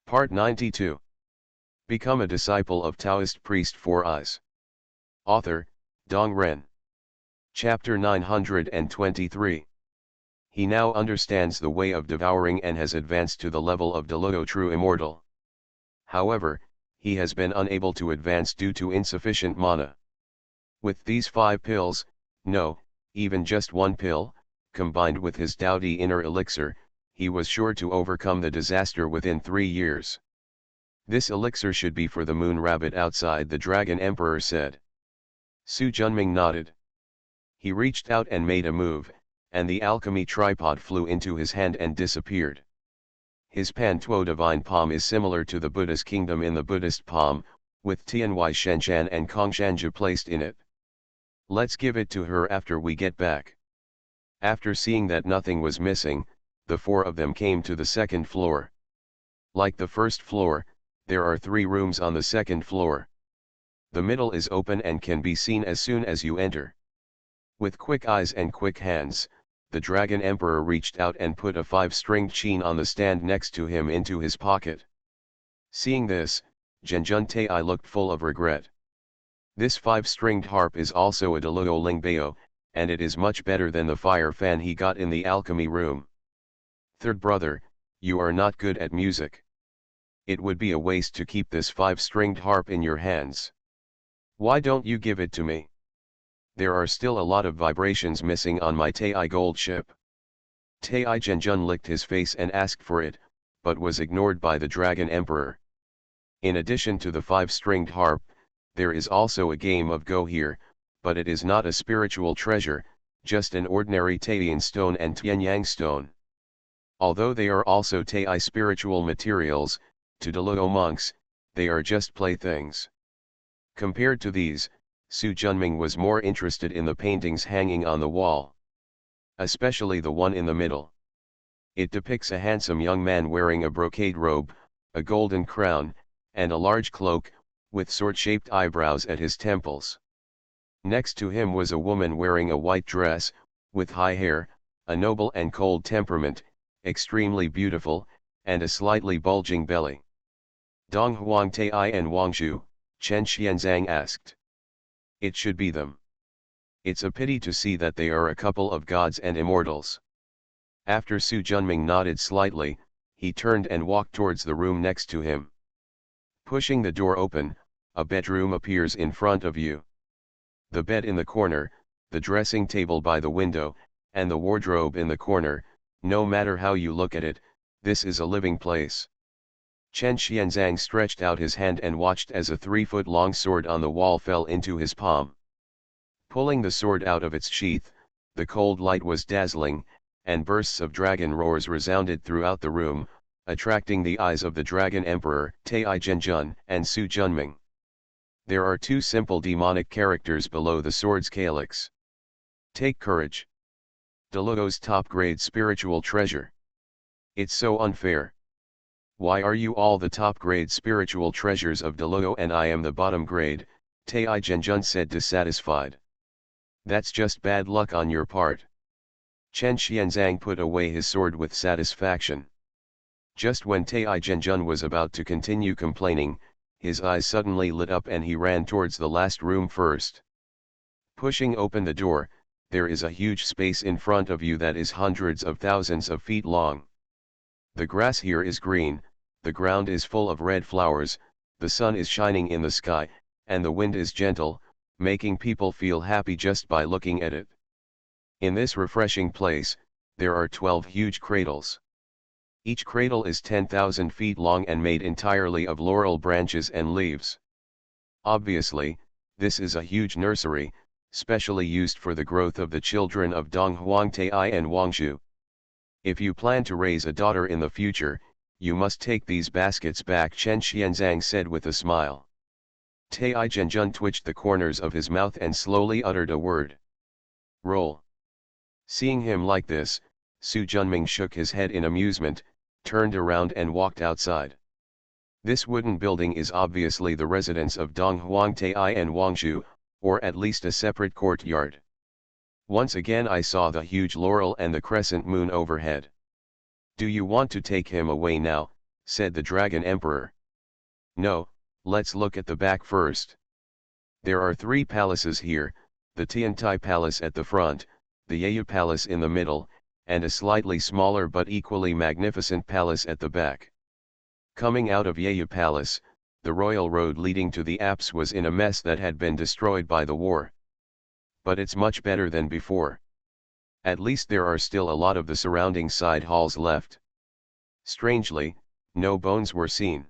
Part 92. Become a disciple of Taoist priest Four Eyes. Author, Dong Ren. Chapter 923. He now understands the way of devouring and has advanced to the level of Deluo true immortal. However, he has been unable to advance due to insufficient mana. With these 5 pills, no, even just one pill, combined with his Daodi inner elixir, he was sure to overcome the disaster within 3 years. This elixir should be for the moon rabbit outside, the Dragon Emperor said. Su Junming nodded. He reached out and made a move, and the alchemy tripod flew into his hand and disappeared. His Pantuo divine palm is similar to the Buddha's kingdom in the Buddhist palm, with Tianhui Shenshan and Kongshanju placed in it. Let's give it to her after we get back. After seeing that nothing was missing, the 4 of them came to the 2nd floor. Like the 1st floor, there are 3 rooms on the 2nd floor. The middle is open and can be seen as soon as you enter. With quick eyes and quick hands, the Dragon Emperor reached out and put a 5-stringed chain on the stand next to him into his pocket. Seeing this, Zhenjun Tai looked full of regret. This 5-stringed harp is also a Deluo Lingbao, and it is much better than the fire fan he got in the alchemy room. Third brother, you are not good at music. It would be a waste to keep this 5-stringed harp in your hands. Why don't you give it to me? There are still a lot of vibrations missing on my Tai gold ship. Tai Zhenjun licked his face and asked for it, but was ignored by the Dragon Emperor. In addition to the 5-stringed harp, there is also a game of Go here, but it is not a spiritual treasure, just an ordinary Taiyan stone and Tianyang stone. Although they are also Tai spiritual materials, to Deluo monks, they are just playthings. Compared to these, Su Junming was more interested in the paintings hanging on the wall. Especially the one in the middle. It depicts a handsome young man wearing a brocade robe, a golden crown, and a large cloak, with sword-shaped eyebrows at his temples. Next to him was a woman wearing a white dress, with high hair, a noble and cold temperament, extremely beautiful, and a slightly bulging belly. Dong Huang Tai and Wang Zhu, Chen Xianzang asked. It should be them. It's a pity to see that they are a couple of gods and immortals. After Su Junming nodded slightly, he turned and walked towards the room next to him. Pushing the door open, a bedroom appears in front of you. The bed in the corner, the dressing table by the window, and the wardrobe in the corner, no matter how you look at it, this is a living place. Chen Xianzang stretched out his hand and watched as a 3-foot-long sword on the wall fell into his palm. Pulling the sword out of its sheath, the cold light was dazzling, and bursts of dragon roars resounded throughout the room, attracting the eyes of the Dragon Emperor, Tai Zhenjun, and Su Junming. There are 2 simple demonic characters below the sword's calyx. Take courage. Deluo's top-grade spiritual treasure. It's so unfair. Why are you all the top-grade spiritual treasures of Deluo and I am the bottom grade? Tai Zhenjun said, dissatisfied. That's just bad luck on your part. Chen Xianzang put away his sword with satisfaction. Just when Tai Zhenjun was about to continue complaining, his eyes suddenly lit up and he ran towards the last room first. Pushing open the door, there is a huge space in front of you that is hundreds of thousands of feet long. The grass here is green, the ground is full of red flowers, the sun is shining in the sky, and the wind is gentle, making people feel happy just by looking at it. In this refreshing place, there are 12 huge cradles. Each cradle is 10,000 feet long and made entirely of laurel branches and leaves. Obviously, this is a huge nursery, specially used for the growth of the children of Dong Huang Tai and Wang Zhu. If you plan to raise a daughter in the future, you must take these baskets back, Chen Xianzang said with a smile. Tai Zhenjun twitched the corners of his mouth and slowly uttered a word. Roll. Seeing him like this, Su Junming shook his head in amusement, turned around and walked outside. This wooden building is obviously the residence of Dong Huang Tai and Wang Zhu, or at least a separate courtyard. Once again I saw the huge laurel and the crescent moon overhead. Do you want to take him away now? said the Dragon Emperor. No, let's look at the back first. There are 3 palaces here, the Tiantai Palace at the front, the Yeyu Palace in the middle, and a slightly smaller but equally magnificent palace at the back. Coming out of Yeyu Palace, the royal road leading to the apse was in a mess that had been destroyed by the war. But it's much better than before. At least there are still a lot of the surrounding side halls left. Strangely, no bones were seen.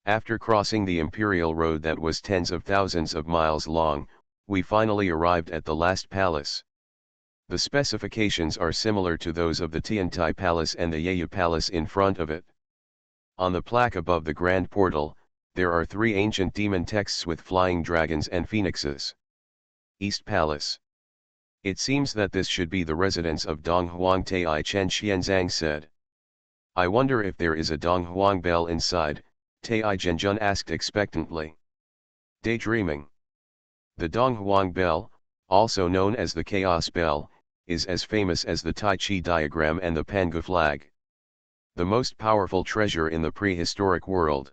After crossing the imperial road that was tens of thousands of miles long, we finally arrived at the last palace. The specifications are similar to those of the Tiantai Palace and the Yeyu Palace in front of it. On the plaque above the grand portal, there are 3 ancient demon texts with flying dragons and phoenixes. East Palace. It seems that this should be the residence of Dong Huang Tai, Chen Xianzang said. I wonder if there is a Dong Huang bell inside, Tai Zhenjun asked expectantly. Daydreaming. The Dong Huang bell, also known as the Chaos Bell, is as famous as the Tai Chi diagram and the Pangu flag. The most powerful treasure in the prehistoric world.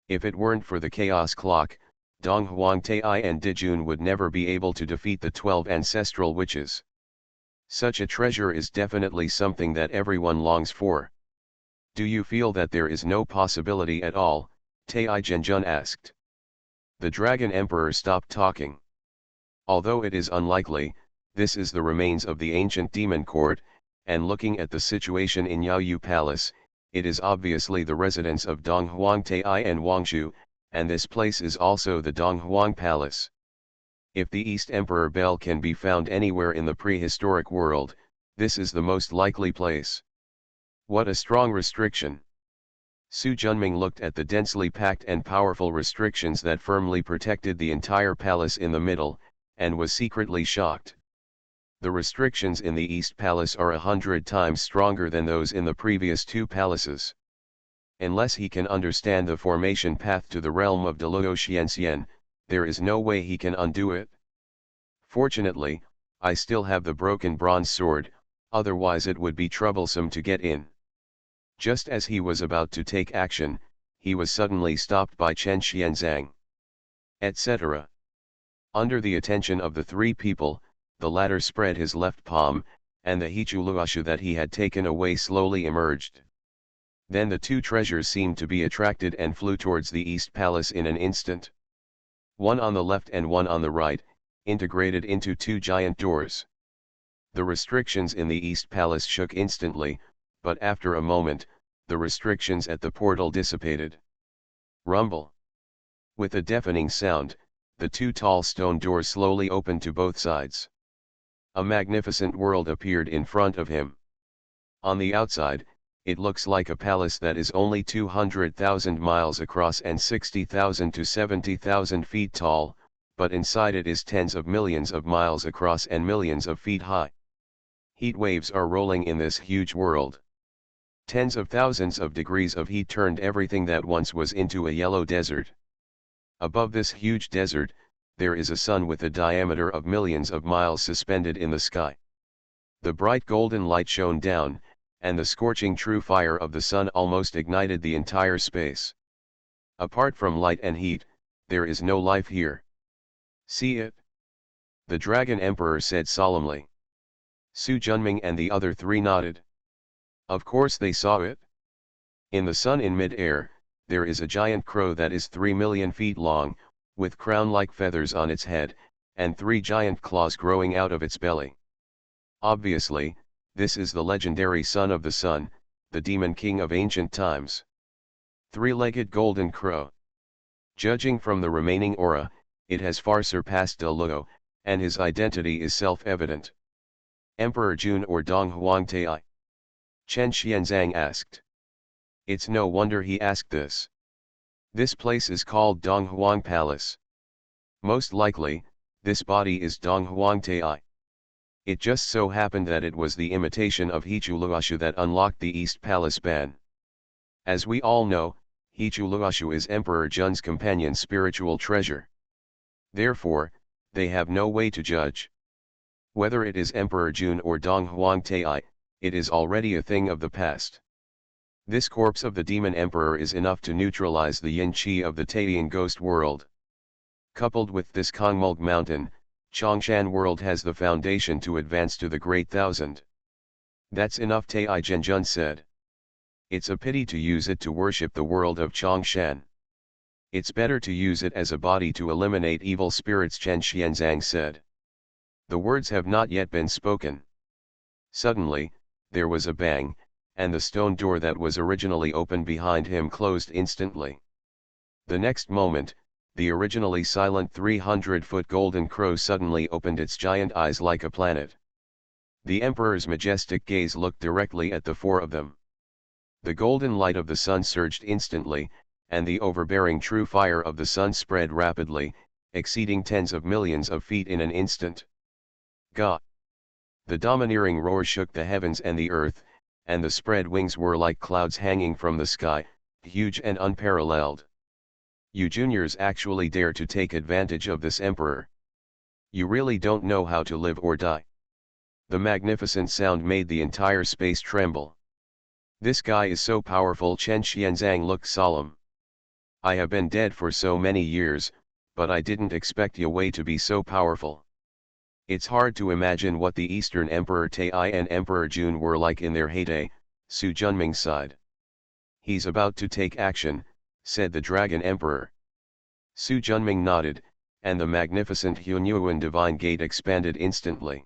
If it weren't for the Chaos Clock, Dong Huang Tai and Dijun would never be able to defeat the 12 ancestral witches. Such a treasure is definitely something that everyone longs for. Do you feel that there is no possibility at all? Tai Zhenjun asked. The Dragon Emperor stopped talking. Although it is unlikely, this is the remains of the ancient demon court, and looking at the situation in Yaoyu Palace, it is obviously the residence of Dong Huang Tai and Wangshu, and this place is also the Dong Huang Palace. If the East Emperor Bell can be found anywhere in the prehistoric world, this is the most likely place. What a strong restriction! Su Junming looked at the densely packed and powerful restrictions that firmly protected the entire palace in the middle, and was secretly shocked. The restrictions in the East Palace are 100 times stronger than those in the previous 2 palaces. Unless he can understand the formation path to the realm of Deluo Xianxian, there is no way he can undo it. Fortunately, I still have the broken bronze sword, otherwise it would be troublesome to get in. Just as he was about to take action, he was suddenly stopped by Chen Xianzang. Etc. Under the attention of the 3 people, the latter spread his left palm, and the Hichuluashu that he had taken away slowly emerged. Then the 2 treasures seemed to be attracted and flew towards the East Palace in an instant. One on the left and one on the right, integrated into 2 giant doors. The restrictions in the East Palace shook instantly, but after a moment, the restrictions at the portal dissipated. Rumble. With a deafening sound, the 2 tall stone doors slowly opened to both sides. A magnificent world appeared in front of him. On the outside, it looks like a palace that is only 200,000 miles across and 60,000 to 70,000 feet tall, but inside it is tens of millions of miles across and millions of feet high. Heat waves are rolling in this huge world. Tens of thousands of degrees of heat turned everything that once was into a yellow desert. Above this huge desert, there is a sun with a diameter of millions of miles suspended in the sky. The bright golden light shone down, and the scorching true fire of the sun almost ignited the entire space. Apart from light and heat, there is no life here. See it? The Dragon Emperor said solemnly. Su Junming and the other 3 nodded. Of course they saw it. In the sun in mid-air, there is a giant crow that is 3 million feet long, with crown-like feathers on its head, and 3 giant claws growing out of its belly. Obviously, this is the legendary son of the sun, the demon king of ancient times. 3-legged golden crow. Judging from the remaining aura, it has far surpassed Deluo, and his identity is self-evident. Emperor Jun or Dong Huang Tai? Chen Xianzang asked. It's no wonder he asked this. This place is called Dong Huang Palace. Most likely, this body is Dong Huang Tai. It just so happened that it was the imitation of Hichuluashu that unlocked the East Palace ban. As we all know, Hichuluashu is Emperor Jun's companion spiritual treasure. Therefore, they have no way to judge. Whether it is Emperor Jun or Dong Huang Tai, it is already a thing of the past. This corpse of the demon emperor is enough to neutralize the yin-chi of the Taiyan ghost world. Coupled with this Kongmulg mountain, Chongshan world has the foundation to advance to the Great Thousand. That's enough, Tai Zhenjun said. It's a pity to use it to worship the world of Chongshan. It's better to use it as a body to eliminate evil spirits, Chen Xianzang said. The words have not yet been spoken. Suddenly, there was a bang, and the stone door that was originally open behind him closed instantly. The next moment, the originally silent 300-foot golden crow suddenly opened its giant eyes like a planet. The emperor's majestic gaze looked directly at the four of them. The golden light of the sun surged instantly, and the overbearing true fire of the sun spread rapidly, exceeding tens of millions of feet in an instant. Ga! The domineering roar shook the heavens and the earth, and the spread wings were like clouds hanging from the sky, huge and unparalleled. You juniors actually dare to take advantage of this emperor. You really don't know how to live or die. The magnificent sound made the entire space tremble. This guy is so powerful. Chen Xianzang looked solemn. I have been dead for so many years, but I didn't expect Yue to be so powerful. It's hard to imagine what the Eastern Emperor Tai and Emperor Jun were like in their heyday, Su Junming sighed. He's about to take action, said the Dragon Emperor. Su Junming nodded, and the magnificent Hunyuan Divine Gate expanded instantly.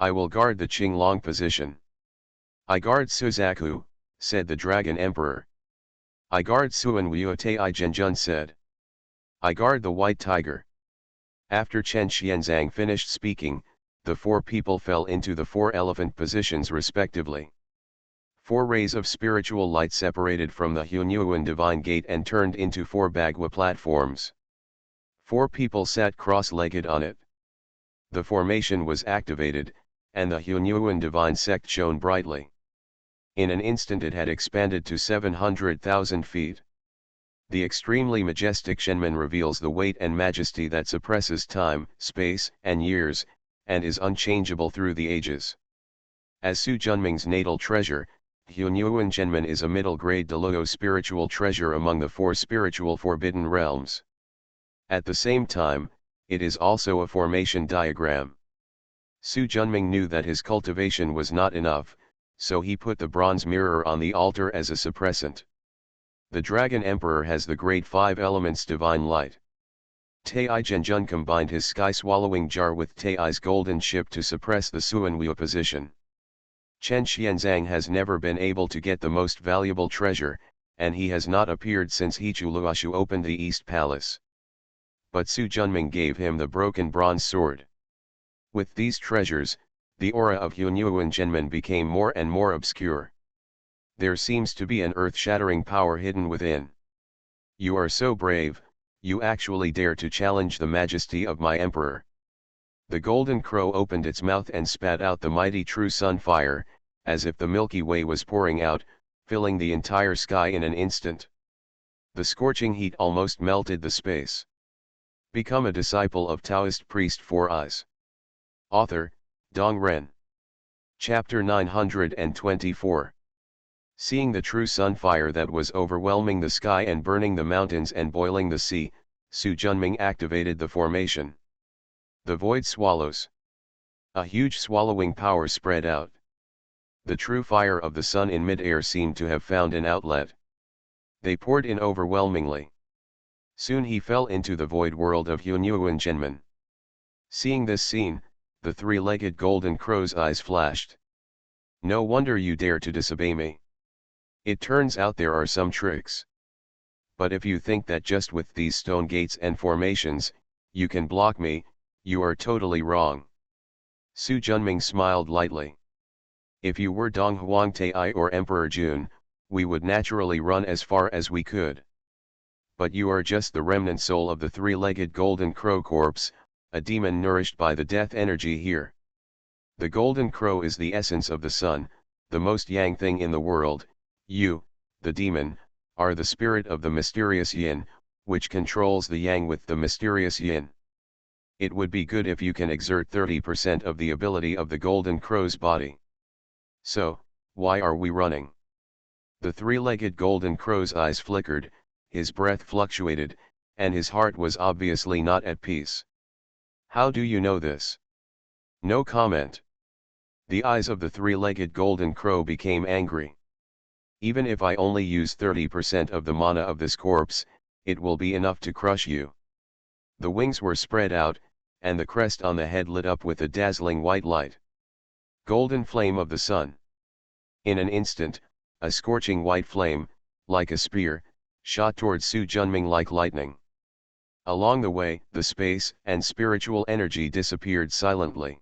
I will guard the Qinglong position. I guard Suzaku, said the Dragon Emperor. I guard Suanwu, Tai Zhenjun said. I guard the White Tiger. After Chen Xianzang finished speaking, the four people fell into the four elephant positions respectively. Four rays of spiritual light separated from the Hunyuan Divine Gate and turned into four Bagua platforms. Four people sat cross-legged on it. The formation was activated, and the Hunyuan Divine Sect shone brightly. In an instant it had expanded to 700,000 feet. The extremely majestic Shenman reveals the weight and majesty that suppresses time, space, and years, and is unchangeable through the ages. As Su Junming's natal treasure, Hunyuan Shenman is a middle-grade Deluo spiritual treasure among the four spiritual forbidden realms. At the same time, it is also a formation diagram. Su Junming knew that his cultivation was not enough, so he put the bronze mirror on the altar as a suppressant. The Dragon Emperor has the great five elements divine light. Tai Zhenjun combined his sky-swallowing jar with Tai's golden ship to suppress the Suanwu position. Chen Xianzang has never been able to get the most valuable treasure, and he has not appeared since Hichuluashu opened the East Palace. But Su Junming gave him the broken bronze sword. With these treasures, the aura of Hunyuan Zhenman became more and more obscure. There seems to be an earth-shattering power hidden within. You are so brave, you actually dare to challenge the majesty of my emperor. The golden crow opened its mouth and spat out the mighty true sun fire, as if the Milky Way was pouring out, filling the entire sky in an instant. The scorching heat almost melted the space. Become a disciple of Taoist priest Four Eyes. Author, Dong Ren. Chapter 924. Seeing the true sun fire that was overwhelming the sky and burning the mountains and boiling the sea, Su Junming activated the formation. The void swallows. A huge swallowing power spread out. The true fire of the sun in mid-air seemed to have found an outlet. They poured in overwhelmingly. Soon he fell into the void world of Hunyuan Zhenman. Seeing this scene, the three-legged golden crow's eyes flashed. No wonder you dare to disobey me. It turns out there are some tricks. But if you think that just with these stone gates and formations, you can block me, you are totally wrong. Su Junming smiled lightly. If you were Dong Huang Tai or Emperor Jun, we would naturally run as far as we could. But you are just the remnant soul of the three-legged golden crow corpse, a demon nourished by the death energy here. The golden crow is the essence of the sun, the most yang thing in the world. You, the demon, are the spirit of the mysterious yin, which controls the yang with the mysterious yin. It would be good if you can exert 30% of the ability of the golden crow's body. So, why are we running? The three-legged golden crow's eyes flickered, his breath fluctuated, and his heart was obviously not at peace. How do you know this? No comment. The eyes of the three-legged golden crow became angry. Even if I only use 30% of the mana of this corpse, it will be enough to crush you. The wings were spread out, and the crest on the head lit up with a dazzling white light. Golden flame of the sun. In an instant, a scorching white flame, like a spear, shot towards Su Junming like lightning. Along the way, the space and spiritual energy disappeared silently.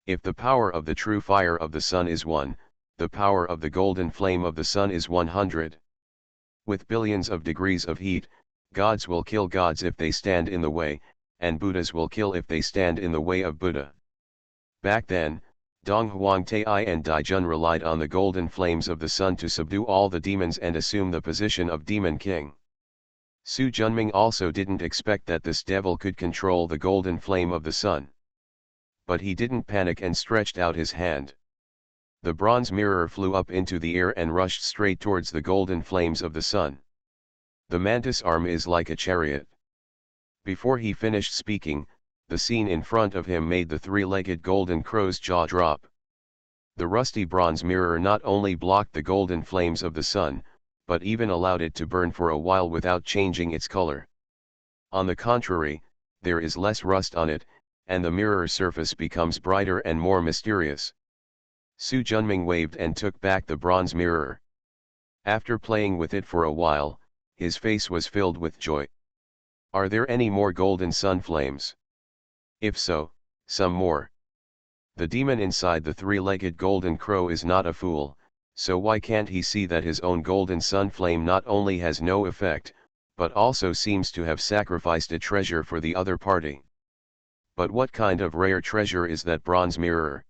If the power of the true fire of the sun is 1, the power of the golden flame of the sun is 100. With billions of degrees of heat, gods will kill gods if they stand in the way, and Buddhas will kill if they stand in the way of Buddha. Back then, Dong Huangtai and Daijun relied on the golden flames of the sun to subdue all the demons and assume the position of demon king. Su Junming also didn't expect that this devil could control the golden flame of the sun. But he didn't panic and stretched out his hand. The bronze mirror flew up into the air and rushed straight towards the golden flames of the sun. The mantis arm is like a chariot. Before he finished speaking, the scene in front of him made the three-legged golden crow's jaw drop. The rusty bronze mirror not only blocked the golden flames of the sun, but even allowed it to burn for a while without changing its color. On the contrary, there is less rust on it, and the mirror surface becomes brighter and more mysterious. Su Junming waved and took back the bronze mirror. After playing with it for a while, his face was filled with joy. Are there any more golden sun flames? If so, some more. The demon inside the three-legged golden crow is not a fool, so why can't he see that his own golden sun flame not only has no effect, but also seems to have sacrificed a treasure for the other party? But what kind of rare treasure is that bronze mirror?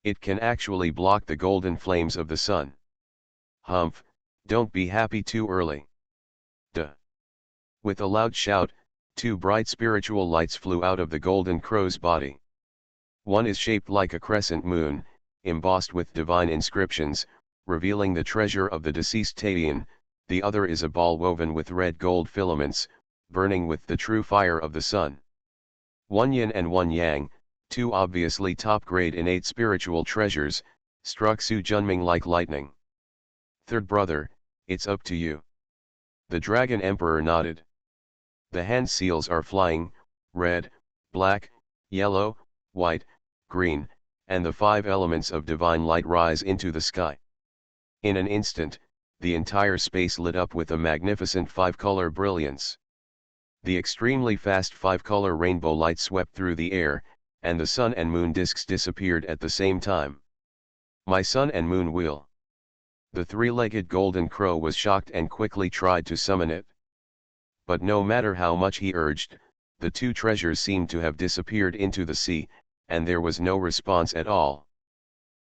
It can actually block the golden flames of the sun. Humph, don't be happy too early. Duh. With a loud shout, 2 bright spiritual lights flew out of the golden crow's body. One is shaped like a crescent moon, embossed with divine inscriptions, revealing the treasure of the deceased Taiyin. The other is a ball woven with red gold filaments, burning with the true fire of the sun. One yin and one yang, 2 obviously top-grade innate spiritual treasures, struck Su Junming like lightning. Third brother, it's up to you. The Dragon Emperor nodded. The hand seals are flying, red, black, yellow, white, green, and the 5 elements of divine light rise into the sky. In an instant, the entire space lit up with a magnificent 5-color brilliance. The extremely fast 5-color rainbow light swept through the air, and the sun and moon discs disappeared at the same time. My sun and moon wheel. The three-legged golden crow was shocked and quickly tried to summon it. But no matter how much he urged, the 2 treasures seemed to have disappeared into the sea, and there was no response at all.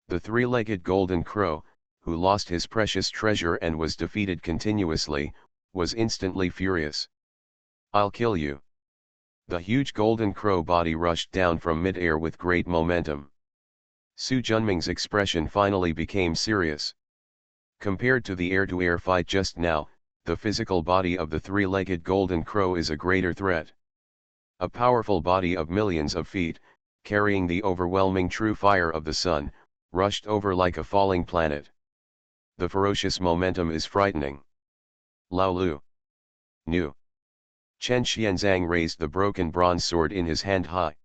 The three-legged golden crow, who lost his precious treasure and was defeated continuously, was instantly furious. I'll kill you. The huge golden crow body rushed down from mid-air with great momentum. Su Junming's expression finally became serious. Compared to the air-to-air fight just now, the physical body of the three-legged golden crow is a greater threat. A powerful body of millions of feet, carrying the overwhelming true fire of the sun, rushed over like a falling planet. The ferocious momentum is frightening. Lao Lu. Nu. Chen Xianzang raised the broken bronze sword in his hand high.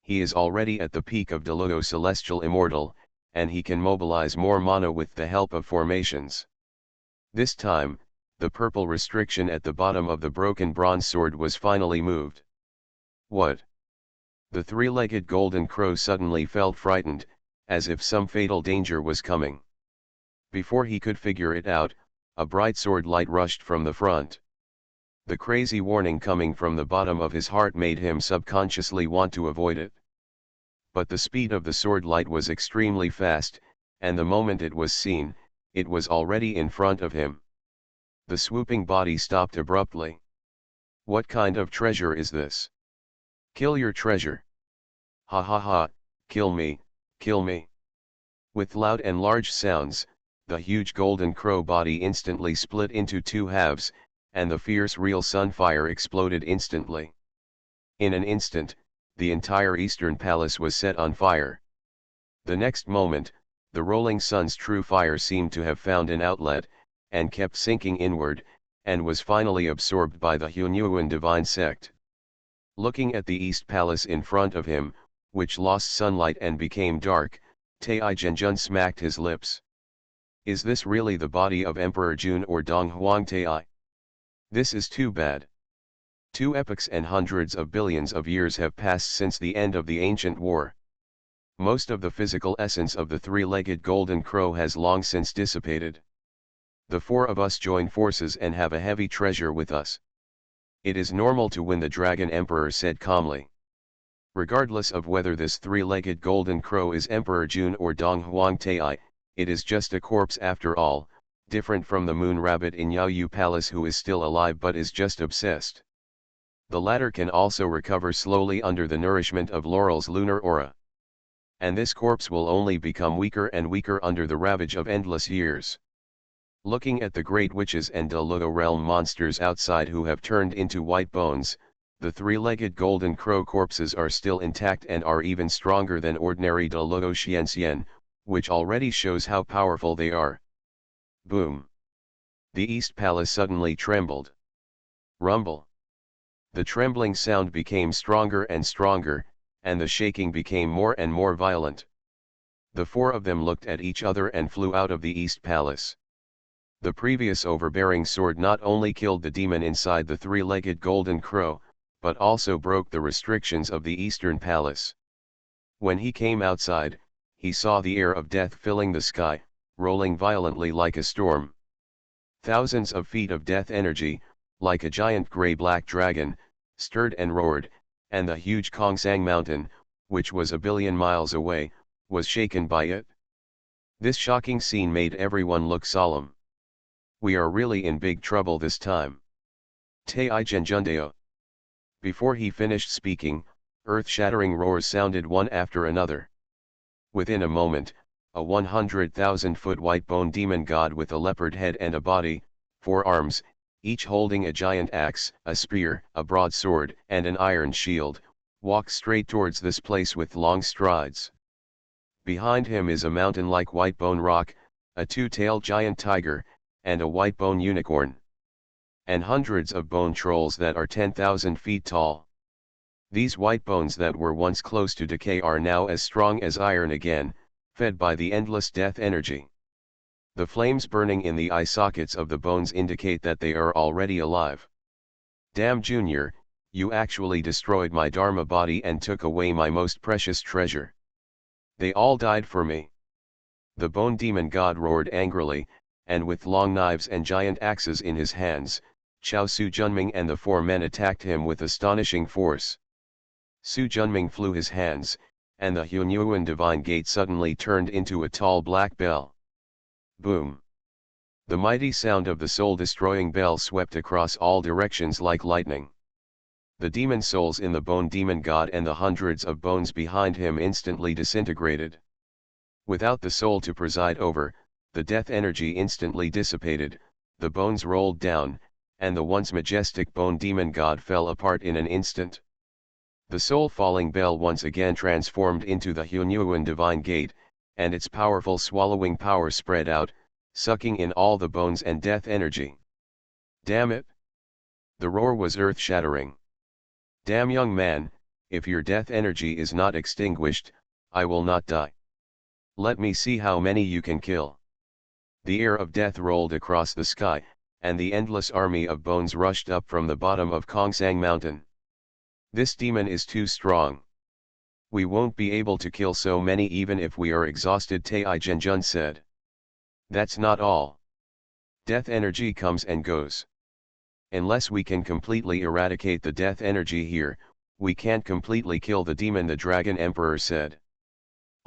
He is already at the peak of Deluo Celestial Immortal, and he can mobilize more mana with the help of formations. This time, the purple restriction at the bottom of the broken bronze sword was finally moved. What? The three-legged golden crow suddenly felt frightened, as if some fatal danger was coming. Before he could figure it out, a bright sword light rushed from the front. The crazy warning coming from the bottom of his heart made him subconsciously want to avoid it. But the speed of the sword light was extremely fast, and the moment it was seen, it was already in front of him. The swooping body stopped abruptly. What kind of treasure is this? Kill your treasure. Ha ha ha, kill me, kill me. With loud and large sounds, the huge golden crow body instantly split into two halves, and the fierce real sunfire exploded instantly. In an instant, the entire eastern palace was set on fire. The next moment, the rolling sun's true fire seemed to have found an outlet, and kept sinking inward, and was finally absorbed by the Hunyuan divine sect. Looking at the East Palace in front of him, which lost sunlight and became dark, Tai Zhenjun smacked his lips. Is this really the body of Emperor Jun or Dong Huang Tai? This is too bad. 2 epochs and hundreds of billions of years have passed since the end of the ancient war. Most of the physical essence of the three-legged golden crow has long since dissipated. The 4 of us join forces and have a heavy treasure with us. It is normal to win, the Dragon Emperor said calmly. Regardless of whether this three-legged golden crow is Emperor Jun or Dong Huang Tai, it is just a corpse after all, different from the moon rabbit in Yaoyu Palace who is still alive but is just obsessed. The latter can also recover slowly under the nourishment of Laurel's lunar aura. And this corpse will only become weaker and weaker under the ravage of endless years. Looking at the great witches and Deludo realm monsters outside who have turned into white bones, the three-legged golden crow corpses are still intact and are even stronger than ordinary Deludo Xianxian, which already shows how powerful they are. Boom! The East Palace suddenly trembled. Rumble! The trembling sound became stronger and stronger, and the shaking became more and more violent. The 4 of them looked at each other and flew out of the East Palace. The previous overbearing sword not only killed the demon inside the three-legged golden crow, but also broke the restrictions of the Eastern Palace. When he came outside, he saw the air of death filling the sky, rolling violently like a storm. Thousands of feet of death energy, like a giant gray-black dragon, stirred and roared, and the huge Kongsang mountain, which was a billion miles away, was shaken by it. This shocking scene made everyone look solemn. We are really in big trouble this time. Tai Zhenjundeo. Before he finished speaking, earth-shattering roars sounded one after another. Within a moment, a 100,000-foot white-bone demon god with a leopard head and a body, 4 arms, each holding a giant axe, a spear, a broadsword, and an iron shield, walks straight towards this place with long strides. Behind him is a mountain-like white-bone rock, a 2-tailed giant tiger, and a white-bone unicorn. And hundreds of bone trolls that are 10,000 feet tall. These white bones that were once close to decay are now as strong as iron again, fed by the endless death energy. The flames burning in the eye sockets of the bones indicate that they are already alive. Damn Junior, you actually destroyed my Dharma body and took away my most precious treasure. They all died for me. The bone demon god roared angrily, and with long knives and giant axes in his hands, Chao Su Junming and the 4 men attacked him with astonishing force. Su Junming flew his hands, and the Hunyuan divine gate suddenly turned into a tall black bell. Boom! The mighty sound of the soul-destroying bell swept across all directions like lightning. The demon souls in the bone demon god and the hundreds of bones behind him instantly disintegrated. Without the soul to preside over, the death energy instantly dissipated, the bones rolled down, and the once majestic bone demon god fell apart in an instant. The soul-falling bell once again transformed into the Hunyuan divine gate, and its powerful swallowing power spread out, sucking in all the bones and death energy. Damn it! The roar was earth-shattering. Damn young man, if your death energy is not extinguished, I will not die. Let me see how many you can kill. The air of death rolled across the sky, and the endless army of bones rushed up from the bottom of Kongsang Mountain. This demon is too strong. We won't be able to kill so many even if we are exhausted, Tai Zhenjun said. That's not all. Death energy comes and goes. Unless we can completely eradicate the death energy here, we can't completely kill the demon, the Dragon Emperor said.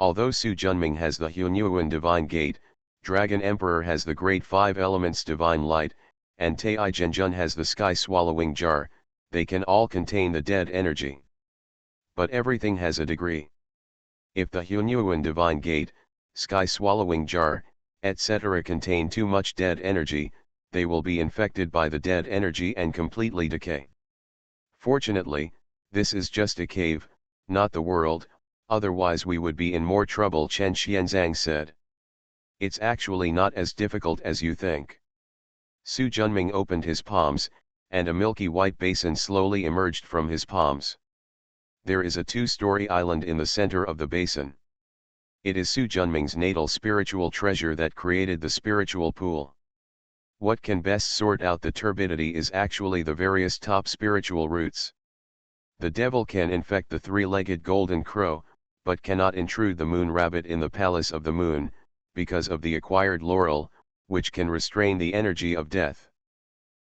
Although Su Junming has the Hunyuan divine gate, Dragon Emperor has the great 5 elements divine light, and Tai Zhenjun has the sky-swallowing jar, they can all contain the dead energy. But everything has a degree. If the Hunyuan divine gate, sky-swallowing jar, etc. contain too much dead energy, they will be infected by the dead energy and completely decay. Fortunately, this is just a cave, not the world, otherwise we would be in more trouble, Chen Xianzang said. It's actually not as difficult as you think. Su Junming opened his palms, and a milky white basin slowly emerged from his palms. There is a two-story island in the center of the basin. It is Su Junming's natal spiritual treasure that created the spiritual pool. What can best sort out the turbidity is actually the various top spiritual roots. The devil can infect the three-legged golden crow, but cannot intrude the moon rabbit in the palace of the moon, because of the acquired laurel, which can restrain the energy of death.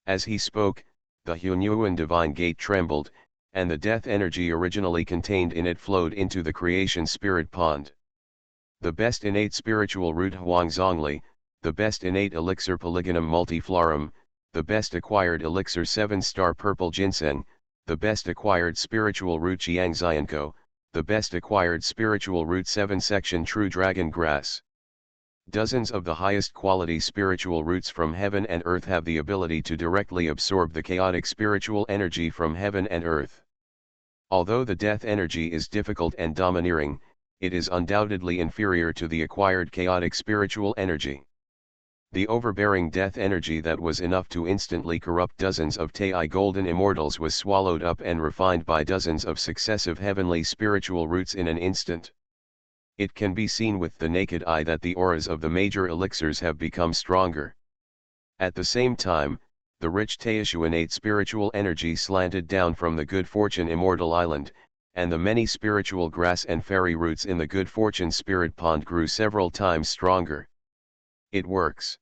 As he spoke, the Hunyuan divine gate trembled, and the death energy originally contained in it flowed into the creation spirit pond. The best innate spiritual root Huangzongli, the best innate elixir Polygonum multiflorum, the best acquired elixir 7-star purple ginseng, the best acquired spiritual root Jiangxianko, the best acquired spiritual root 7-section true dragon grass. Dozens of the highest quality spiritual roots from heaven and earth have the ability to directly absorb the chaotic spiritual energy from heaven and earth. Although the death energy is difficult and domineering, it is undoubtedly inferior to the acquired chaotic spiritual energy. The overbearing death energy that was enough to instantly corrupt dozens of Tai golden immortals was swallowed up and refined by dozens of successive heavenly spiritual roots in an instant. It can be seen with the naked eye that the auras of the major elixirs have become stronger. At the same time, the rich Taoishuanate spiritual energy slanted down from the Good Fortune Immortal Island, and the many spiritual grass and fairy roots in the Good Fortune Spirit Pond grew several times stronger. It works.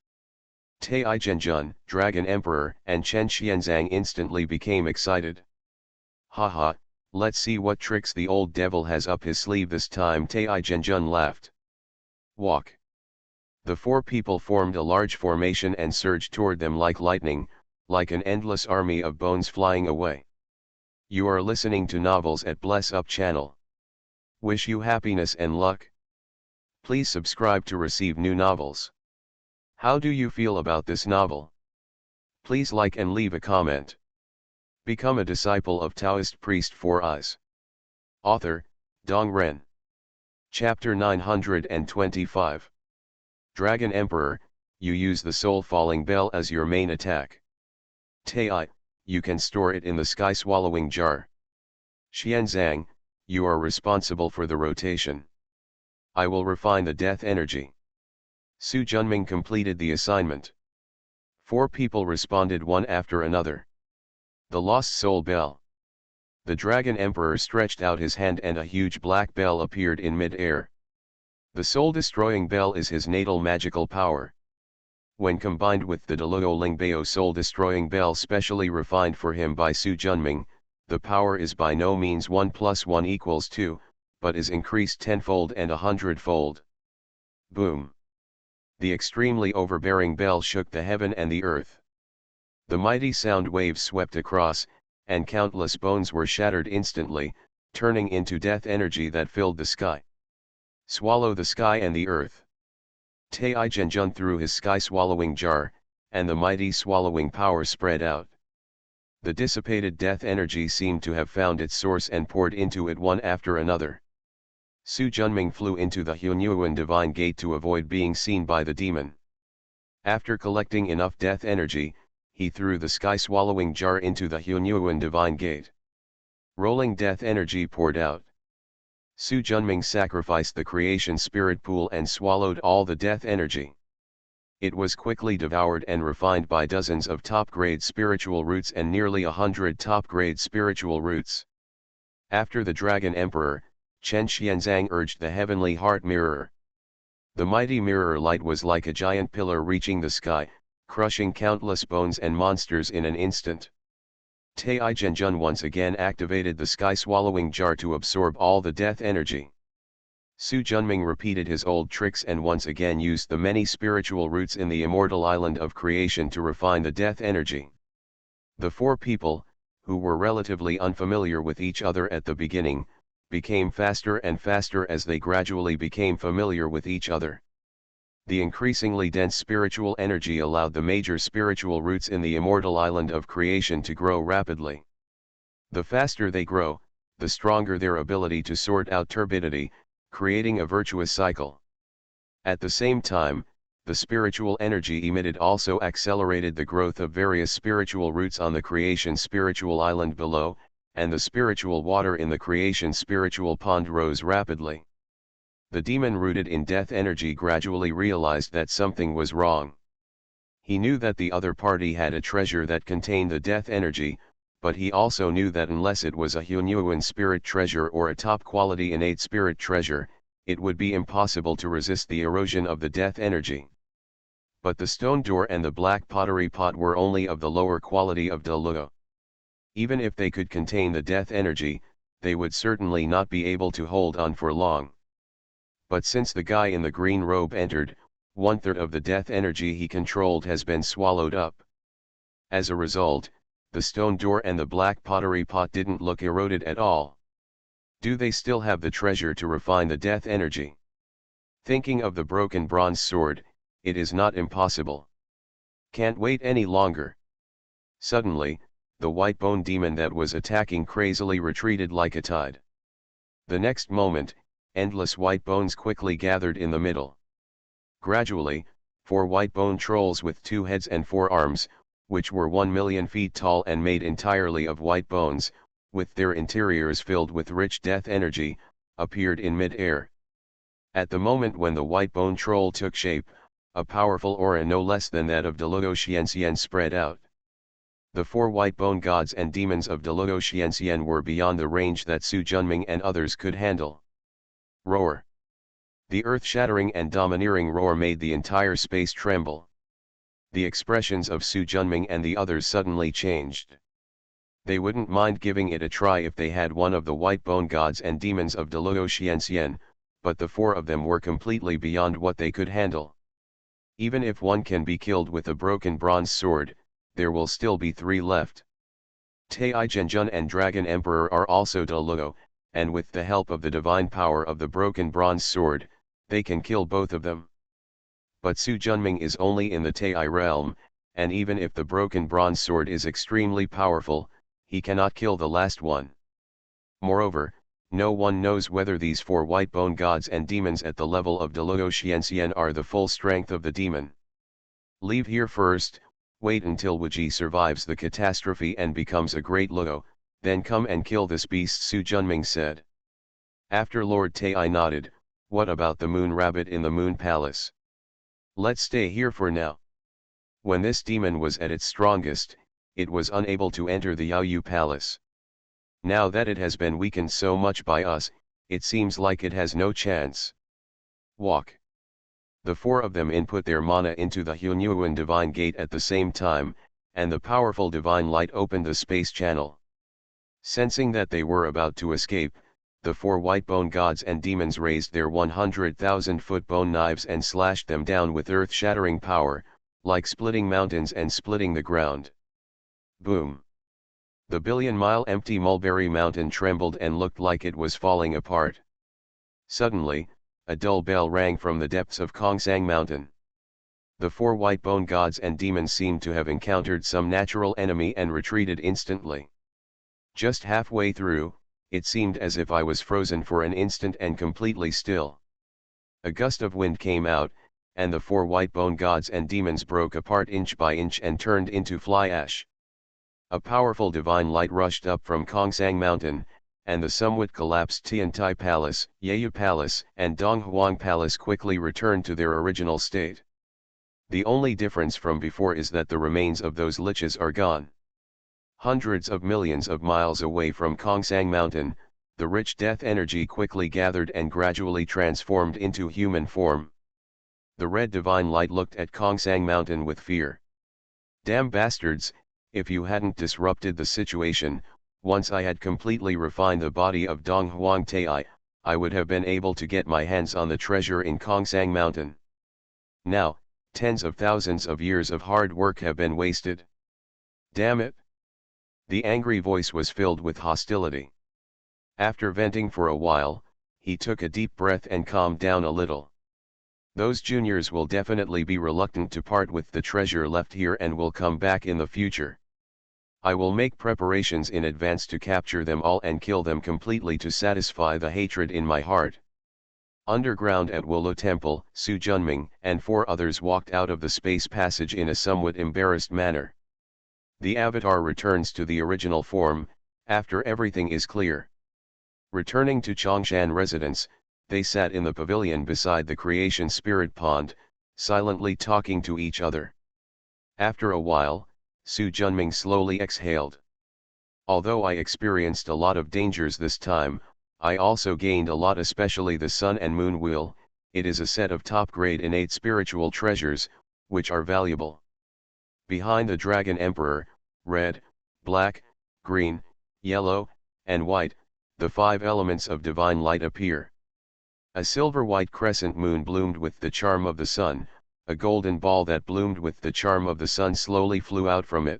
Tai Zhenjun, Dragon Emperor, and Chen Xianzang instantly became excited. Haha, let's see what tricks the old devil has up his sleeve this time, Tai Zhenjun laughed. Walk. The four people formed a large formation and surged toward them like lightning, like an endless army of bones flying away. You are listening to Novels at Bless Up channel. Wish you happiness and luck. Please subscribe to receive new novels. How do you feel about this novel? Please like and leave a comment. Become a disciple of Taoist priest 4 Eyes. Author, Dong Ren. Chapter 925. Dragon Emperor, you use the soul falling bell as your main attack. Tai, you can store it in the sky swallowing jar. Xianzang, you are responsible for the rotation. I will refine the death energy. Su Junming completed the assignment. 4 people responded one after another. The lost soul bell. The Dragon Emperor stretched out his hand and a huge black bell appeared in mid-air. The soul-destroying bell is his natal magical power. When combined with the Deluo Lingbao soul-destroying bell specially refined for him by Su Junming, the power is by no means 1 + 1 = 2, but is increased 10-fold and 100-fold. Boom! The extremely overbearing bell shook the heaven and the earth. The mighty sound waves swept across, and countless bones were shattered instantly, turning into death energy that filled the sky. Swallow the sky and the earth. Tai Zhenjun threw his sky-swallowing jar, and the mighty swallowing power spread out. The dissipated death energy seemed to have found its source and poured into it one after another. Su Junming flew into the Hunyuan divine gate to avoid being seen by the demon. After collecting enough death energy, he threw the sky-swallowing jar into the Hunyuan divine gate. Rolling death energy poured out. Su Junming sacrificed the creation spirit pool and swallowed all the death energy. It was quickly devoured and refined by dozens of top-grade spiritual roots and nearly 100 top-grade spiritual roots. After the Dragon Emperor, Chen Xianzang urged the heavenly heart mirror. The mighty mirror light was like a giant pillar reaching the sky, crushing countless bones and monsters in an instant. Tai Zhenjun once again activated the sky-swallowing jar to absorb all the death energy. Su Junming repeated his old tricks and once again used the many spiritual roots in the immortal island of creation to refine the death energy. The 4 people, who were relatively unfamiliar with each other at the beginning, became faster and faster as they gradually became familiar with each other. The increasingly dense spiritual energy allowed the major spiritual roots in the immortal island of creation to grow rapidly. The faster they grow, the stronger their ability to sort out turbidity, creating a virtuous cycle. At the same time, the spiritual energy emitted also accelerated the growth of various spiritual roots on the creation spiritual island below, and the spiritual water in the creation spiritual pond rose rapidly. The demon rooted in death energy gradually realized that something was wrong. He knew that the other party had a treasure that contained the death energy, but he also knew that unless it was a genuine spirit treasure or a top-quality innate spirit treasure, it would be impossible to resist the erosion of the death energy. But the stone door and the black pottery pot were only of the lower quality of Delugo. Even if they could contain the death energy, they would certainly not be able to hold on for long. But since the guy in the green robe entered, 1/3 of the death energy he controlled has been swallowed up. As a result, the stone door and the black pottery pot didn't look eroded at all. Do they still have the treasure to refine the death energy? Thinking of the broken bronze sword, it is not impossible. Can't wait any longer. Suddenly, the white bone demon that was attacking crazily retreated like a tide. The next moment, endless white bones quickly gathered in the middle. Gradually, 4 white bone trolls with 2 heads and 4 arms, which were 1 million feet tall and made entirely of white bones, with their interiors filled with rich death energy, appeared in mid-air. At the moment when the white bone troll took shape, a powerful aura no less than that of Delugo Xianxian spread out. The 4 white bone gods and demons of Delugo Xianxian were beyond the range that Su Junming and others could handle. Roar. The earth-shattering and domineering roar made the entire space tremble. The expressions of Su Junming and the others suddenly changed. They wouldn't mind giving it a try if they had one of the white bone gods and demons of Delugo Xianxian, but the 4 of them were completely beyond what they could handle. Even if one can be killed with a broken bronze sword, there will still be 3 left. Tai Zhenjun and Dragon Emperor are also Delugo, and with the help of the divine power of the broken bronze sword, they can kill both of them. But Su Junming is only in the Tai realm, and even if the broken bronze sword is extremely powerful, he cannot kill the last one. Moreover, no one knows whether these 4 white bone gods and demons at the level of Delugo Xianxian are the full strength of the demon. Leave here first, wait until Wuji survives the catastrophe and becomes a great Lugo, then come and kill this beast, Su Junming said. After Lord Tai nodded, what about the moon rabbit in the moon palace? Let's stay here for now. When this demon was at its strongest, it was unable to enter the Yaoyu palace. Now that it has been weakened so much by us, it seems like it has no chance. Walk. The 4 of them input their mana into the Hunyuan divine gate at the same time, and the powerful divine light opened the space channel. Sensing that they were about to escape, the 4 white bone gods and demons raised their 100,000-foot bone knives and slashed them down with earth-shattering power, like splitting mountains and splitting the ground. Boom! The billion-mile empty Mulberry Mountain trembled and looked like it was falling apart. Suddenly, a dull bell rang from the depths of Kongsang Mountain. The 4 white bone gods and demons seemed to have encountered some natural enemy and retreated instantly. Just halfway through, it seemed as if I was frozen for an instant and completely still. A gust of wind came out, and the 4 white bone gods and demons broke apart inch by inch and turned into fly ash. A powerful divine light rushed up from Kongsang Mountain, and the somewhat collapsed Tiantai Palace, Yaoyu Palace, and Donghuang Palace quickly returned to their original state. The only difference from before is that the remains of those liches are gone. Hundreds of millions of miles away from Kongsang Mountain, the rich death energy quickly gathered and gradually transformed into human form. The red divine light looked at Kongsang Mountain with fear. Damn bastards, if you hadn't disrupted the situation, once I had completely refined the body of Donghuang Tai, I would have been able to get my hands on the treasure in Kongsang Mountain. Now, tens of thousands of years of hard work have been wasted. Damn it! The angry voice was filled with hostility. After venting for a while, he took a deep breath and calmed down a little. Those juniors will definitely be reluctant to part with the treasure left here and will come back in the future. I will make preparations in advance to capture them all and kill them completely to satisfy the hatred in my heart. Underground at Wolo Temple, Su Junming and 4 others walked out of the space passage in a somewhat embarrassed manner. The avatar returns to the original form, after everything is clear. Returning to Chongshan residence, they sat in the pavilion beside the creation spirit pond, silently talking to each other. After a while, Su Junming slowly exhaled. Although I experienced a lot of dangers this time, I also gained a lot, especially the Sun and Moon Wheel. It is a set of top-grade innate spiritual treasures, which are valuable. Behind the Dragon Emperor, red, black, green, yellow, and white, the 5 elements of divine light appear. A silver-white crescent moon bloomed with the charm of the sun, a golden ball that bloomed with the charm of the sun slowly flew out from it.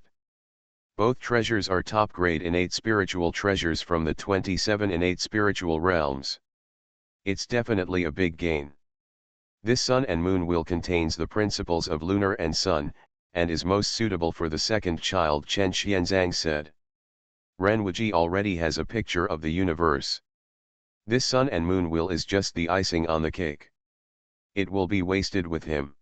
Both treasures are top-grade innate spiritual treasures from the 27 innate spiritual realms. It's definitely a big gain. This Sun and Moon Wheel contains the principles of lunar and sun, and is most suitable for the second child, Chen Xianzang said. Renwuji already has a picture of the universe. This Sun and Moon Wheel is just the icing on the cake. It will be wasted with him.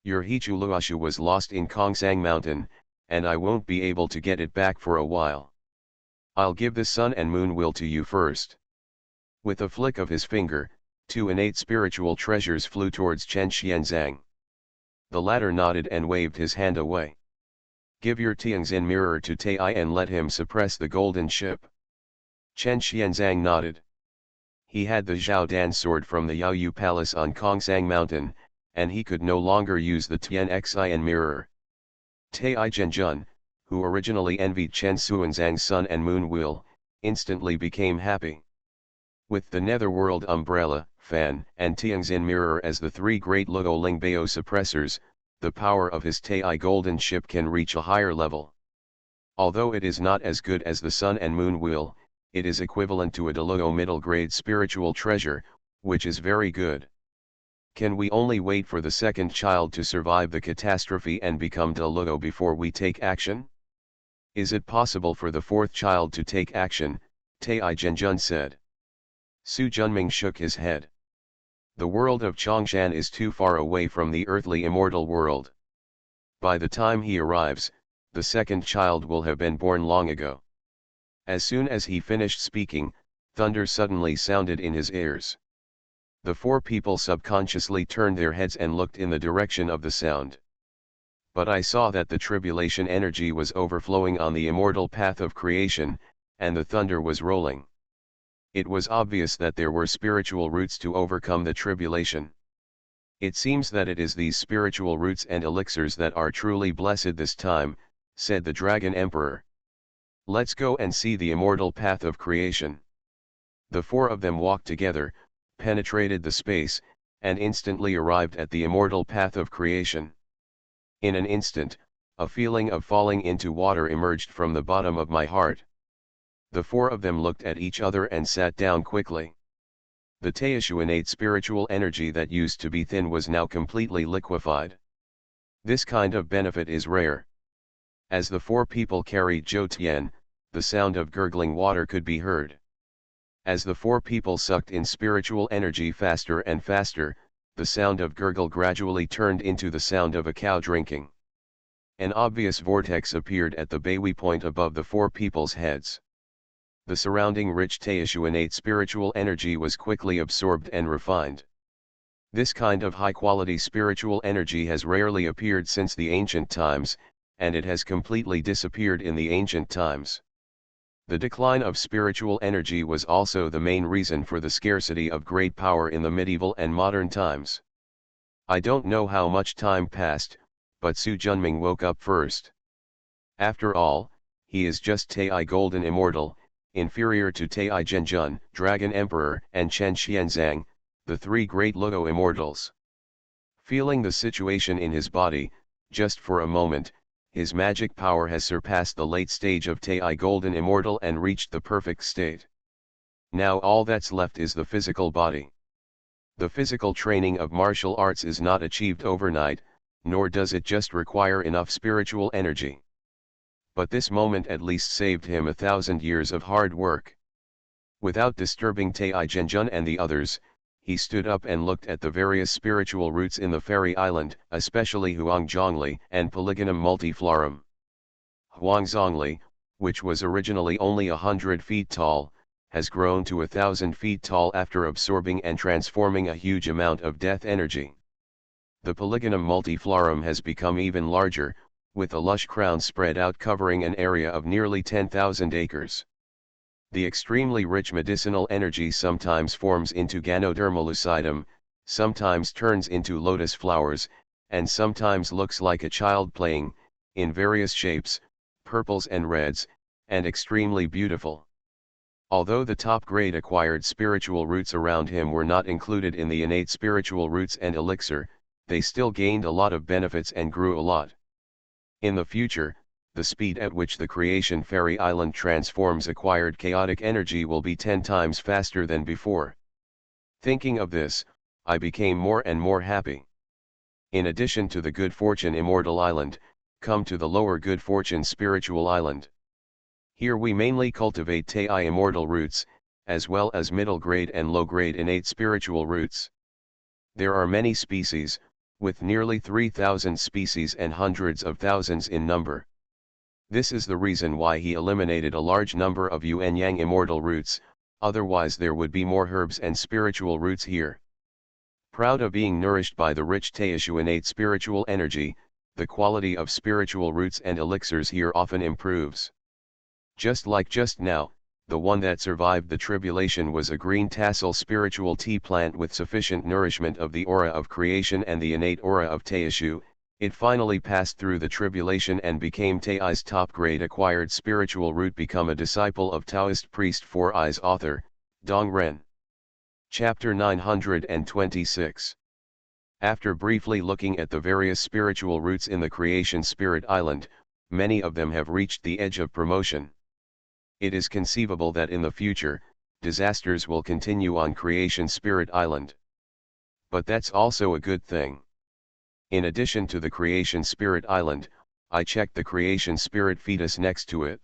Your Hichuluashu was lost in Kongsang Mountain, and I won't be able to get it back for a while. I'll give the Sun and Moon Wheel to you first. With a flick of his finger, 2 innate spiritual treasures flew towards Chen Xianzang. The latter nodded and waved his hand away. Give your Tianxin mirror to Tai and let him suppress the golden ship. Chen Xianzang nodded. He had the Zhao Dan sword from the Yaoyu Palace on Kongsang Mountain, and he could no longer use the Tian Xin mirror. Tai Zhenjun, who originally envied Chen Xuanzang's Sun and Moon Wheel, instantly became happy. With the Netherworld umbrella, fan, and Tianxin mirror as the 3 great Luo Lingbao suppressors, the power of his Tai golden ship can reach a higher level. Although it is not as good as the Sun and Moon Wheel, it is equivalent to a Deluo middle grade spiritual treasure, which is very good. Can we only wait for the second child to survive the catastrophe and become Deluo before we take action? Is it possible for the 4th child to take action? Tai Zhenjun said. Su Junming shook his head. The world of Chongshan is too far away from the earthly immortal world. By the time he arrives, the second child will have been born long ago. As soon as he finished speaking, thunder suddenly sounded in his ears. The 4 people subconsciously turned their heads and looked in the direction of the sound. But I saw that the tribulation energy was overflowing on the immortal path of creation, and the thunder was rolling. It was obvious that there were spiritual roots to overcome the tribulation. It seems that it is these spiritual roots and elixirs that are truly blessed this time, said the Dragon Emperor. Let's go and see the immortal path of creation. The 4 of them walked together, penetrated the space, and instantly arrived at the immortal path of creation. In an instant, a feeling of falling into water emerged from the bottom of my heart. The 4 of them looked at each other and sat down quickly. The Taoist innate spiritual energy that used to be thin was now completely liquefied. This kind of benefit is rare. As the 4 people carried Zhou Tian, the sound of gurgling water could be heard. As the 4 people sucked in spiritual energy faster and faster, the sound of gurgle gradually turned into the sound of a cow drinking. An obvious vortex appeared at the Baihui point above the 4 people's heads. The surrounding rich Taoist innate spiritual energy was quickly absorbed and refined. This kind of high-quality spiritual energy has rarely appeared since the ancient times, and it has completely disappeared in the ancient times. The decline of spiritual energy was also the main reason for the scarcity of great power in the medieval and modern times. I don't know how much time passed, but Su Junming woke up first. After all, he is just Tai Golden Immortal, inferior to Tai Zhenjun, Dragon Emperor, and Chen Xianzang, the 3 great Luo immortals. Feeling the situation in his body, just for a moment, his magic power has surpassed the late stage of Tai Golden Immortal and reached the perfect state. Now all that's left is the physical body. The physical training of martial arts is not achieved overnight, nor does it just require enough spiritual energy. But this moment at least saved him 1,000 years of hard work. Without disturbing Tai Genjun and the others, he stood up and looked at the various spiritual roots in the fairy island, especially Huangzhongli and Polygonum multiflorum. Huangzhongli, which was originally only 100 feet tall, has grown to 1,000 feet tall after absorbing and transforming a huge amount of death energy. The Polygonum multiflorum has become even larger, with a lush crown spread out covering an area of nearly 10,000 acres. The extremely rich medicinal energy sometimes forms into Ganoderma lucidum, sometimes turns into lotus flowers, and sometimes looks like a child playing, in various shapes, purples and reds, and extremely beautiful. Although the top-grade acquired spiritual roots around him were not included in the innate spiritual roots and elixir, they still gained a lot of benefits and grew a lot. In the future, the speed at which the creation fairy island transforms acquired chaotic energy will be 10 times faster than before. Thinking of this, I became more and more happy. In addition to the good fortune immortal island, come to the lower good fortune spiritual island. Here we mainly cultivate Tai immortal roots, as well as middle grade and low grade innate spiritual roots. There are many species, with nearly 3,000 species and hundreds of thousands in number. This is the reason why he eliminated a large number of Yuan Yang immortal roots, otherwise there would be more herbs and spiritual roots here. Proud of being nourished by the rich Taoist innate spiritual energy, the quality of spiritual roots and elixirs here often improves. Just like just now, the one that survived the tribulation was a green tassel spiritual tea plant with sufficient nourishment of the aura of creation and the innate aura of Taoist. It finally passed through the tribulation and became Tai's top-grade acquired spiritual root, become a disciple of Taoist priest Four Eyes. Author, Dong Ren. Chapter 926. After briefly looking at the various spiritual roots in the creation spirit island, many of them have reached the edge of promotion. It is conceivable that in the future, disasters will continue on creation spirit island. But that's also a good thing. In addition to the creation spirit island, I checked the creation spirit fetus next to it.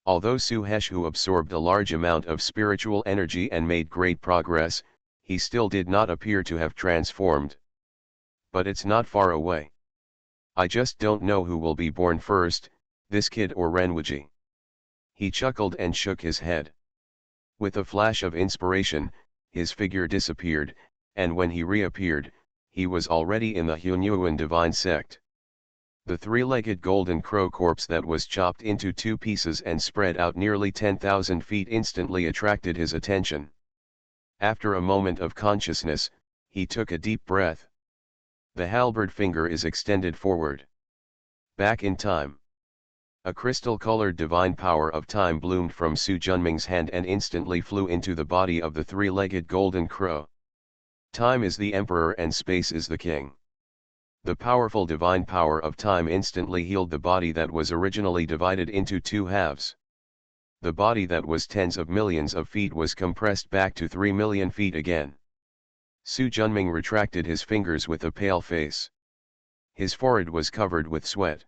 Although Su Heshu absorbed a large amount of spiritual energy and made great progress, he still did not appear to have transformed. But it's not far away. I just don't know who will be born first, this kid or Renwuji. He chuckled and shook his head. With a flash of inspiration, his figure disappeared, and when he reappeared, he was already in the Hunyuan divine sect. The three-legged golden crow corpse that was chopped into 2 pieces and spread out nearly 10,000 feet instantly attracted his attention. After a moment of consciousness, he took a deep breath. The halberd finger is extended forward. Back in time. A crystal-colored divine power of time bloomed from Su Junming's hand and instantly flew into the body of the three-legged golden crow. Time is the emperor and space is the king. The powerful divine power of time instantly healed the body that was originally divided into 2 halves. The body that was tens of millions of feet was compressed back to 3 million feet again. Su Junming retracted his fingers with a pale face. His forehead was covered with sweat.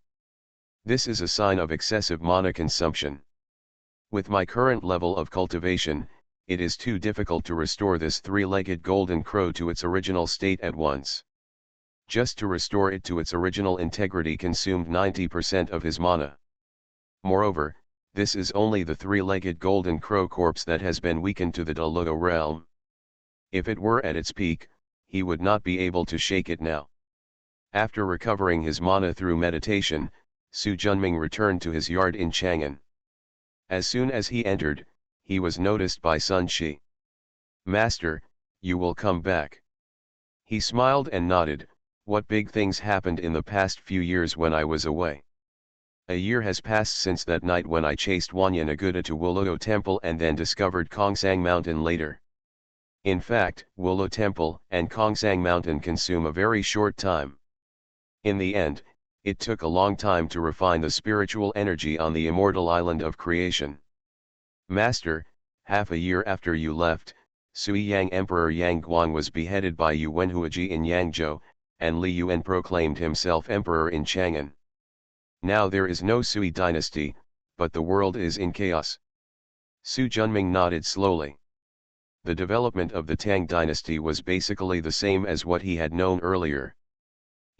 This is a sign of excessive mana consumption. With my current level of cultivation, it is too difficult to restore this three-legged golden crow to its original state at once. Just to restore it to its original integrity consumed 90% of his mana. Moreover, this is only the three-legged golden crow corpse that has been weakened to the Deluo realm. If it were at its peak, he would not be able to shake it now. After recovering his mana through meditation, Su Junming returned to his yard in Chang'an. As soon as he entered, he was noticed by Sun Shi. "Master, you will come back." He smiled and nodded. "What big things happened in the past few years when I was away?" "A year has passed since that night when I chased Wanyan Aguda to Wuluo Temple and then discovered Kongsang Mountain later. In fact, Wuluo Temple and Kongsang Mountain consume a very short time. In the end, it took a long time to refine the spiritual energy on the immortal island of creation. Master, half a year after you left, Sui Yang Emperor Yang Guang was beheaded by Yuan Huaji in Yangzhou, and Li Yuan proclaimed himself emperor in Chang'an. Now there is no Sui dynasty, but the world is in chaos. Su Junming nodded slowly. The development of the Tang dynasty was basically the same as what he had known earlier.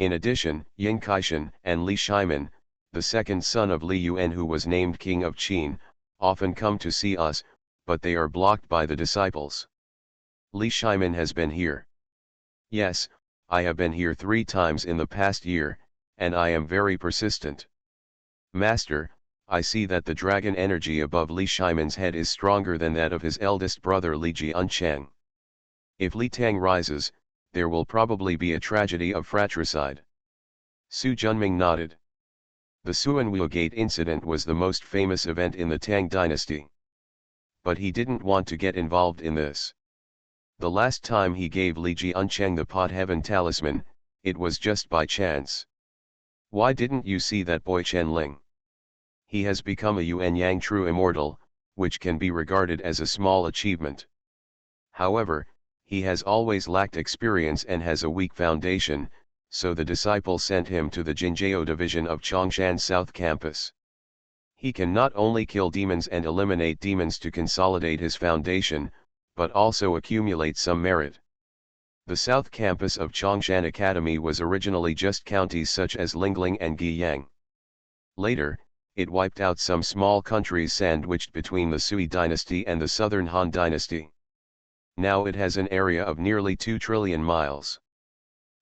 In addition, Yin Kaishan and Li Shimin, the second son of Li Yuan who was named king of Qin, often come to see us, but they are blocked by the disciples. Li Shimin has been here. Yes, I have been here 3 times in the past year, and I am very persistent. Master, I see that the dragon energy above Li Shimin's head is stronger than that of his eldest brother Li Jiancheng. If Li Tang rises, there will probably be a tragedy of fratricide. Su Junming nodded. The Suanwu Gate incident was the most famous event in the Tang dynasty. But he didn't want to get involved in this. The last time he gave Li Jiancheng the Pot Heaven talisman, it was just by chance. Why didn't you see that boy Chen Ling? He has become a Yuan Yang true immortal, which can be regarded as a small achievement. However, he has always lacked experience and has a weak foundation, so the disciple sent him to the Jinjiao division of Chongshan South Campus. He can not only kill demons and eliminate demons to consolidate his foundation, but also accumulate some merit. The South Campus of Chongshan Academy was originally just counties such as Lingling and Guiyang. Later, it wiped out some small countries sandwiched between the Sui dynasty and the Southern Han dynasty. Now it has an area of nearly 2 trillion miles.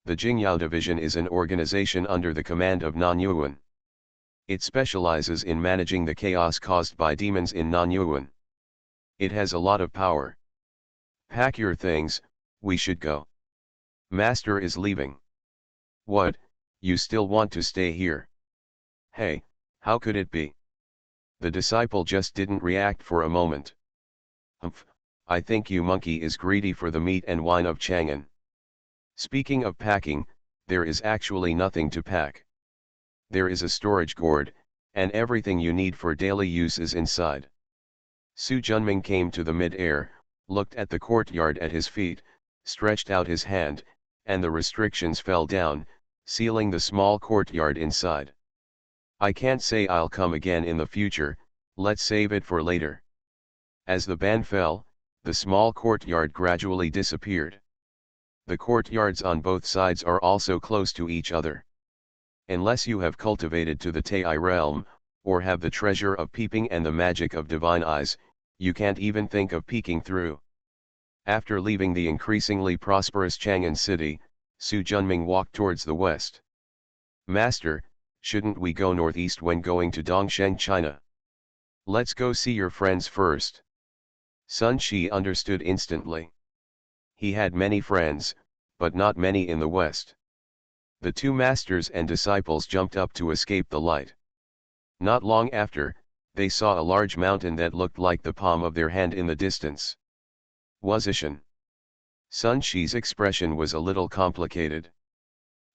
The Jingyao Division is an organization under the command of Nanyuan. It specializes in managing the chaos caused by demons in Nanyuan. It has a lot of power. Pack your things, we should go. Master is leaving. What, you still want to stay here? Hey, how could it be? The disciple just didn't react for a moment. Humph, I think you monkey is greedy for the meat and wine of Chang'an. Speaking of packing, there is actually nothing to pack. There is a storage gourd, and everything you need for daily use is inside. Su Junming came to the mid-air, looked at the courtyard at his feet, stretched out his hand, and the restrictions fell down, sealing the small courtyard inside. I can't say I'll come again in the future, let's save it for later. As the ban fell, the small courtyard gradually disappeared. The courtyards on both sides are also close to each other. Unless you have cultivated to the Tai realm, or have the treasure of peeping and the magic of divine eyes, you can't even think of peeking through. After leaving the increasingly prosperous Chang'an city, Su Junming walked towards the west. Master, shouldn't we go northeast when going to Dongsheng, China? Let's go see your friends first. Sun Shi understood instantly. He had many friends, but not many in the west. The 2 masters and disciples jumped up to escape the light. Not long after, they saw a large mountain that looked like the palm of their hand in the distance. Wuzishan. Sun Shi's expression was a little complicated.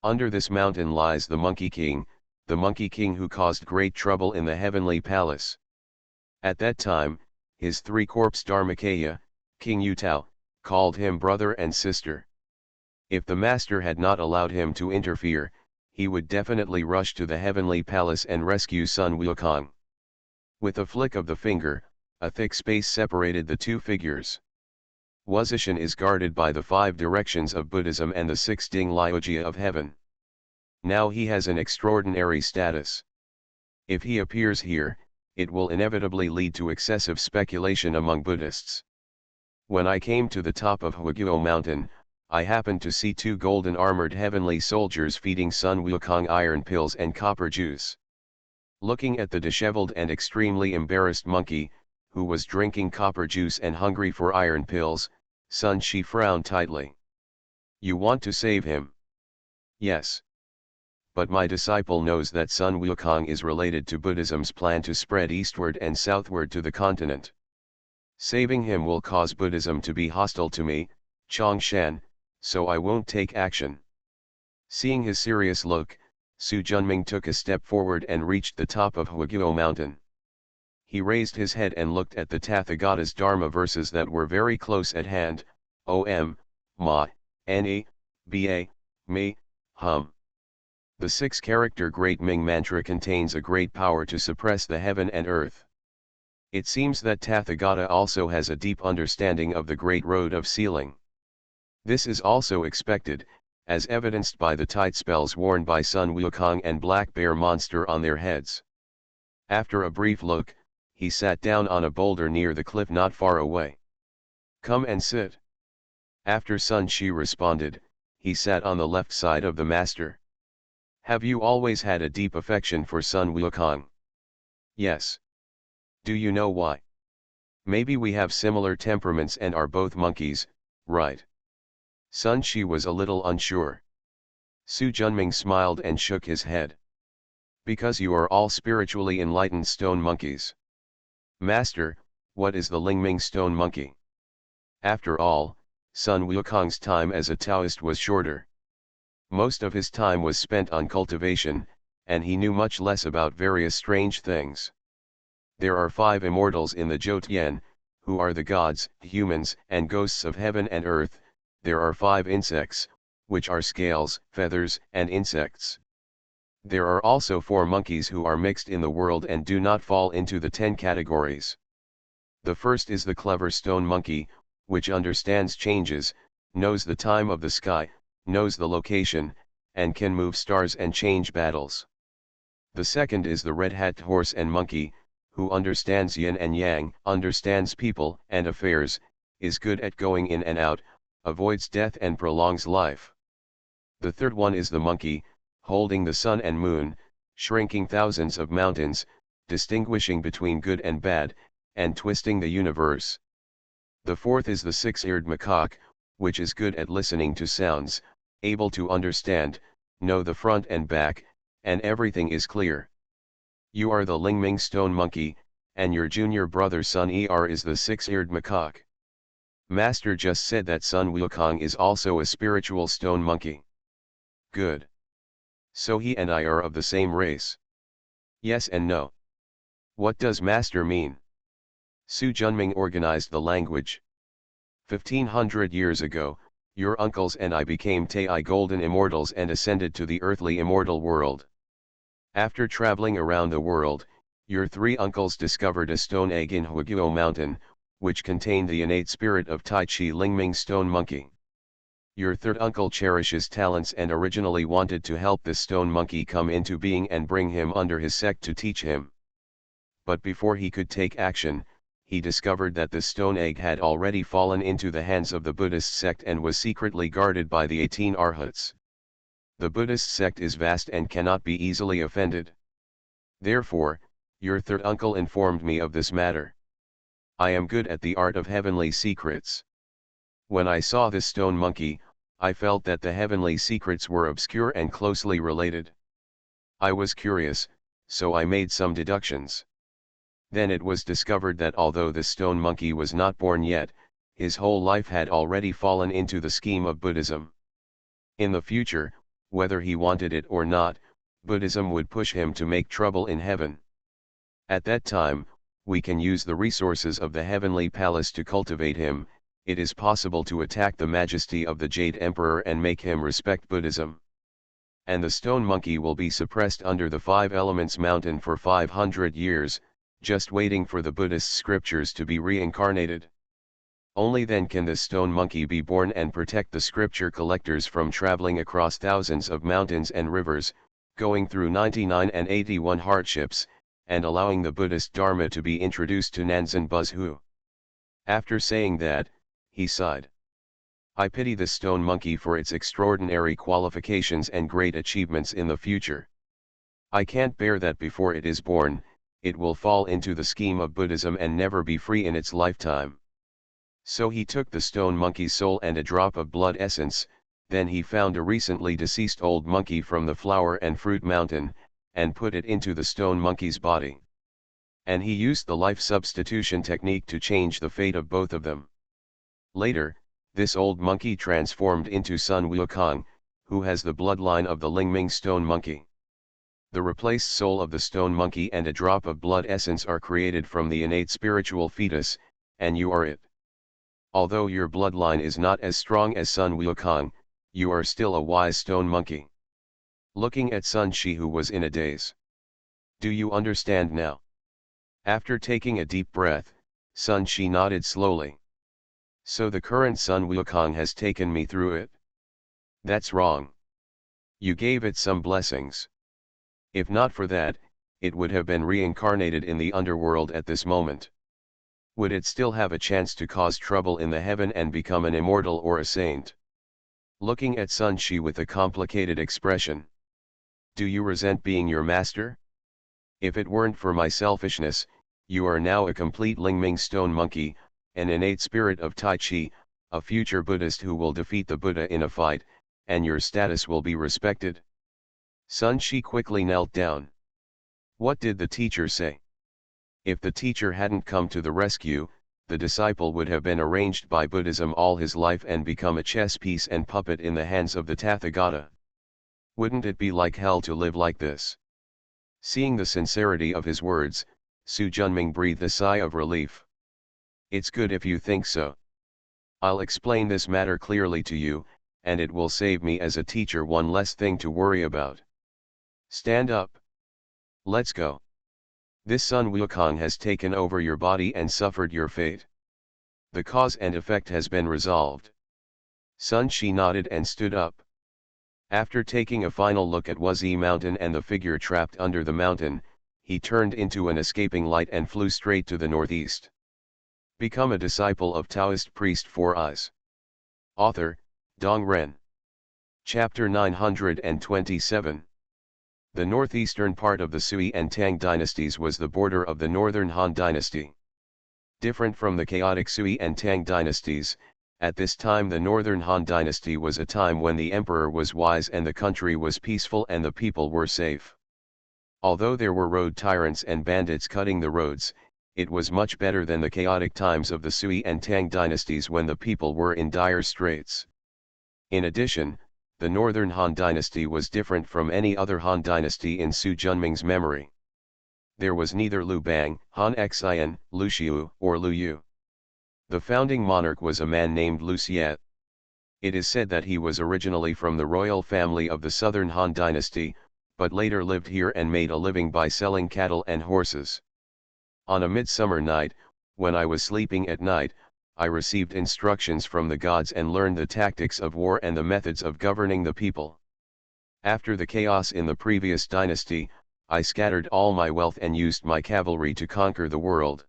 Under this mountain lies the Monkey King, the Monkey King who caused great trouble in the heavenly palace. At that time, his 3 corpse Dharmakaya, King Yutao, called him brother and sister. If the master had not allowed him to interfere, he would definitely rush to the heavenly palace and rescue Sun Wukong. With a flick of the finger, a thick space separated the 2 figures. Wuzishan is guarded by the 5 directions of Buddhism and the 6 Ding Liujia of heaven. Now he has an extraordinary status. If he appears here, it will inevitably lead to excessive speculation among Buddhists. When I came to the top of Huaguo mountain, I happened to see 2 golden armored heavenly soldiers feeding Sun Wukong iron pills and copper juice. Looking at the disheveled and extremely embarrassed monkey, who was drinking copper juice and hungry for iron pills, Sun Shi frowned tightly. You want to save him? Yes. But my disciple knows that Sun Wukong is related to Buddhism's plan to spread eastward and southward to the continent. Saving him will cause Buddhism to be hostile to me, Chongshan, so I won't take action. Seeing his serious look, Su Junming took a step forward and reached the top of Huaguo mountain. He raised his head and looked at the Tathagata's Dharma verses that were very close at hand: Om, Ma, Ne, Ba, Me, Hum. The six-character Great Ming Mantra contains a great power to suppress the heaven and earth. It seems that Tathagata also has a deep understanding of the Great Road of Sealing. This is also expected, as evidenced by the tight spells worn by Sun Wukong and Black Bear Monster on their heads. After a brief look, he sat down on a boulder near the cliff not far away. Come and sit. After Sun Shi responded, he sat on the left side of the master. Have you always had a deep affection for Sun Wukong? Yes. Do you know why? Maybe we have similar temperaments and are both monkeys, right? Sun Shi was a little unsure. Su Junming smiled and shook his head. Because you are all spiritually enlightened stone monkeys. Master, what is the Lingming stone monkey? After all, Sun Wukong's time as a Taoist was shorter. Most of his time was spent on cultivation, and he knew much less about various strange things. There are 5 immortals in the Zhou-Tian, who are the gods, humans, and ghosts of heaven and earth. There are 5 insects, which are scales, feathers, and insects. There are also 4 monkeys who are mixed in the world and do not fall into the 10 categories. The first is the clever stone monkey, which understands changes, knows the time of the sky, knows the location, and can move stars and change battles. The second is the red-hat horse and monkey, who understands yin and yang, understands people and affairs, is good at going in and out, avoids death and prolongs life. The third one is the monkey, holding the sun and moon, shrinking thousands of mountains, distinguishing between good and bad, and twisting the universe. The fourth is the 6-eared macaque, which is good at listening to sounds, able to understand, know the front and back, and everything is clear. You are the Lingming stone monkey, and your junior brother Sun Er is the 6-eared macaque. Master just said that Sun Wukong is also a spiritual stone monkey. Good. So he and I are of the same race. Yes and no. What does Master mean? Su Junming organized the language. 1500 years ago, your uncles and I became Tai Golden Immortals and ascended to the earthly immortal world. After traveling around the world, your 3 uncles discovered a stone egg in Huiguo Mountain, which contained the innate spirit of Tai Chi Lingming stone monkey. Your 3rd uncle cherishes talents and originally wanted to help this stone monkey come into being and bring him under his sect to teach him. But before he could take action, he discovered that the stone egg had already fallen into the hands of the Buddhist sect and was secretly guarded by the 18 arhats. The Buddhist sect is vast and cannot be easily offended. Therefore, your 3rd uncle informed me of this matter. I am good at the art of heavenly secrets. When I saw this stone monkey, I felt that the heavenly secrets were obscure and closely related. I was curious, so I made some deductions. Then it was discovered that although the stone monkey was not born yet, his whole life had already fallen into the scheme of Buddhism. In the future, whether he wanted it or not, Buddhism would push him to make trouble in heaven. At that time, we can use the resources of the heavenly palace to cultivate him. It is possible to attack the majesty of the Jade Emperor and make him respect Buddhism. And the stone monkey will be suppressed under the 5 Elements Mountain for 500 years, just waiting for the Buddhist scriptures to be reincarnated. Only then can this stone monkey be born and protect the scripture collectors from traveling across thousands of mountains and rivers, going through 99 and 81 hardships, and allowing the Buddhist Dharma to be introduced to Nanzan Buzhu. After saying that, he sighed. I pity the stone monkey for its extraordinary qualifications and great achievements in the future. I can't bear that before it is born, it will fall into the scheme of Buddhism and never be free in its lifetime. So he took the stone monkey's soul and a drop of blood essence, then he found a recently deceased old monkey from the flower and fruit mountain, and put it into the stone monkey's body. And he used the life substitution technique to change the fate of both of them. Later, this old monkey transformed into Sun Wukong, who has the bloodline of the Lingming stone monkey. The replaced soul of the stone monkey and a drop of blood essence are created from the innate spiritual fetus, and you are it. Although your bloodline is not as strong as Sun Wukong, you are still a wise stone monkey. Looking at Sun Shi, who was in a daze. Do you understand now? After taking a deep breath, Sun Shi nodded slowly. So the current Sun Wukong has taken me through it? That's wrong. You gave it some blessings. If not for that, it would have been reincarnated in the underworld at this moment. Would it still have a chance to cause trouble in the heaven and become an immortal or a saint? Looking at Sun Shi with a complicated expression. Do you resent being your master? If it weren't for my selfishness, you are now a complete Lingming stone monkey, an innate spirit of Tai Chi, a future Buddhist who will defeat the Buddha in a fight, and your status will be respected. Sun Shi quickly knelt down. What did the teacher say? If the teacher hadn't come to the rescue, the disciple would have been arranged by Buddhism all his life and become a chess piece and puppet in the hands of the Tathagata. Wouldn't it be like hell to live like this? Seeing the sincerity of his words, Su Junming breathed a sigh of relief. It's good if you think so. I'll explain this matter clearly to you, and it will save me as a teacher one less thing to worry about. Stand up. Let's go. This Sun Wukong has taken over your body and suffered your fate. The cause and effect has been resolved. Sun Shi nodded and stood up. After taking a final look at Wuzi Mountain and the figure trapped under the mountain, he turned into an escaping light and flew straight to the northeast. Become a disciple of Taoist priest Four Eyes. Author, Dong Ren. Chapter 927. The northeastern part of the Sui and Tang dynasties was the border of the northern Han dynasty. Different from the chaotic Sui and Tang dynasties, at this time the northern Han dynasty was a time when the emperor was wise and the country was peaceful and the people were safe. Although there were road tyrants and bandits cutting the roads, it was much better than the chaotic times of the Sui and Tang dynasties when the people were in dire straits. In addition, the northern Han dynasty was different from any other Han dynasty in Su Junming's memory. There was neither Lu Bang, Han Xian, Lu Xiu, or Lu Yu. The founding monarch was a man named Lu Xie. It is said that he was originally from the royal family of the southern Han dynasty, but later lived here and made a living by selling cattle and horses. On a midsummer night, when I was sleeping at night, I received instructions from the gods and learned the tactics of war and the methods of governing the people. After the chaos in the previous dynasty, I scattered all my wealth and used my cavalry to conquer the world.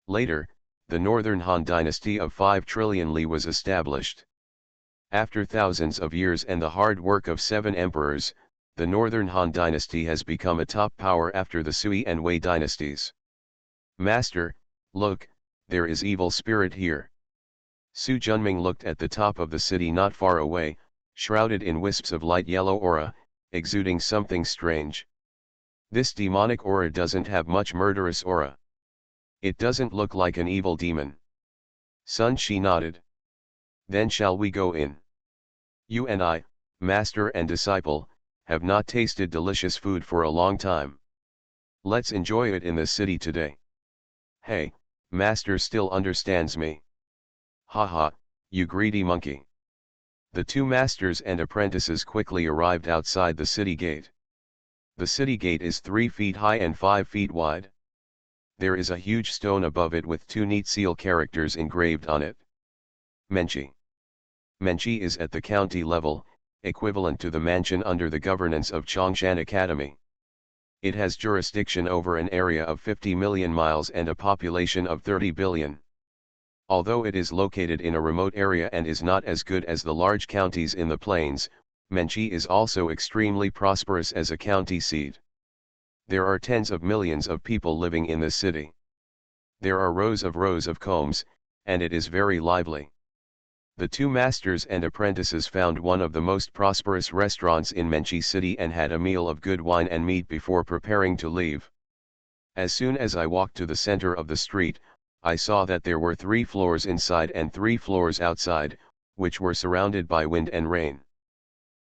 Later, the northern Han dynasty of 5 trillion Li was established. After thousands of years and the hard work of 7 emperors, the northern Han dynasty has become a top power after the Sui and Wei dynasties. Master, look, there is evil spirit here. Su Junming looked at the top of the city not far away, shrouded in wisps of light yellow aura, exuding something strange. This demonic aura doesn't have much murderous aura. It doesn't look like an evil demon. Sun Shi nodded. Then shall we go in? You and I, master and disciple, have not tasted delicious food for a long time. Let's enjoy it in the city today. Hey, master still understands me. Haha, you greedy monkey. The 2 masters and apprentices quickly arrived outside the city gate. The city gate is 3 feet high and 5 feet wide. There is a huge stone above it with 2 neat seal characters engraved on it. Menchi. Menchi is at the county level, equivalent to the mansion under the governance of Chongshan Academy. It has jurisdiction over an area of 50 million miles and a population of 30 billion. Although it is located in a remote area and is not as good as the large counties in the plains, Menchi is also extremely prosperous as a county seat. There are tens of millions of people living in the city. There are rows of combs, and it is very lively. The 2 masters and apprentices found one of the most prosperous restaurants in Menchi city and had a meal of good wine and meat before preparing to leave. As soon as I walked to the center of the street, I saw that there were 3 floors inside and 3 floors outside, which were surrounded by wind and rain.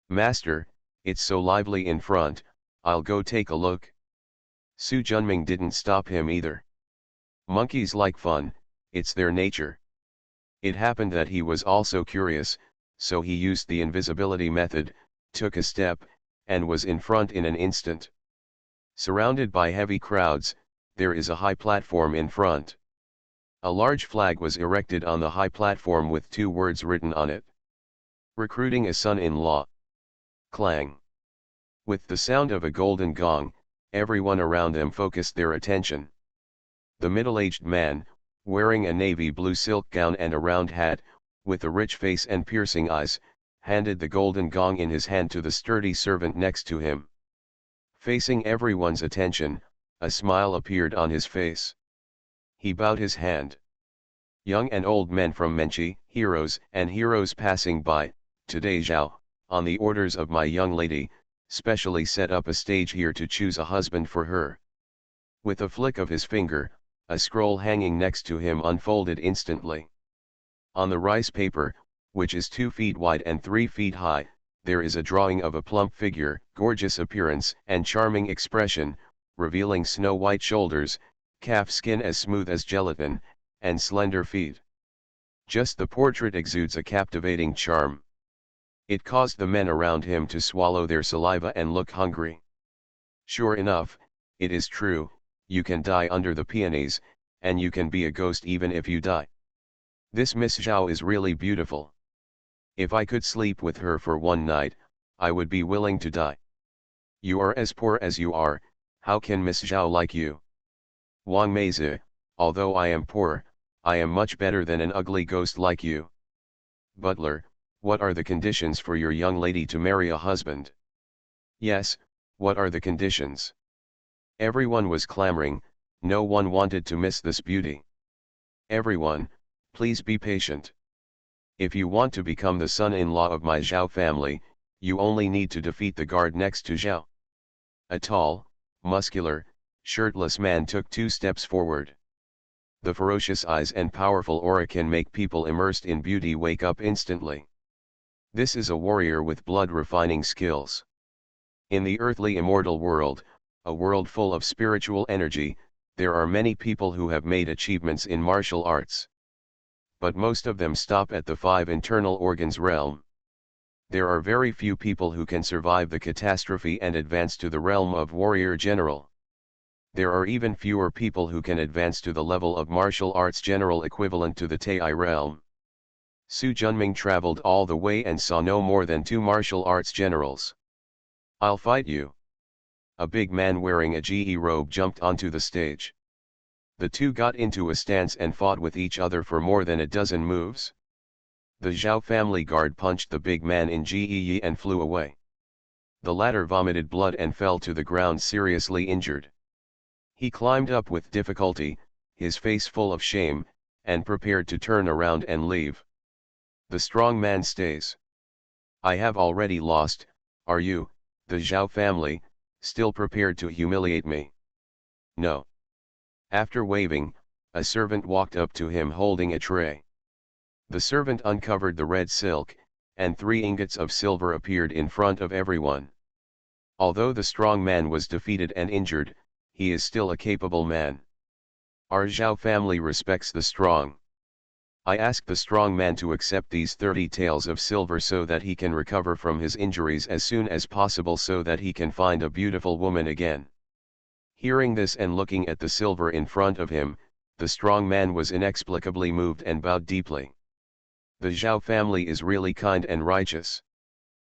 Master, it's so lively in front, I'll go take a look. Su Junming didn't stop him either. Monkeys like fun, it's their nature. It happened that he was also curious, so he used the invisibility method, took a step, and was in front in an instant. Surrounded by heavy crowds, there is a high platform in front. A large flag was erected on the high platform with 2 words written on it. Recruiting a son-in-law. Clang. With the sound of a golden gong, everyone around them focused their attention. The middle-aged man, wearing a navy blue silk gown and a round hat, with a rich face and piercing eyes, handed the golden gong in his hand to the sturdy servant next to him. Facing everyone's attention, a smile appeared on his face. He bowed his hand. Young and old men from Menchi, heroes and heroes passing by, today Zhao, on the orders of my young lady, specially set up a stage here to choose a husband for her. With a flick of his finger, a scroll hanging next to him unfolded instantly. On the rice paper, which is 2 feet wide and 3 feet high, there is a drawing of a plump figure, gorgeous appearance and charming expression, revealing snow-white shoulders, calf skin as smooth as gelatin, and slender feet. Just the portrait exudes a captivating charm. It caused the men around him to swallow their saliva and look hungry. Sure enough, it is true, you can die under the peonies, and you can be a ghost even if you die. This Miss Zhao is really beautiful. If I could sleep with her for one night, I would be willing to die. You are as poor as you are, how can Miss Zhao like you? Wang Meizi, although I am poor, I am much better than an ugly ghost like you. Butler, what are the conditions for your young lady to marry a husband? Yes, what are the conditions? Everyone was clamoring, no one wanted to miss this beauty. Everyone, please be patient. If you want to become the son-in-law of my Zhao family, you only need to defeat the guard next to Zhao. A tall, muscular, shirtless man took 2 steps forward. The ferocious eyes and powerful aura can make people immersed in beauty wake up instantly. This is a warrior with blood-refining skills. In the earthly immortal world, a world full of spiritual energy, there are many people who have made achievements in martial arts. But most of them stop at the 5 internal organs realm. There are very few people who can survive the catastrophe and advance to the realm of warrior general. There are even fewer people who can advance to the level of martial arts general equivalent to the Tai realm. Su Junming traveled all the way and saw no more than 2 martial arts generals. I'll fight you. A big man wearing a GE robe jumped onto the stage. The 2 got into a stance and fought with each other for more than a dozen moves. The Zhao family guard punched the big man in GE and flew away. The latter vomited blood and fell to the ground seriously injured. He climbed up with difficulty, his face full of shame, and prepared to turn around and leave. The strong man stays. I have already lost, are you, the Zhao family, still prepared to humiliate me? No. After waving, a servant walked up to him holding a tray. The servant uncovered the red silk, and 3 ingots of silver appeared in front of everyone. Although the strong man was defeated and injured, he is still a capable man. Our Zhao family respects the strong. I ask the strong man to accept these 30 taels of silver so that he can recover from his injuries as soon as possible so that he can find a beautiful woman again. Hearing this and looking at the silver in front of him, the strong man was inexplicably moved and bowed deeply. The Zhao family is really kind and righteous.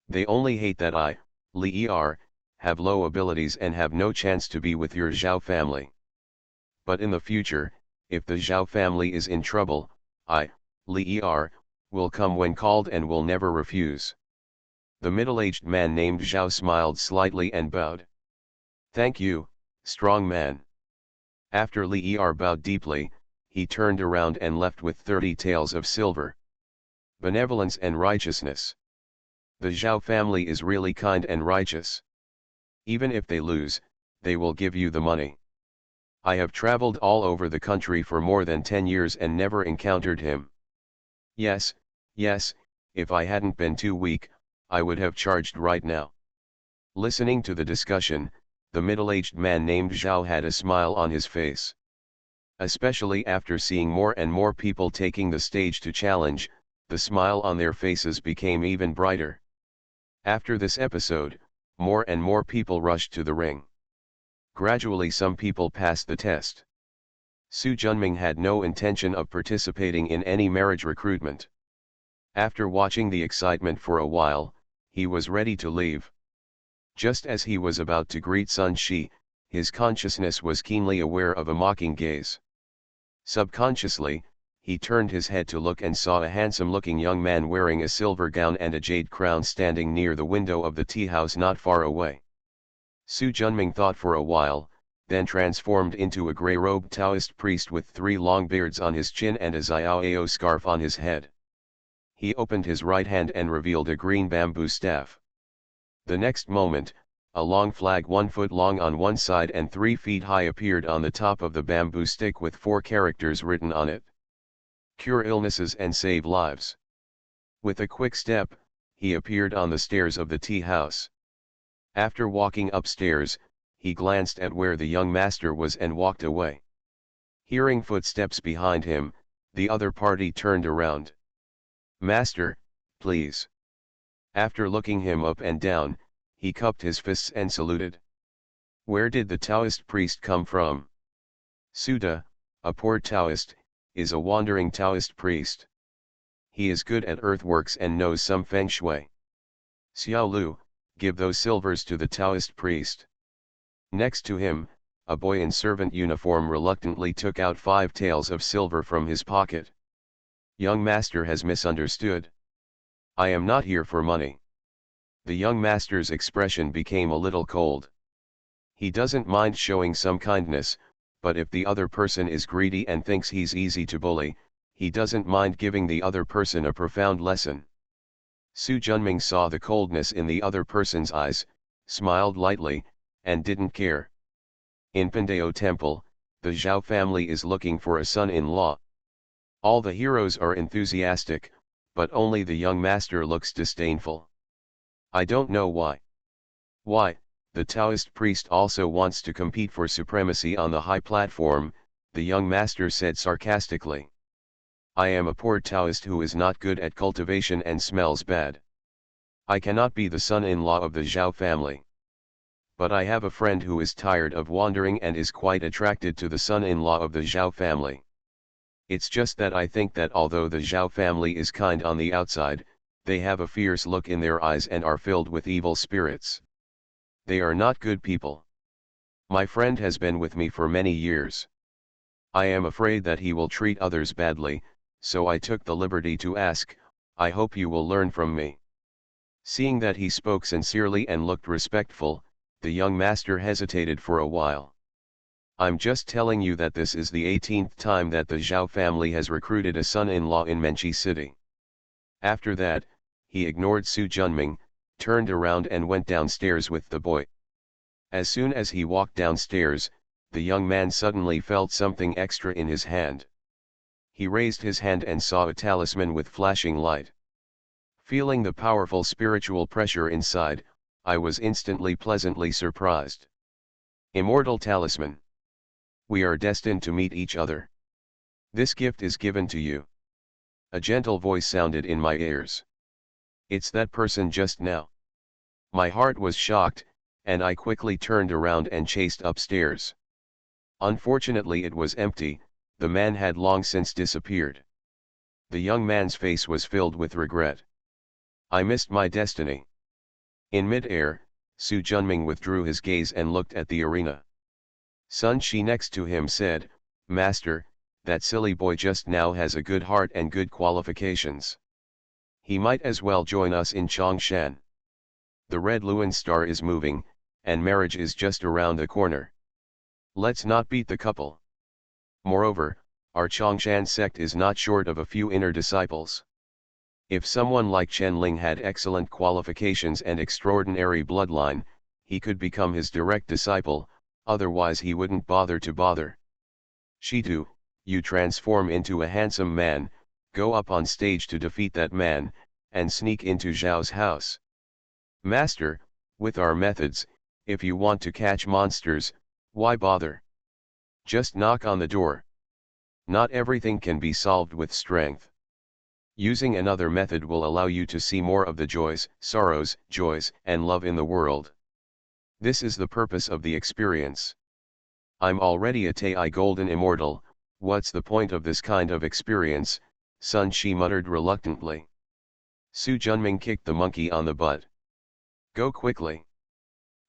They only hate that I, Li Er, have low abilities and have no chance to be with your Zhao family. But in the future, if the Zhao family is in trouble, I, Li Er, will come when called and will never refuse. The middle-aged man named Zhao smiled slightly and bowed. Thank you, strong man. After Li Er bowed deeply, he turned around and left with 30 taels of silver. Benevolence and righteousness. The Zhao family is really kind and righteous. Even if they lose, they will give you the money. I have traveled all over the country for more than 10 years and never encountered him. Yes, if I hadn't been too weak, I would have charged right now. Listening to the discussion, the middle-aged man named Zhao had a smile on his face. Especially after seeing more and more people taking the stage to challenge, the smile on their faces became even brighter. After this episode, more and more people rushed to the ring. Gradually some people passed the test. Su Junming had no intention of participating in any marriage recruitment. After watching the excitement for a while, he was ready to leave. Just as he was about to greet Sun Shi, his consciousness was keenly aware of a mocking gaze. Subconsciously, he turned his head to look and saw a handsome-looking young man wearing a silver gown and a jade crown standing near the window of the tea house not far away. Su Junming thought for a while, then transformed into a grey-robed Taoist priest with 3 long beards on his chin and a Xiaoao scarf on his head. He opened his right hand and revealed a green bamboo staff. The next moment, a long flag 1 foot long on one side and 3 feet high appeared on the top of the bamboo stick with 4 characters written on it. Cure illnesses and save lives. With a quick step, he appeared on the stairs of the tea house. After walking upstairs, he glanced at where the young master was and walked away. Hearing footsteps behind him, the other party turned around. "Master, please." After looking him up and down, he cupped his fists and saluted. Where did the Taoist priest come from? Suda, a poor Taoist, is a wandering Taoist priest. He is good at earthworks and knows some feng shui. Xiao Lu, give those silvers to the Taoist priest. Next to him, a boy in servant uniform reluctantly took out 5 taels of silver from his pocket. Young master has misunderstood. I am not here for money. The young master's expression became a little cold. He doesn't mind showing some kindness, but if the other person is greedy and thinks he's easy to bully, he doesn't mind giving the other person a profound lesson. Su Junming saw the coldness in the other person's eyes, smiled lightly, and didn't care. In Pandao Temple, the Zhao family is looking for a son-in-law. All the heroes are enthusiastic, but only the young master looks disdainful. I don't know why. Why, the Taoist priest also wants to compete for supremacy on the high platform, the young master said sarcastically. I am a poor Taoist who is not good at cultivation and smells bad. I cannot be the son-in-law of the Zhao family. But I have a friend who is tired of wandering and is quite attracted to the son-in-law of the Zhao family. It's just that I think that although the Zhao family is kind on the outside, they have a fierce look in their eyes and are filled with evil spirits. They are not good people. My friend has been with me for many years. I am afraid that he will treat others badly, so I took the liberty to ask. I hope you will learn from me. Seeing that he spoke sincerely and looked respectful, the young master hesitated for a while. I'm just telling you that this is the 18th time that the Zhao family has recruited a son-in-law in Menchi City. After that, he ignored Su Junming, turned around and went downstairs with the boy. As soon as he walked downstairs, the young man suddenly felt something extra in his hand. He raised his hand and saw a talisman with flashing light. Feeling the powerful spiritual pressure inside, I was instantly pleasantly surprised. Immortal talisman. We are destined to meet each other. This gift is given to you. A gentle voice sounded in my ears. It's that person just now. My heart was shocked, and I quickly turned around and chased upstairs. Unfortunately it was empty, the man had long since disappeared. The young man's face was filled with regret. I missed my destiny. In mid-air, Su Junming withdrew his gaze and looked at the arena. Sun Shi next to him said, Master, that silly boy just now has a good heart and good qualifications. He might as well join us in Chongshan. The red Luan star is moving, and marriage is just around the corner. Let's not beat the couple. Moreover, our Chongshan sect is not short of a few inner disciples. If someone like Chen Ling had excellent qualifications and extraordinary bloodline, he could become his direct disciple, otherwise he wouldn't bother to bother. Shitu, you transform into a handsome man, go up on stage to defeat that man, and sneak into Zhao's house. Master, With our methods, if you want to catch monsters, why bother? Just knock on the door. Not everything can be solved with strength. Using another method will allow you to see more of the joys, sorrows, joys, and love in the world. This is the purpose of the experience. I'm already a Tai Golden Immortal, what's the point of this kind of experience, Sun Shi muttered reluctantly. Su Junming kicked the monkey on the butt. Go quickly.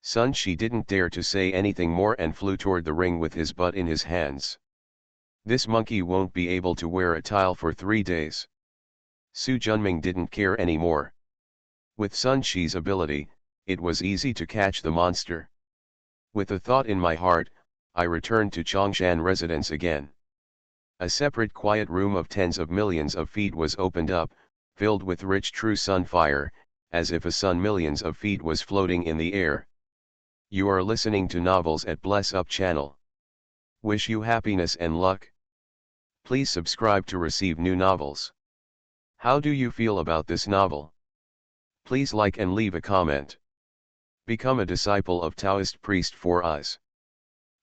Sun Shi didn't dare to say anything more and flew toward the ring with his butt in his hands. This monkey won't be able to wear a tile for 3 days. Su Junming didn't care anymore. With Sun Shi's ability, it was easy to catch the monster. With a thought in my heart, I returned to Chongshan residence again. A separate quiet room of tens of millions of feet was opened up, filled with rich true sun fire, as if a sun millions of feet was floating in the air. You are listening to Novels at Bless Up channel. Wish you happiness and luck. Please subscribe to receive new novels. How do you feel about this novel? Please like and leave a comment. Become a disciple of Taoist priest for us.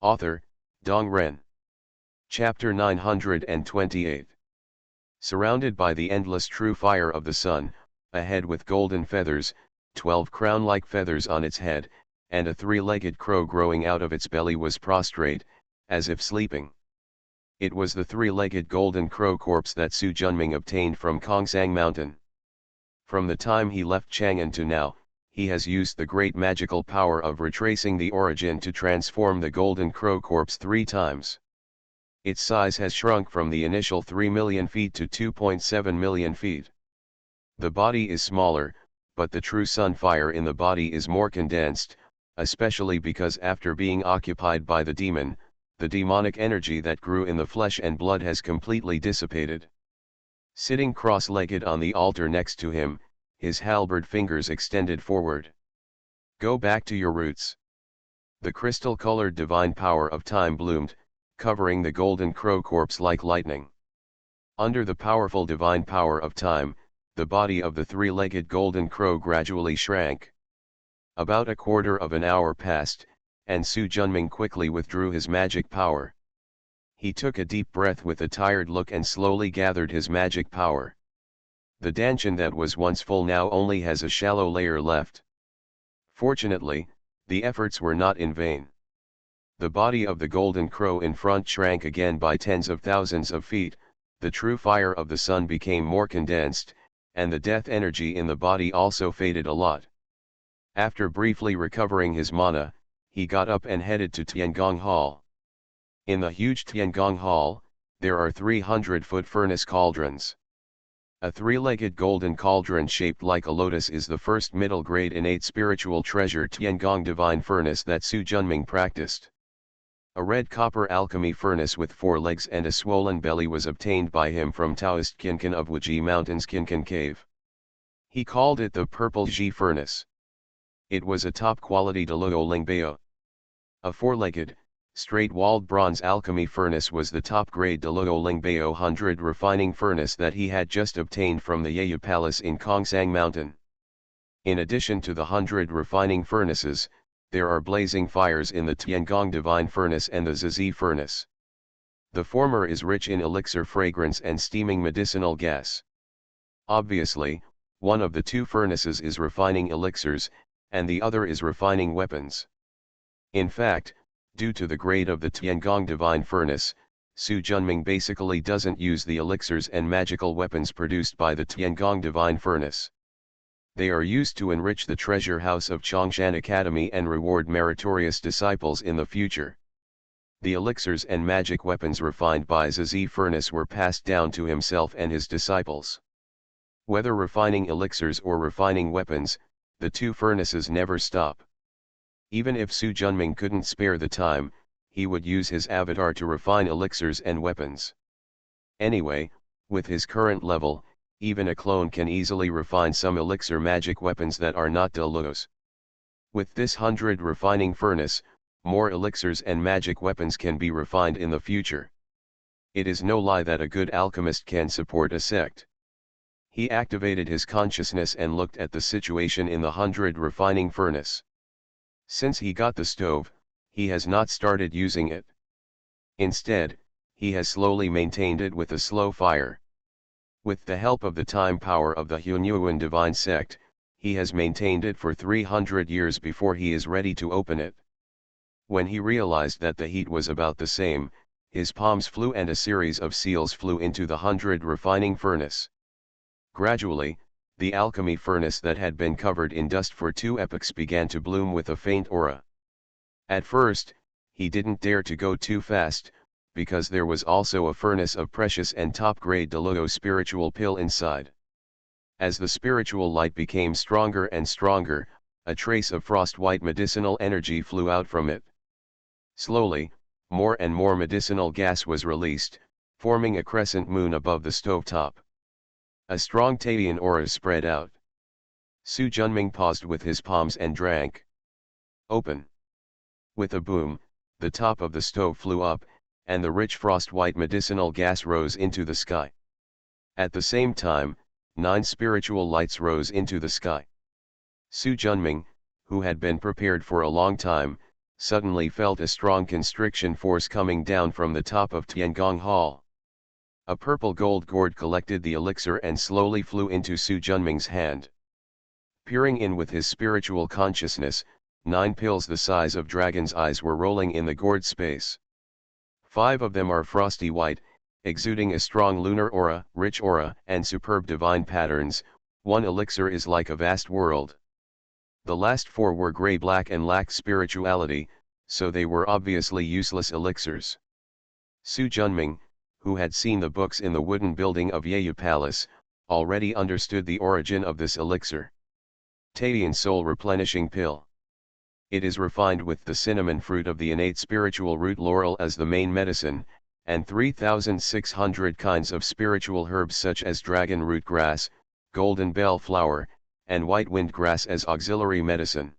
Author, Dong Ren. Chapter 928. Surrounded by the endless true fire of the sun, a head with golden feathers, 12 crown-like feathers on its head, and a 3-legged crow growing out of its belly was prostrate, as if sleeping. It was the 3-legged golden crow corpse that Su Junming obtained from Kongsang Mountain. From the time he left Chang'an to now, he has used the great magical power of retracing the origin to transform the golden crow corpse 3 times. Its size has shrunk from the initial 3 million feet to 2.7 million feet. The body is smaller, but the true sun fire in the body is more condensed, especially because after being occupied by the demon, the demonic energy that grew in the flesh and blood has completely dissipated. Sitting cross-legged on the altar next to him, his halberd fingers extended forward. Go back to your roots. The crystal-colored divine power of time bloomed, covering the golden crow corpse like lightning. Under the powerful divine power of time, the body of the 3-legged golden crow gradually shrank. About a quarter of an hour passed, and Su Junming quickly withdrew his magic power. He took a deep breath with a tired look and slowly gathered his magic power. The danchan that was once full now only has a shallow layer left. Fortunately, the efforts were not in vain. The body of the golden crow in front shrank again by tens of thousands of feet, the true fire of the sun became more condensed, and the death energy in the body also faded a lot. After briefly recovering his mana, he got up and headed to Tiangong Hall. In the huge Tiangong Hall, there are 300-foot furnace cauldrons. A 3-legged golden cauldron shaped like a lotus is the first middle-grade innate spiritual treasure Tiangong divine furnace that Su Junming practiced. A red copper alchemy furnace with 4 legs and a swollen belly was obtained by him from Taoist Kinkan of Wuji Mountain's Kinkan Cave. He called it the Purple Ji furnace. It was a top-quality Deluo Lingbao. A 4-legged, straight-walled bronze alchemy furnace was the top-grade Deluo Lingbao 100 refining furnace that he had just obtained from the Yeyu Palace in Kongsang Mountain. In addition to the 100 refining furnaces, there are blazing fires in the Tiangong Divine Furnace and the Zizi Furnace. The former is rich in elixir fragrance and steaming medicinal gas. Obviously, one of the 2 furnaces is refining elixirs, and the other is refining weapons. In fact, due to the grade of the Tiangong Divine Furnace, Su Junming basically doesn't use the elixirs and magical weapons produced by the Tiangong Divine Furnace. They are used to enrich the treasure house of Chongshan Academy and reward meritorious disciples in the future. The elixirs and magic weapons refined by Zizi Furnace were passed down to himself and his disciples. Whether refining elixirs or refining weapons, the 2 furnaces never stop. Even if Su Junming couldn't spare the time, he would use his avatar to refine elixirs and weapons. Anyway, with his current level, even a clone can easily refine some elixir magic weapons that are not Deluos. With this 100 refining furnace, more elixirs and magic weapons can be refined in the future. It is no lie that a good alchemist can support a sect. He activated his consciousness and looked at the situation in the 100 refining furnace. Since he got the stove, he has not started using it. Instead, he has slowly maintained it with a slow fire. With the help of the time power of the Hunyuan divine sect, he has maintained it for 300 years before he is ready to open it. When he realized that the heat was about the same, his palms flew and a series of seals flew into the 100 refining furnace. Gradually, the alchemy furnace that had been covered in dust for 2 epochs began to bloom with a faint aura. At first, he didn't dare to go too fast, because there was also a furnace of precious and top-grade Delugo spiritual pill inside. As the spiritual light became stronger and stronger, a trace of frost-white medicinal energy flew out from it. Slowly, more and more medicinal gas was released, forming a crescent moon above the stovetop. A strong Taiyan aura spread out. Su Junming paused with his palms and drank. Open. With a boom, the top of the stove flew up, and the rich frost-white medicinal gas rose into the sky. At the same time, 9 spiritual lights rose into the sky. Su Junming, who had been prepared for a long time, suddenly felt a strong constriction force coming down from the top of Tiangong Hall. A purple gold gourd collected the elixir and slowly flew into Su Junming's hand. Peering in with his spiritual consciousness, 9 pills the size of dragon's eyes were rolling in the gourd space. 5 of them are frosty white, exuding a strong lunar aura, rich aura, and superb divine patterns. 1 elixir is like a vast world. The last 4 were gray-black and lacked spirituality, so they were obviously useless elixirs. Su Junming, who had seen the books in the wooden building of Yeyu Palace, already understood the origin of this elixir. Taiyan Soul Replenishing Pill. It is refined with the cinnamon fruit of the innate spiritual root laurel as the main medicine, and 3,600 kinds of spiritual herbs such as dragon root grass, golden bell flower, and white wind grass as auxiliary medicine.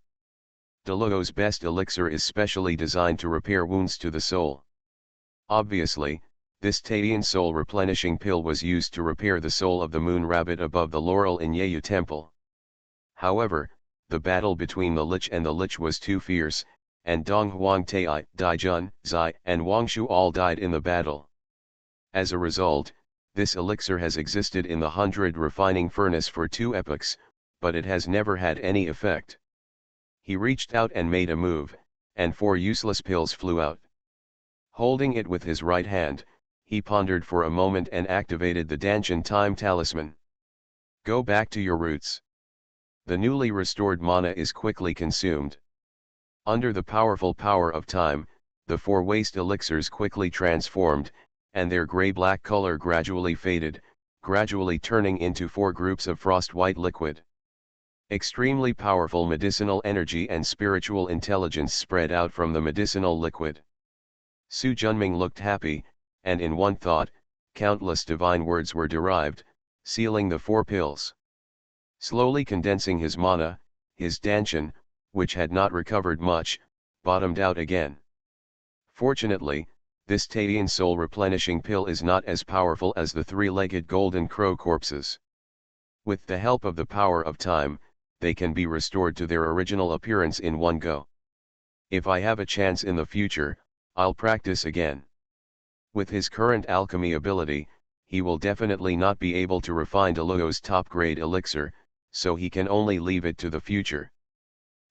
Delugo's best elixir is specially designed to repair wounds to the soul. Obviously, this Taiyan soul replenishing pill was used to repair the soul of the moon rabbit above the laurel in Yeyu Temple. However, the battle between the Lich and the Lich was too fierce, and Dong Huang Tai, Daijun, Zai, and Wang Shu all died in the battle. As a result, this elixir has existed in the 100 refining furnace for 2 epochs, but it has never had any effect. He reached out and made a move, and 4 useless pills flew out. Holding it with his right hand, he pondered for a moment and activated the Danshan Time Talisman. Go back to your roots. The newly restored mana is quickly consumed. Under the powerful power of time, the 4 waste elixirs quickly transformed, and their gray-black color gradually faded, gradually turning into 4 groups of frost-white liquid. Extremely powerful medicinal energy and spiritual intelligence spread out from the medicinal liquid. Su Junming looked happy, and in one thought, countless divine words were derived, sealing the 4 pills. Slowly condensing his mana, his Danshan, which had not recovered much, bottomed out again. Fortunately, this Taiyan soul replenishing pill is not as powerful as the 3-legged golden crow corpses. With the help of the power of time, they can be restored to their original appearance in one go. If I have a chance in the future, I'll practice again. With his current alchemy ability, he will definitely not be able to refine Delugo's top-grade elixir, so he can only leave it to the future.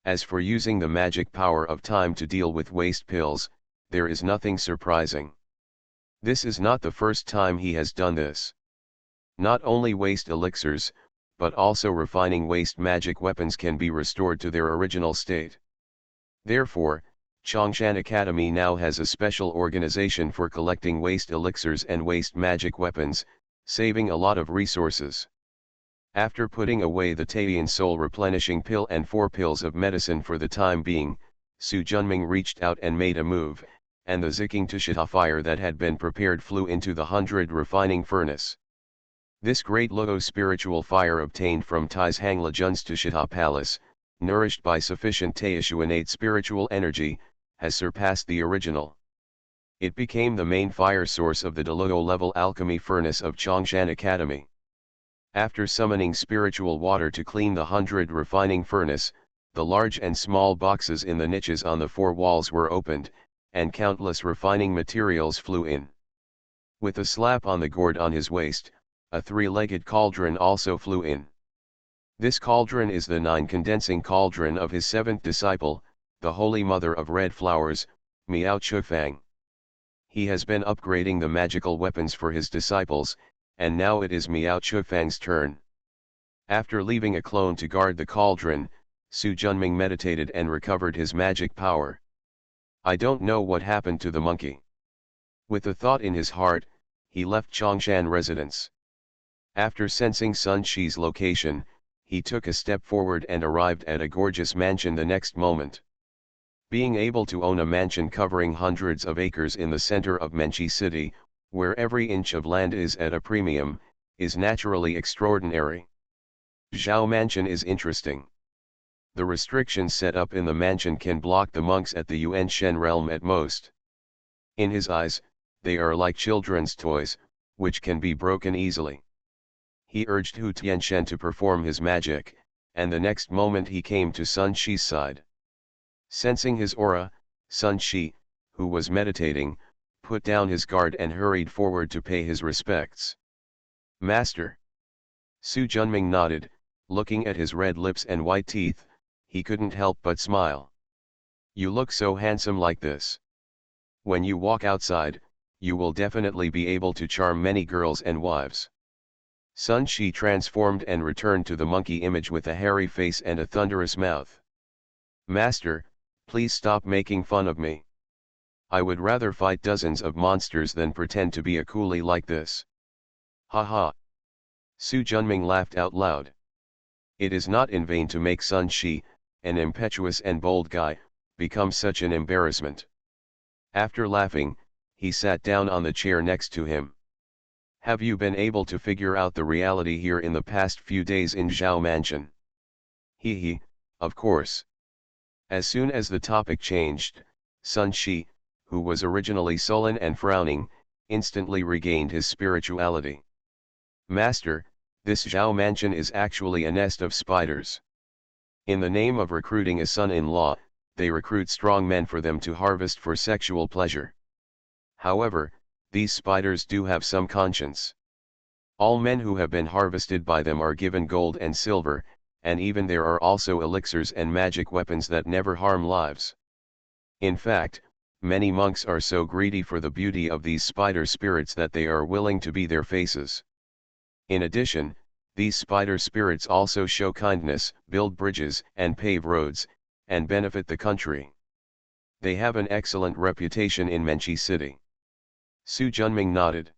As for using the magic power of time to deal with waste pills, there is nothing surprising. This is not the first time he has done this. Not only waste elixirs, but also refining waste magic weapons can be restored to their original state. Therefore, Chongshan Academy now has a special organization for collecting waste elixirs and waste magic weapons, saving a lot of resources. After putting away the Taiyan soul replenishing pill and 4 pills of medicine for the time being, Su Junming reached out and made a move, and the Ziking Tushita fire that had been prepared flew into the 100 refining furnace. This great Luo spiritual fire obtained from Tai's Hangla Jun's Tushita Palace, nourished by sufficient Taishu innate spiritual energy, has surpassed the original. It became the main fire source of the Deluo level alchemy furnace of Chongshan Academy. After summoning spiritual water to clean the 100 refining furnace, The large and small boxes in the niches on the four walls were opened, and countless refining materials flew in. With a slap on the gourd on his waist, a three-legged cauldron also flew in. This cauldron is the 9 condensing cauldron of his 7th disciple, the Holy Mother of Red Flowers, Miao Chufang. He has been upgrading the magical weapons for his disciples, and now it is Miao Chufang's turn. After leaving a clone to guard the cauldron, Su Junming meditated and recovered his magic power. I don't know what happened to the monkey. With the thought in his heart, he left Chongshan residence. After sensing Sun Shi's location, he took a step forward and arrived at a gorgeous mansion the next moment. Being able to own a mansion covering hundreds of acres in the center of Menchi City, where every inch of land is at a premium, is naturally extraordinary. Zhao Mansion is interesting. The restrictions set up in the mansion can block the monks at the Yuan Shen realm at most. In his eyes, they are like children's toys, which can be broken easily. He urged Hu Tianshen to perform his magic, and the next moment he came to Sun Shi's side. Sensing his aura, Sun Shi, who was meditating, put down his guard and hurried forward to pay his respects. Master. Su Junming nodded, looking at his red lips and white teeth, he couldn't help but smile. You look so handsome like this. When you walk outside, you will definitely be able to charm many girls and wives. Sun Shi transformed and returned to the monkey image with a hairy face and a thunderous mouth. Master, please stop making fun of me. I would rather fight dozens of monsters than pretend to be a coolie like this. Ha ha. Su Junming laughed out loud. It is not in vain to make Sun Shi, an impetuous and bold guy, become such an embarrassment. After laughing, he sat down on the chair next to him. Have you been able to figure out the reality here in the past few days in Zhao Mansion? He, of course. As soon as the topic changed, Sun Shi, who was originally sullen and frowning, instantly regained his spirituality. Master, this Zhao Mansion is actually a nest of spiders. In the name of recruiting a son-in-law, they recruit strong men for them to harvest for sexual pleasure. However, these spiders do have some conscience. All men who have been harvested by them are given gold and silver, and even there are also elixirs and magic weapons that never harm lives. In fact, many monks are so greedy for the beauty of these spider spirits that they are willing to be their faces. In addition, these spider spirits also show kindness, build bridges and pave roads, and benefit the country. They have an excellent reputation in Menchi City. Su Junming nodded.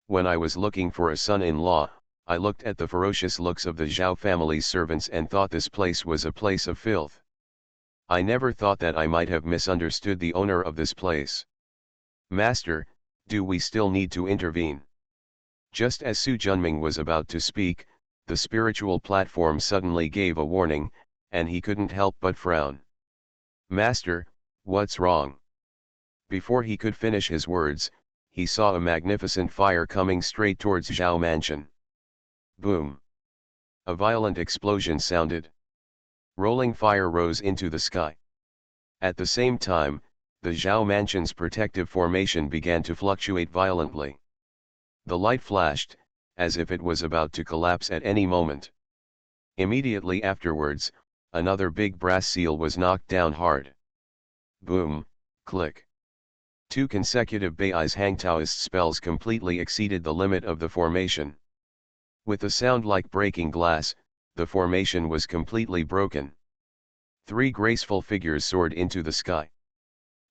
When I was looking for a son-in-law, I looked at the ferocious looks of the Zhao family's servants and thought this place was a place of filth. I never thought that I might have misunderstood the owner of this place. Master, do we still need to intervene? Just as Su Junming was about to speak, the spiritual platform suddenly gave a warning, and he couldn't help but frown. Master, what's wrong? Before he could finish his words, he saw a magnificent fire coming straight towards Zhao Mansion. Boom! A violent explosion sounded. Rolling fire rose into the sky. At the same time, the Zhao Mansion's protective formation began to fluctuate violently. The light flashed, as if it was about to collapse at any moment. Immediately afterwards, another big brass seal was knocked down hard. Boom, click. 2 consecutive Bai's Hang Taoist spells completely exceeded the limit of the formation. With a sound like breaking glass, the formation was completely broken. 3 graceful figures soared into the sky.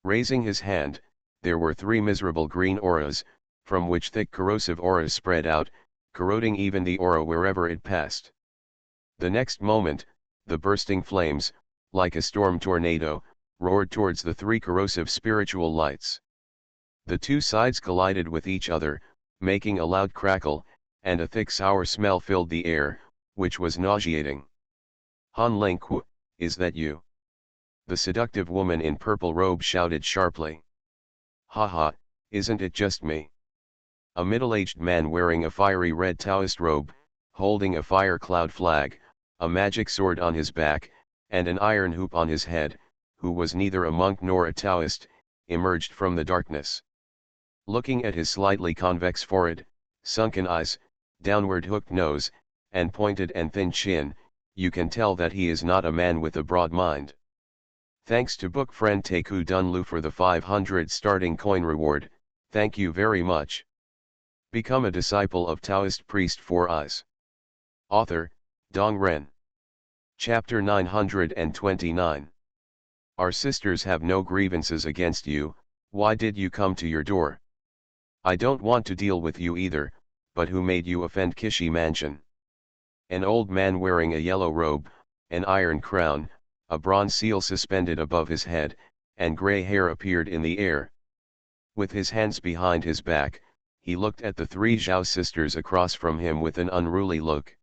Raising his hand, there were 3 miserable green auras, from which thick corrosive auras spread out, corroding even the aura wherever it passed. The next moment, the bursting flames, like a storm tornado, roared towards the 3 corrosive spiritual lights. The 2 sides collided with each other, making a loud crackle, and a thick sour smell filled the air, which was nauseating. Han Lingku, is that you? The seductive woman in purple robe shouted sharply. Ha ha, isn't it just me? A middle-aged man wearing a fiery red Taoist robe, holding a fire cloud flag, a magic sword on his back, and an iron hoop on his head, who was neither a monk nor a Taoist, emerged from the darkness. Looking at his slightly convex forehead, sunken eyes, downward hooked nose, and pointed and thin chin, you can tell that he is not a man with a broad mind. Thanks to book friend Taeku Dunlu for the 500 starting coin reward, thank you very much. Become a disciple of Taoist priest 4 eyes. Author, Dong Ren. Chapter 929. Our sisters have no grievances against you, why did you come to your door? I don't want to deal with you either, but who made you offend Kishi Mansion? An old man wearing a yellow robe, an iron crown, a bronze seal suspended above his head, and grey hair appeared in the air. With his hands behind his back, he looked at the 3 Zhao sisters across from him with an unruly look.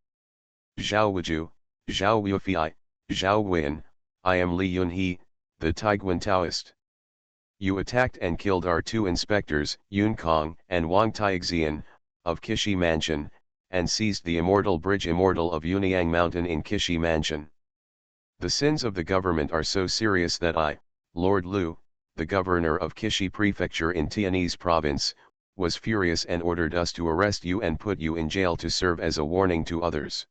Zhao Wuju, Zhao Wufi, Zhao Wen, I am Li Yunhe, the Taiguan Taoist. You attacked and killed our 2 inspectors, Yun Kong and Wang Taixian, of Kishi Mansion, and seized the immortal bridge immortal of Yunyang Mountain in Kishi Mansion. The sins of the government are so serious that I, Lord Lu, the governor of Kishi Prefecture in Tianese province, was furious and ordered us to arrest you and put you in jail to serve as a warning to others.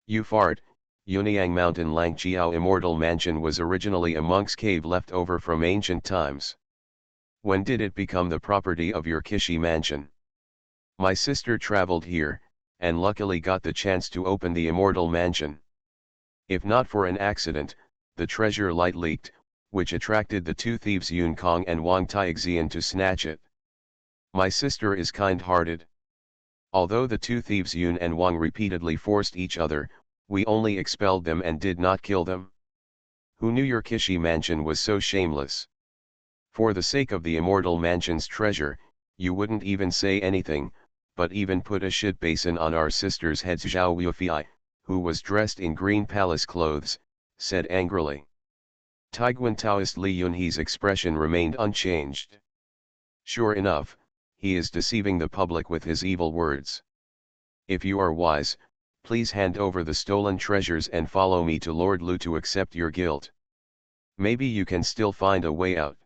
You fart, Yunyang Mountain Langqiao Immortal Mansion was originally a monk's cave left over from ancient times. When did it become the property of your Kishi Mansion? My sister traveled here, and luckily got the chance to open the Immortal Mansion. If not for an accident, the treasure light leaked, which attracted the 2 thieves Yun Kong and Wang Taixian to snatch it. My sister is kind-hearted. Although the 2 thieves Yun and Wang repeatedly forced each other, we only expelled them and did not kill them. Who knew your Kishi Mansion was so shameless? For the sake of the Immortal Mansion's treasure, you wouldn't even say anything, but even put a shit basin on our sister's heads. Zhao Wufi, who was dressed in green palace clothes, said angrily. Taiguan Taoist Li Yunhe's expression remained unchanged. Sure enough, he is deceiving the public with his evil words. If you are wise, please hand over the stolen treasures and follow me to Lord Lu to accept your guilt. Maybe you can still find a way out.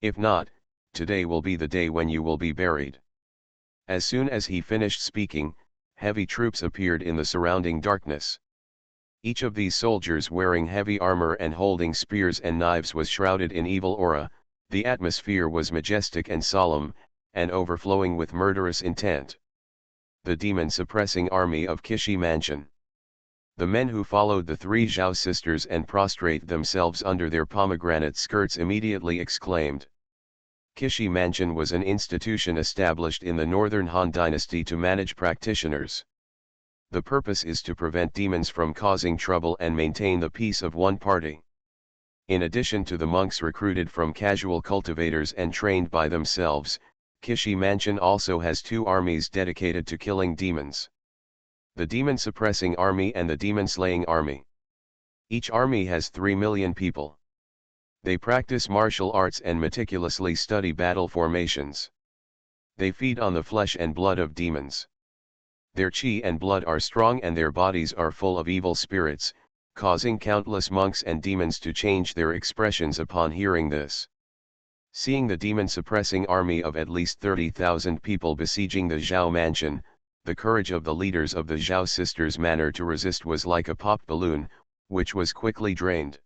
If not, today will be the day when you will be buried. As soon as he finished speaking, heavy troops appeared in the surrounding darkness. Each of these soldiers wearing heavy armor and holding spears and knives was shrouded in evil aura. The atmosphere was majestic and solemn, and overflowing with murderous intent. The demon-suppressing army of Kishi Mansion. The men who followed the 3 Zhao sisters and prostrate themselves under their pomegranate skirts immediately exclaimed. Kishi Mansion was an institution established in the Northern Han Dynasty to manage practitioners. The purpose is to prevent demons from causing trouble and maintain the peace of one party. In addition to the monks recruited from casual cultivators and trained by themselves, Kishi Mansion also has 2 armies dedicated to killing demons. The demon-suppressing army and the demon-slaying army. Each army has 3 million people. They practice martial arts and meticulously study battle formations. They feed on the flesh and blood of demons. Their chi and blood are strong and their bodies are full of evil spirits, causing countless monks and demons to change their expressions upon hearing this. Seeing the demon-suppressing army of at least 30,000 people besieging the Zhao Mansion, the courage of the leaders of the Zhao sisters' manner to resist was like a popped balloon, which was quickly drained.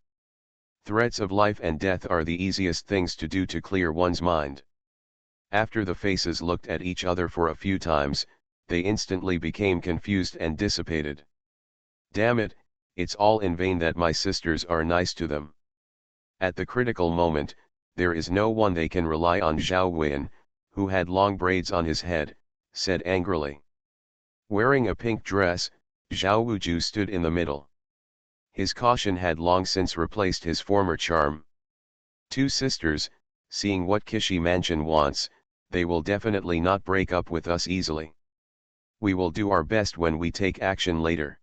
Threats of life and death are the easiest things to do to clear one's mind. After the faces looked at each other for a few times, they instantly became confused and dissipated. Damn it, it's all in vain that my sisters are nice to them. At the critical moment, there is no one they can rely on. Zhao Wen, who had long braids on his head, said angrily. Wearing a pink dress, Zhao Wuju stood in the middle. His caution had long since replaced his former charm. 2 sisters, seeing what Kishi Mansion wants, they will definitely not break up with us easily. We will do our best when we take action later.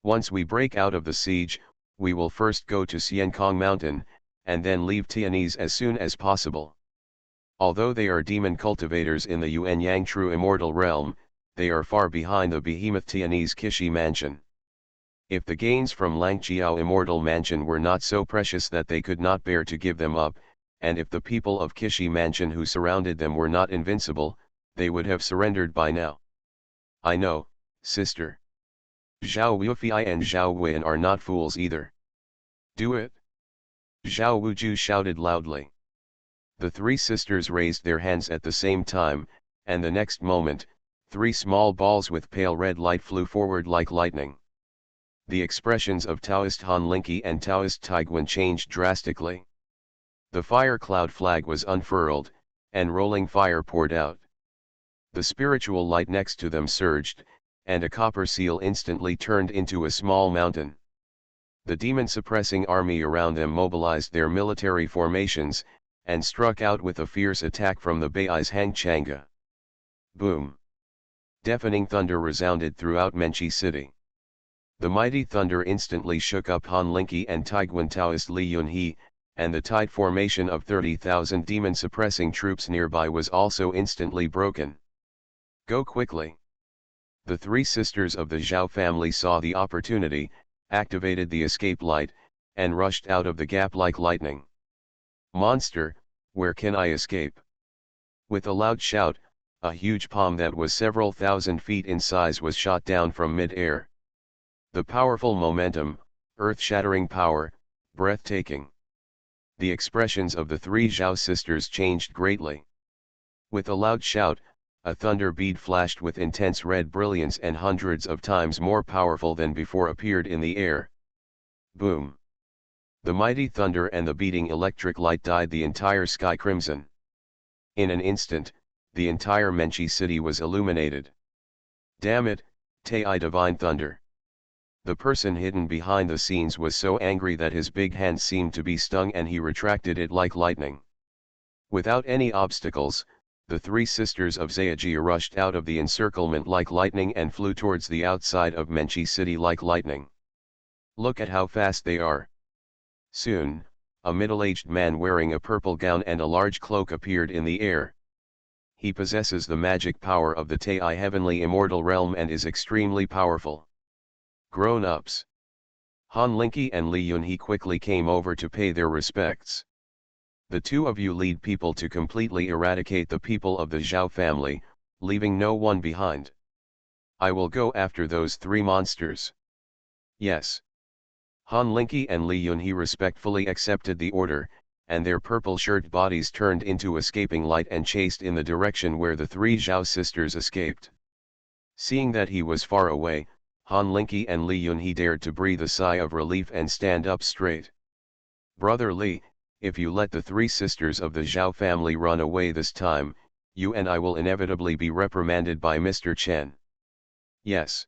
Once we break out of the siege, we will first go to Xiankong Mountain, and then leave Tianese as soon as possible. Although they are demon cultivators in the Yuan Yang True Immortal Realm, they are far behind the behemoth Tianese Kishi Mansion. If the gains from Langqiao Immortal Mansion were not so precious that they could not bear to give them up, and if the people of Kishi Mansion who surrounded them were not invincible, they would have surrendered by now. I know, sister. Zhao Wuifei and Zhao Weyan are not fools either. Do it! Zhao Wuju shouted loudly. The three sisters raised their hands at the same time, and the next moment, three small balls with pale red light flew forward like lightning. The expressions of Taoist Han Linki and Taoist Taiguan changed drastically. The fire cloud flag was unfurled, and rolling fire poured out. The spiritual light next to them surged, and a copper seal instantly turned into a small mountain. The demon-suppressing army around them mobilized their military formations, and struck out with a fierce attack from the Bai's Hangchanga. Boom! Deafening thunder resounded throughout Menchi City. The mighty thunder instantly shook up Han Linki and Taiguan Taoist Li Yunhe, and the tight formation of 30,000 demon-suppressing troops nearby was also instantly broken. Go quickly! The three sisters of the Zhao family saw the opportunity, activated the escape light, and rushed out of the gap like lightning. Monster, where can I escape? With a loud shout, a huge palm that was several thousand feet in size was shot down from mid-air. The powerful momentum, earth-shattering power, breathtaking. The expressions of the three Zhao sisters changed greatly. With a loud shout, a thunder bead flashed with intense red brilliance and hundreds of times more powerful than before appeared in the air. Boom! The mighty thunder and the beating electric light dyed the entire sky crimson. In an instant, the entire Menchi city was illuminated. Damn it, Tai Divine Thunder! The person hidden behind the scenes was so angry that his big hand seemed to be stung and he retracted it like lightning. Without any obstacles, the three sisters of Zayajia rushed out of the encirclement like lightning and flew towards the outside of Menchi city like lightning. Look at how fast they are. Soon, a middle-aged man wearing a purple gown and a large cloak appeared in the air. He possesses the magic power of the Tai Heavenly Immortal Realm and is extremely powerful. Grown-ups. Han Linki and Li Yunhe quickly came over to pay their respects. The two of you lead people to completely eradicate the people of the Zhao family, leaving no one behind. I will go after those three monsters. Yes. Han Linki and Li Yunhe respectfully accepted the order, and their purple shirt bodies turned into escaping light and chased in the direction where the three Zhao sisters escaped. Seeing that he was far away, Han Linki and Li Yunhe dared to breathe a sigh of relief and stand up straight. Brother Li, if you let the three sisters of the Zhao family run away this time, you and I will inevitably be reprimanded by Mr. Chen. Yes.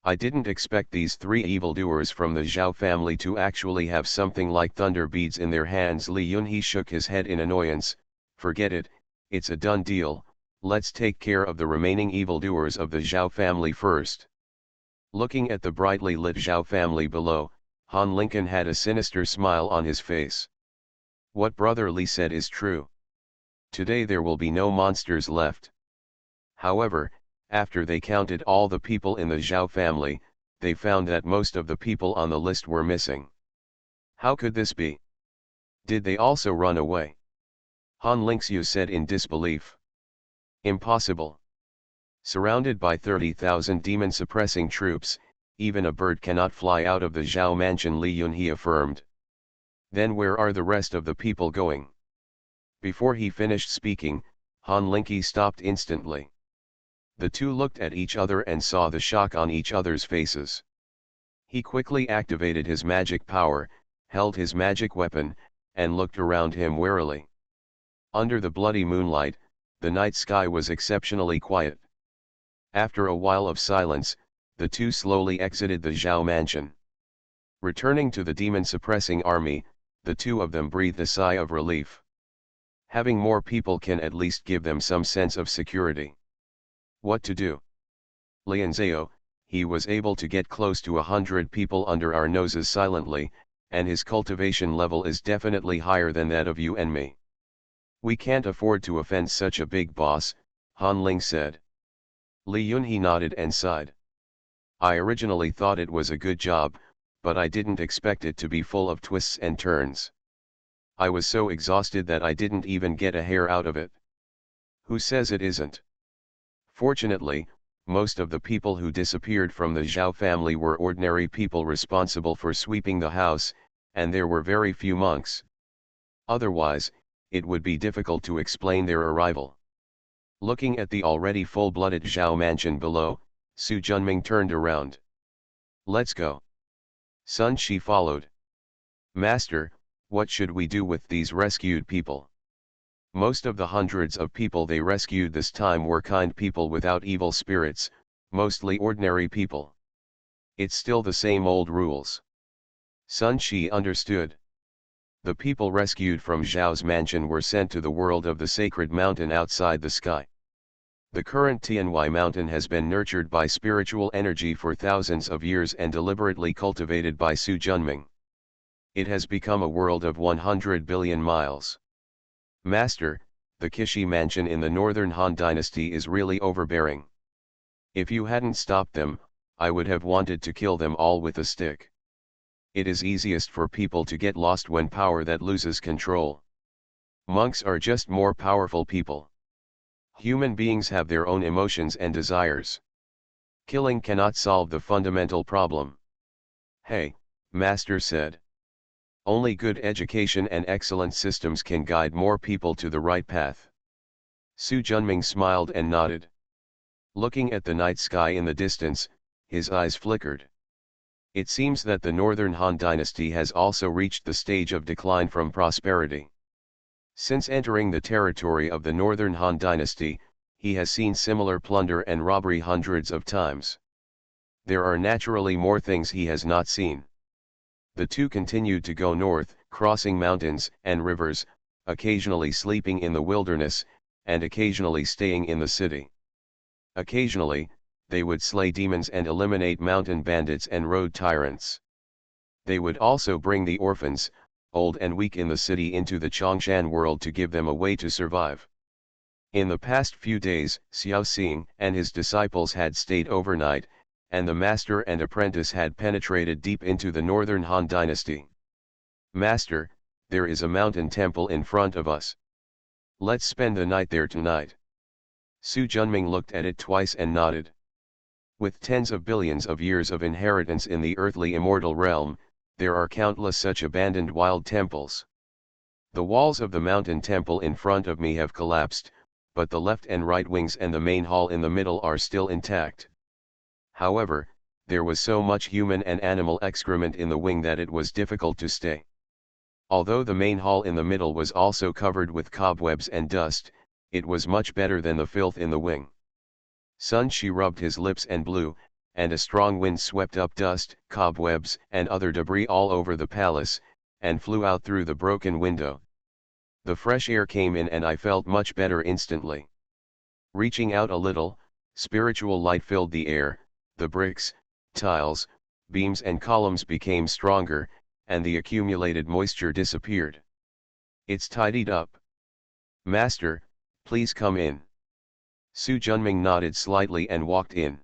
I didn't expect these three evildoers from the Zhao family to actually have something like thunder beads in their hands. Li Yunhe shook his head in annoyance. Forget it, it's a done deal, let's take care of the remaining evildoers of the Zhao family first. Looking at the brightly lit Zhao family below, Han Lincoln had a sinister smile on his face. What Brother Li said is true. Today there will be no monsters left. However, after they counted all the people in the Zhao family, they found that most of the people on the list were missing. How could this be? Did they also run away? Han Lingxiu said in disbelief. Impossible. Surrounded by 30,000 demon-suppressing troops, even a bird cannot fly out of the Zhao mansion, Li Yunhe affirmed. Then where are the rest of the people going? Before he finished speaking, Han Linki stopped instantly. The two looked at each other and saw the shock on each other's faces. He quickly activated his magic power, held his magic weapon, and looked around him warily. Under the bloody moonlight, the night sky was exceptionally quiet. After a while of silence, the two slowly exited the Zhao mansion. Returning to the demon-suppressing army, the two of them breathed a sigh of relief. Having more people can at least give them some sense of security. What to do? Lianzhao, he was able to get close to 100 people under our noses silently, and his cultivation level is definitely higher than that of you and me. We can't afford to offend such a big boss, Han Ling said. Li Yunhe nodded and sighed. I originally thought it was a good job, but I didn't expect it to be full of twists and turns. I was so exhausted that I didn't even get a hair out of it. Who says it isn't? Fortunately, most of the people who disappeared from the Zhao family were ordinary people responsible for sweeping the house, and there were very few monks. Otherwise, it would be difficult to explain their arrival. Looking at the already full-blooded Zhao mansion below, Su Junming turned around. Let's go. Sun Shi followed. Master, what should we do with these rescued people? Most of the hundreds of people they rescued this time were kind people without evil spirits, mostly ordinary people. It's still the same old rules. Sun Shi understood. The people rescued from Zhao's mansion were sent to the world of the sacred mountain outside the sky. The current Tianhui mountain has been nurtured by spiritual energy for thousands of years and deliberately cultivated by Su Junming. It has become a world of 100 billion miles. Master, the Kishi mansion in the northern Han dynasty is really overbearing. If you hadn't stopped them, I would have wanted to kill them all with a stick. It is easiest for people to get lost when power that loses control. Monks are just more powerful people. Human beings have their own emotions and desires. Killing cannot solve the fundamental problem. Hey, Master said. Only good education and excellent systems can guide more people to the right path. Su Junming smiled and nodded. Looking at the night sky in the distance, his eyes flickered. It seems that the northern Han dynasty has also reached the stage of decline from prosperity. Since entering the territory of the northern Han dynasty, he has seen similar plunder and robbery hundreds of times. There are naturally more things he has not seen. The two continued to go north, crossing mountains and rivers, occasionally sleeping in the wilderness, and occasionally staying in the city. Occasionally, they would slay demons and eliminate mountain bandits and road tyrants. They would also bring the orphans, old and weak in the city, into the Chongshan world to give them a way to survive. In the past few days, Xiao Xing and his disciples had stayed overnight, and the master and apprentice had penetrated deep into the northern Han dynasty. Master, there is a mountain temple in front of us. Let's spend the night there tonight. Su Junming looked at it twice and nodded. With tens of billions of years of inheritance in the earthly immortal realm, there are countless such abandoned wild temples. The walls of the mountain temple in front of me have collapsed, but the left and right wings and the main hall in the middle are still intact. However, there was so much human and animal excrement in the wing that it was difficult to stay. Although the main hall in the middle was also covered with cobwebs and dust, it was much better than the filth in the wing. Sun Shi rubbed his lips and blew, and a strong wind swept up dust, cobwebs, and other debris all over the palace, and flew out through the broken window. The fresh air came in and I felt much better instantly. Reaching out a little, spiritual light filled the air, the bricks, tiles, beams and columns became stronger, and the accumulated moisture disappeared. It's tidied up. Master, please come in. Su Junming nodded slightly and walked in.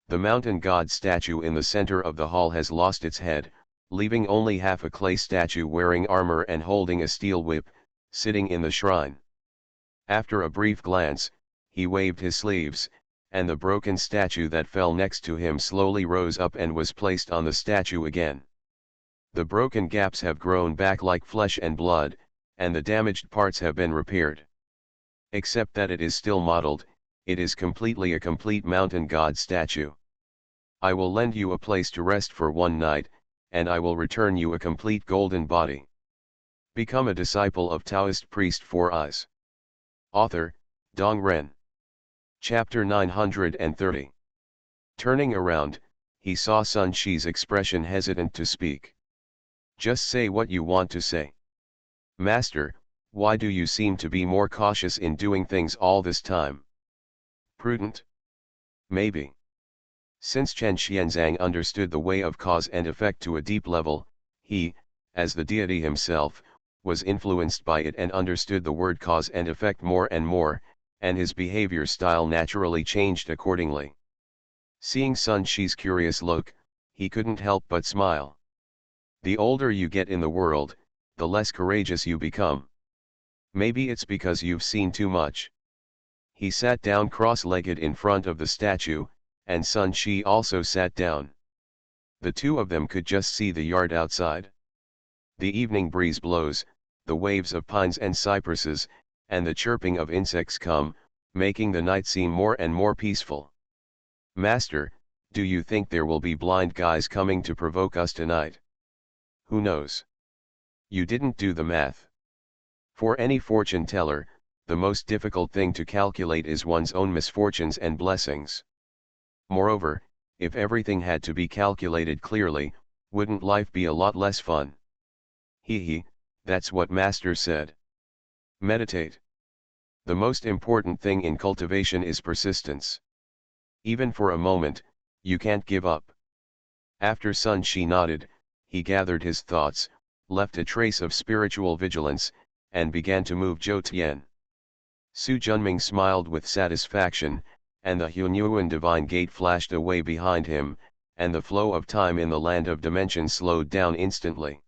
The mountain god statue in the center of the hall has lost its head, leaving only half a clay statue wearing armor and holding a steel whip, sitting in the shrine. After a brief glance, he waved his sleeves, and the broken statue that fell next to him slowly rose up and was placed on the statue again. The broken gaps have grown back like flesh and blood, and the damaged parts have been repaired. Except that it is still modeled, it is completely a complete mountain god statue. I will lend you a place to rest for one night, and I will return you a complete golden body. Become a disciple of Taoist priest 4 Eyes. Author, Dong Ren. Chapter 930. Turning around, he saw Sun Shi's expression hesitant to speak. Just say what you want to say. Master, why do you seem to be more cautious in doing things all this time? Prudent? Maybe. Since Chen Xianzang understood the way of cause and effect to a deep level, he, as the deity himself, was influenced by it and understood the word cause and effect more and more, and his behavior style naturally changed accordingly. Seeing Sun Shi's curious look, he couldn't help but smile. The older you get in the world, the less courageous you become. Maybe it's because you've seen too much. He sat down cross-legged in front of the statue, and Sun Shi also sat down. The two of them could just see the yard outside. The evening breeze blows, the waves of pines and cypresses, and the chirping of insects come, making the night seem more and more peaceful. Master, do you think there will be blind guys coming to provoke us tonight? Who knows? You didn't do the math. For any fortune teller, the most difficult thing to calculate is one's own misfortunes and blessings. Moreover, if everything had to be calculated clearly, wouldn't life be a lot less fun? Hee, that's what Master said. Meditate. The most important thing in cultivation is persistence. Even for a moment, you can't give up. After Sun Shi nodded, he gathered his thoughts, left a trace of spiritual vigilance, and began to move Zhou Tian. Su Junming smiled with satisfaction, and the Hunyuan divine gate flashed away behind him, and the flow of time in the land of dimensions slowed down instantly.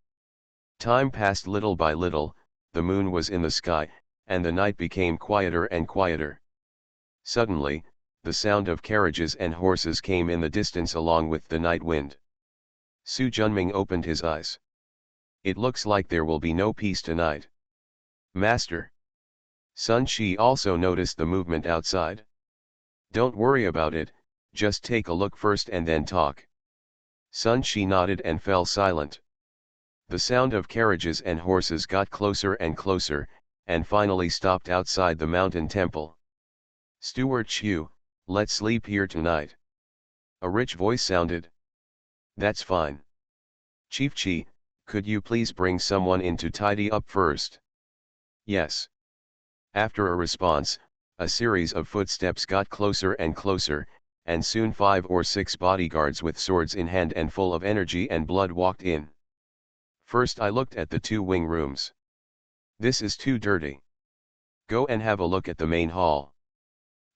Time passed little by little, the moon was in the sky, and the night became quieter and quieter. Suddenly, the sound of carriages and horses came in the distance along with the night wind. Su Junming opened his eyes. It looks like there will be no peace tonight. Master. Sun Shi also noticed the movement outside. Don't worry about it, just take a look first and then talk. Sun Shi nodded and fell silent. The sound of carriages and horses got closer and closer, and finally stopped outside the mountain temple. Steward Chu, let's sleep here tonight. A rich voice sounded. That's fine. Chief Chi, could you please bring someone in to tidy up first? Yes. After a response, a series of footsteps got closer and closer, and soon 5 or 6 bodyguards with swords in hand and full of energy and blood walked in. First I looked at the 2 wing rooms. This is too dirty. Go and have a look at the main hall.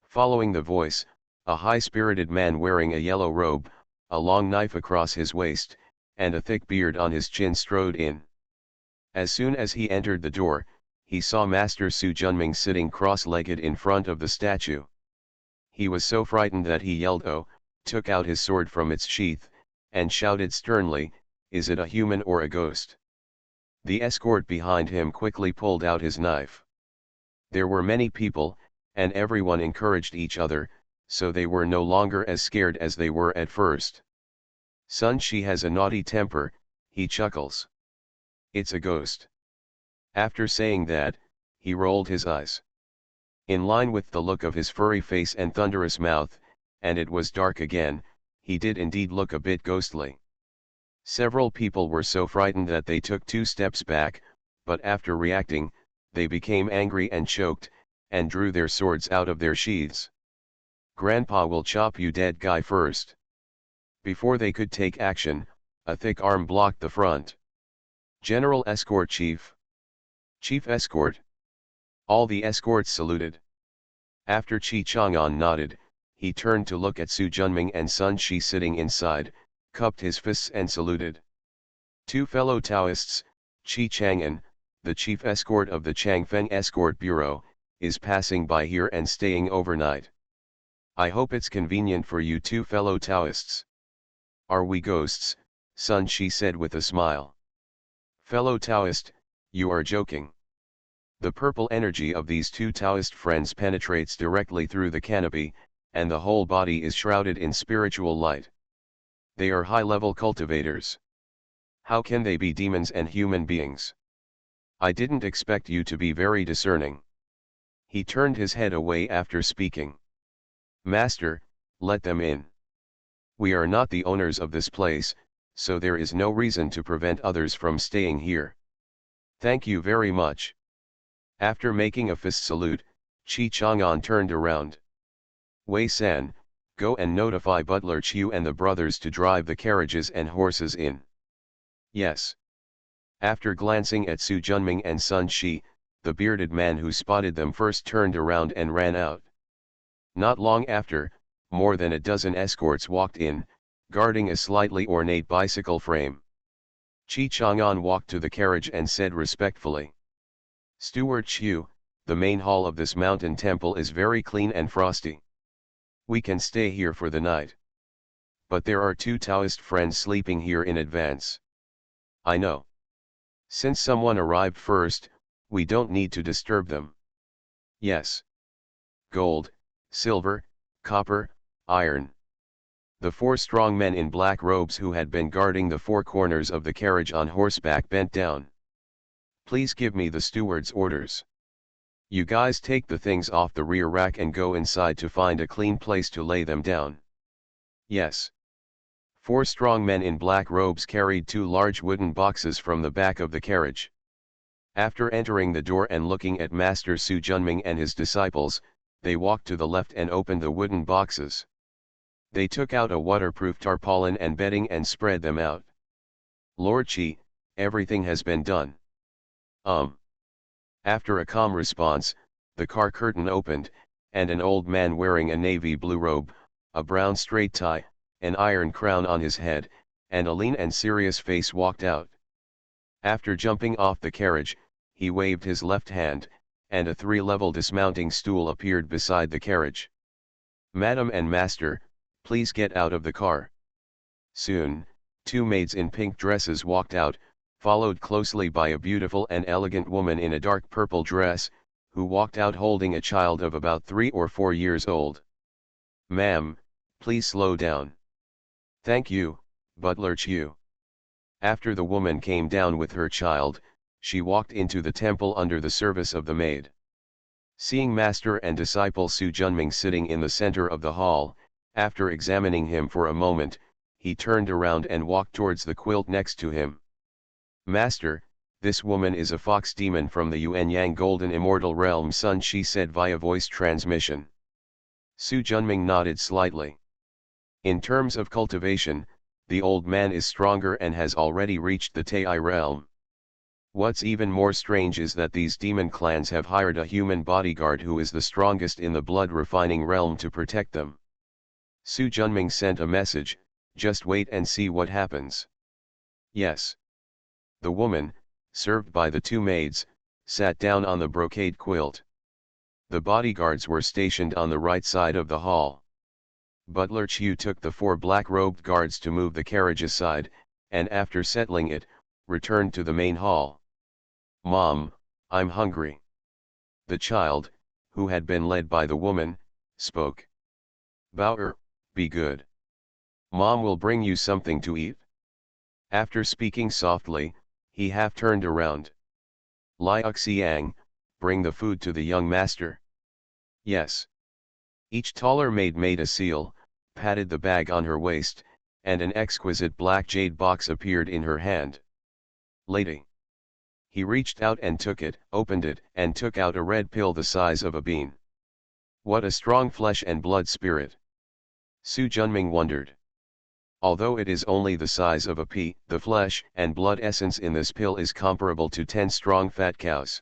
Following the voice, a high-spirited man wearing a yellow robe, a long knife across his waist, and a thick beard on his chin strode in. As soon as he entered the door, he saw Master Su Junming sitting cross-legged in front of the statue. He was so frightened that he yelled "Oh," took out his sword from its sheath, and shouted sternly, "Is it a human or a ghost?" The escort behind him quickly pulled out his knife. There were many people, and everyone encouraged each other, so they were no longer as scared as they were at first. Sun Shi has a naughty temper, he chuckles. It's a ghost. After saying that, he rolled his eyes. In line with the look of his furry face and thunderous mouth, and it was dark again, he did indeed look a bit ghostly. Several people were so frightened that they took 2 steps back, but after reacting, they became angry and choked, and drew their swords out of their sheaths. Grandpa will chop you dead guy first. Before they could take action, a thick arm blocked the front. General Escort Chief. Chief Escort. All the escorts saluted. After Chi Chang'an nodded, he turned to look at Su Junming and Sun Shi sitting inside, cupped his fists and saluted. 2 fellow Taoists, Chi Chang'an, the chief escort of the Changfeng Escort Bureau, is passing by here and staying overnight. I hope it's convenient for you 2 fellow Taoists. Are we ghosts? Sun Shi said with a smile. Fellow Taoist, you are joking. The purple energy of these 2 Taoist friends penetrates directly through the canopy, and the whole body is shrouded in spiritual light. They are high-level cultivators. How can they be demons and human beings? I didn't expect you to be very discerning. He turned his head away after speaking. Master, let them in. We are not the owners of this place, so there is no reason to prevent others from staying here. Thank you very much. After making a fist salute, Chi Chang'an turned around. Wei San, go and notify Butler Chiu and the brothers to drive the carriages and horses in. Yes. After glancing at Su Junming and Sun Shi, the bearded man who spotted them first turned around and ran out. Not long after, more than a dozen escorts walked in, guarding a slightly ornate bicycle frame. Chi Chang'an walked to the carriage and said respectfully, "Steward Chiu, the main hall of this mountain temple is very clean and frosty. We can stay here for the night. But there are 2 Taoist friends sleeping here in advance." "I know. Since someone arrived first, we don't need to disturb them." "Yes. Gold, silver, copper, iron." The 4 strong men in black robes who had been guarding the 4 corners of the carriage on horseback bent down. "Please give me the steward's orders. You guys take the things off the rear rack and go inside to find a clean place to lay them down." "Yes." 4 strong men in black robes carried 2 large wooden boxes from the back of the carriage. After entering the door and looking at Master Su Junming and his disciples, they walked to the left and opened the wooden boxes. They took out a waterproof tarpaulin and bedding and spread them out. "Lord Chi, everything has been done." After a calm response, the car curtain opened, and an old man wearing a navy blue robe, a brown straight tie, an iron crown on his head, and a lean and serious face walked out. After jumping off the carriage, he waved his left hand, and a 3-level dismounting stool appeared beside the carriage. "Madam and Master, please get out of the car." Soon, 2 maids in pink dresses walked out, followed closely by a beautiful and elegant woman in a dark purple dress, who walked out holding a child of about 3 or 4 years old. "Ma'am, please slow down." "Thank you, Butler Chiu." After the woman came down with her child, she walked into the temple under the service of the maid. Seeing Master and disciple Su Junming sitting in the center of the hall, after examining him for a moment, he turned around and walked towards the quilt next to him. "Master, this woman is a fox demon from the Yuanyang Golden Immortal Realm Sun," she said via voice transmission. Su Junming nodded slightly. In terms of cultivation, the old man is stronger and has already reached the Tai realm. What's even more strange is that these demon clans have hired a human bodyguard who is the strongest in the blood refining realm to protect them. Su Junming sent a message, "Just wait and see what happens." "Yes." The woman, served by the 2 maids, sat down on the brocade quilt. The bodyguards were stationed on the right side of the hall. Butler Chiu took the 4 black-robed guards to move the carriage aside, and after settling it, returned to the main hall. "Mom, I'm hungry." The child, who had been led by the woman, spoke. "Bauer, be good. Mom will bring you something to eat." After speaking softly, he half turned around. "Liu Xiang, bring the food to the young master." "Yes." Each taller maid made a seal, patted the bag on her waist, and an exquisite black jade box appeared in her hand. "Lady." He reached out and took it, opened it, and took out a red pill the size of a bean. What a strong flesh and blood spirit! Su Junming wondered. Although it is only the size of a pea, the flesh and blood essence in this pill is comparable to 10 strong fat cows.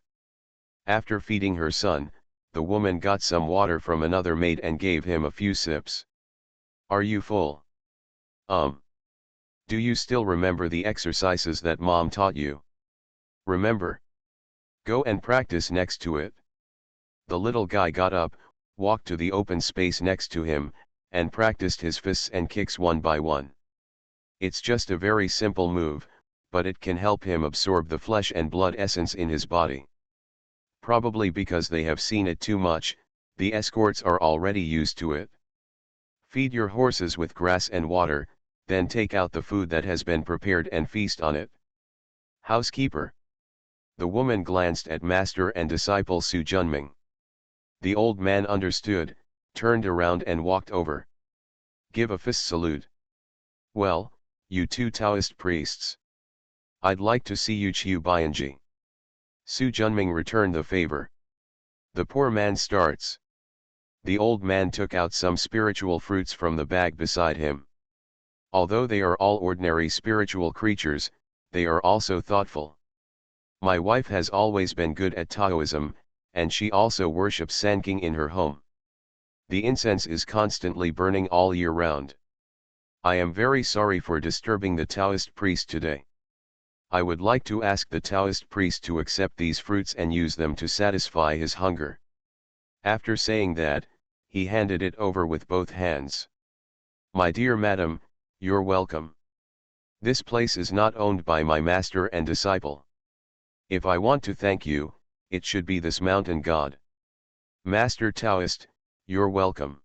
After feeding her son, the woman got some water from another maid and gave him a few sips. "Are you full? Do you still remember the exercises that Mom taught you? Remember? Go and practice next to it." The little guy got up, walked to the open space next to him, and practiced his fists and kicks one by one. It's just a very simple move, but it can help him absorb the flesh and blood essence in his body. Probably because they have seen it too much, the escorts are already used to it. Feed your horses with grass and water, then take out the food that has been prepared and feast on it. Housekeeper. The woman glanced at master and disciple Su Junming. The old man understood, turned around and walked over. Give a fist salute. Well, you 2 Taoist priests. I'd like to see you Chiu Bianji. Su Junming returned the favor. The poor man starts. The old man took out some spiritual fruits from the bag beside him. Although they are all ordinary spiritual creatures, they are also thoughtful. My wife has always been good at Taoism, and she also worships Sanking in her home. The incense is constantly burning all year round. I am very sorry for disturbing the Taoist priest today. I would like to ask the Taoist priest to accept these fruits and use them to satisfy his hunger. After saying that, he handed it over with both hands. My dear madam, you're welcome. This place is not owned by my master and disciple. If I want to thank you, it should be this mountain god. Master Taoist, you're welcome.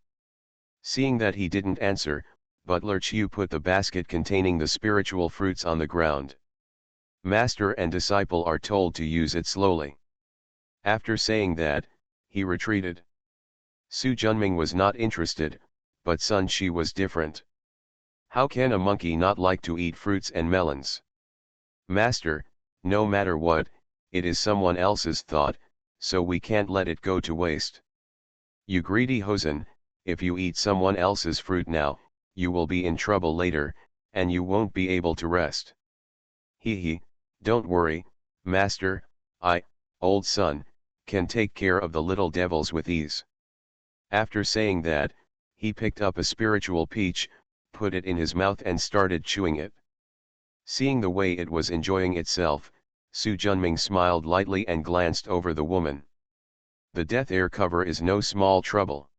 Seeing that he didn't answer, Butler Chiu put the basket containing the spiritual fruits on the ground. Master and disciple are told to use it slowly. After saying that, he retreated. Su Junming was not interested, but Sun Shi was different. How can a monkey not like to eat fruits and melons? Master, no matter what, it is someone else's thought, so we can't let it go to waste. You greedy hosen, if you eat someone else's fruit now, you will be in trouble later, and you won't be able to rest. He, don't worry, master, I, old son, can take care of the little devils with ease. After saying that, he picked up a spiritual peach, put it in his mouth and started chewing it. Seeing the way it was enjoying itself, Su Junming smiled lightly and glanced over the woman. The death air cover is no small trouble.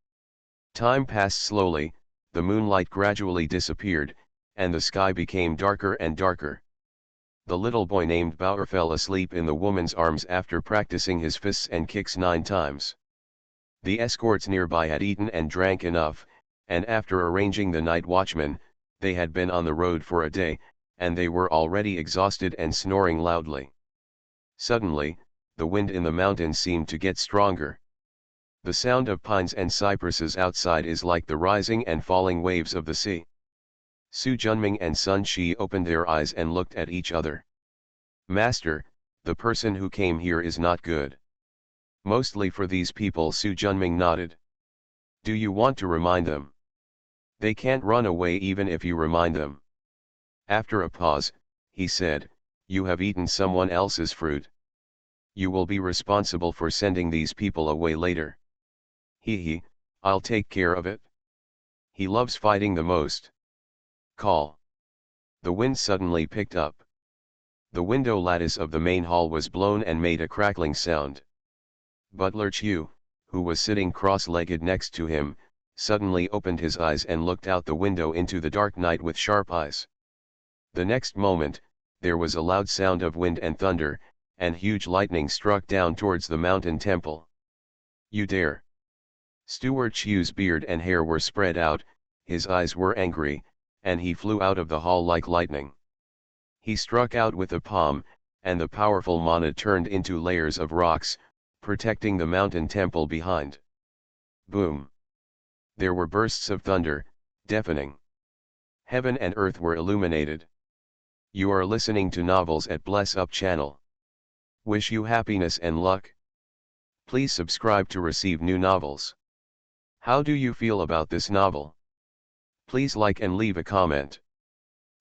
Time passed slowly, the moonlight gradually disappeared, and the sky became darker and darker. The little boy named Bauer fell asleep in the woman's arms after practicing his fists and kicks 9 times. The escorts nearby had eaten and drank enough, and after arranging the night watchman, they had been on the road for a day, and they were already exhausted and snoring loudly. Suddenly, the wind in the mountains seemed to get stronger. The sound of pines and cypresses outside is like the rising and falling waves of the sea. Su Junming and Sun Shi opened their eyes and looked at each other. Master, the person who came here is not good. Mostly for these people, Su Junming nodded. Do you want to remind them? They can't run away even if you remind them. After a pause, he said, you have eaten someone else's fruit. You will be responsible for sending these people away later. I'll take care of it. He loves fighting the most. Call. The wind suddenly picked up. The window lattice of the main hall was blown and made a crackling sound. Butler Chiu, who was sitting cross-legged next to him, suddenly opened his eyes and looked out the window into the dark night with sharp eyes. The next moment, there was a loud sound of wind and thunder, and huge lightning struck down towards the mountain temple. You dare! Steward Chiu's beard and hair were spread out, his eyes were angry, and he flew out of the hall like lightning. He struck out with a palm, and the powerful mana turned into layers of rocks, protecting the mountain temple behind. Boom! There were bursts of thunder, deafening. Heaven and earth were illuminated. You are listening to novels at Bless Up channel. Wish you happiness and luck. Please subscribe to receive new novels. How do you feel about this novel? Please like and leave a comment.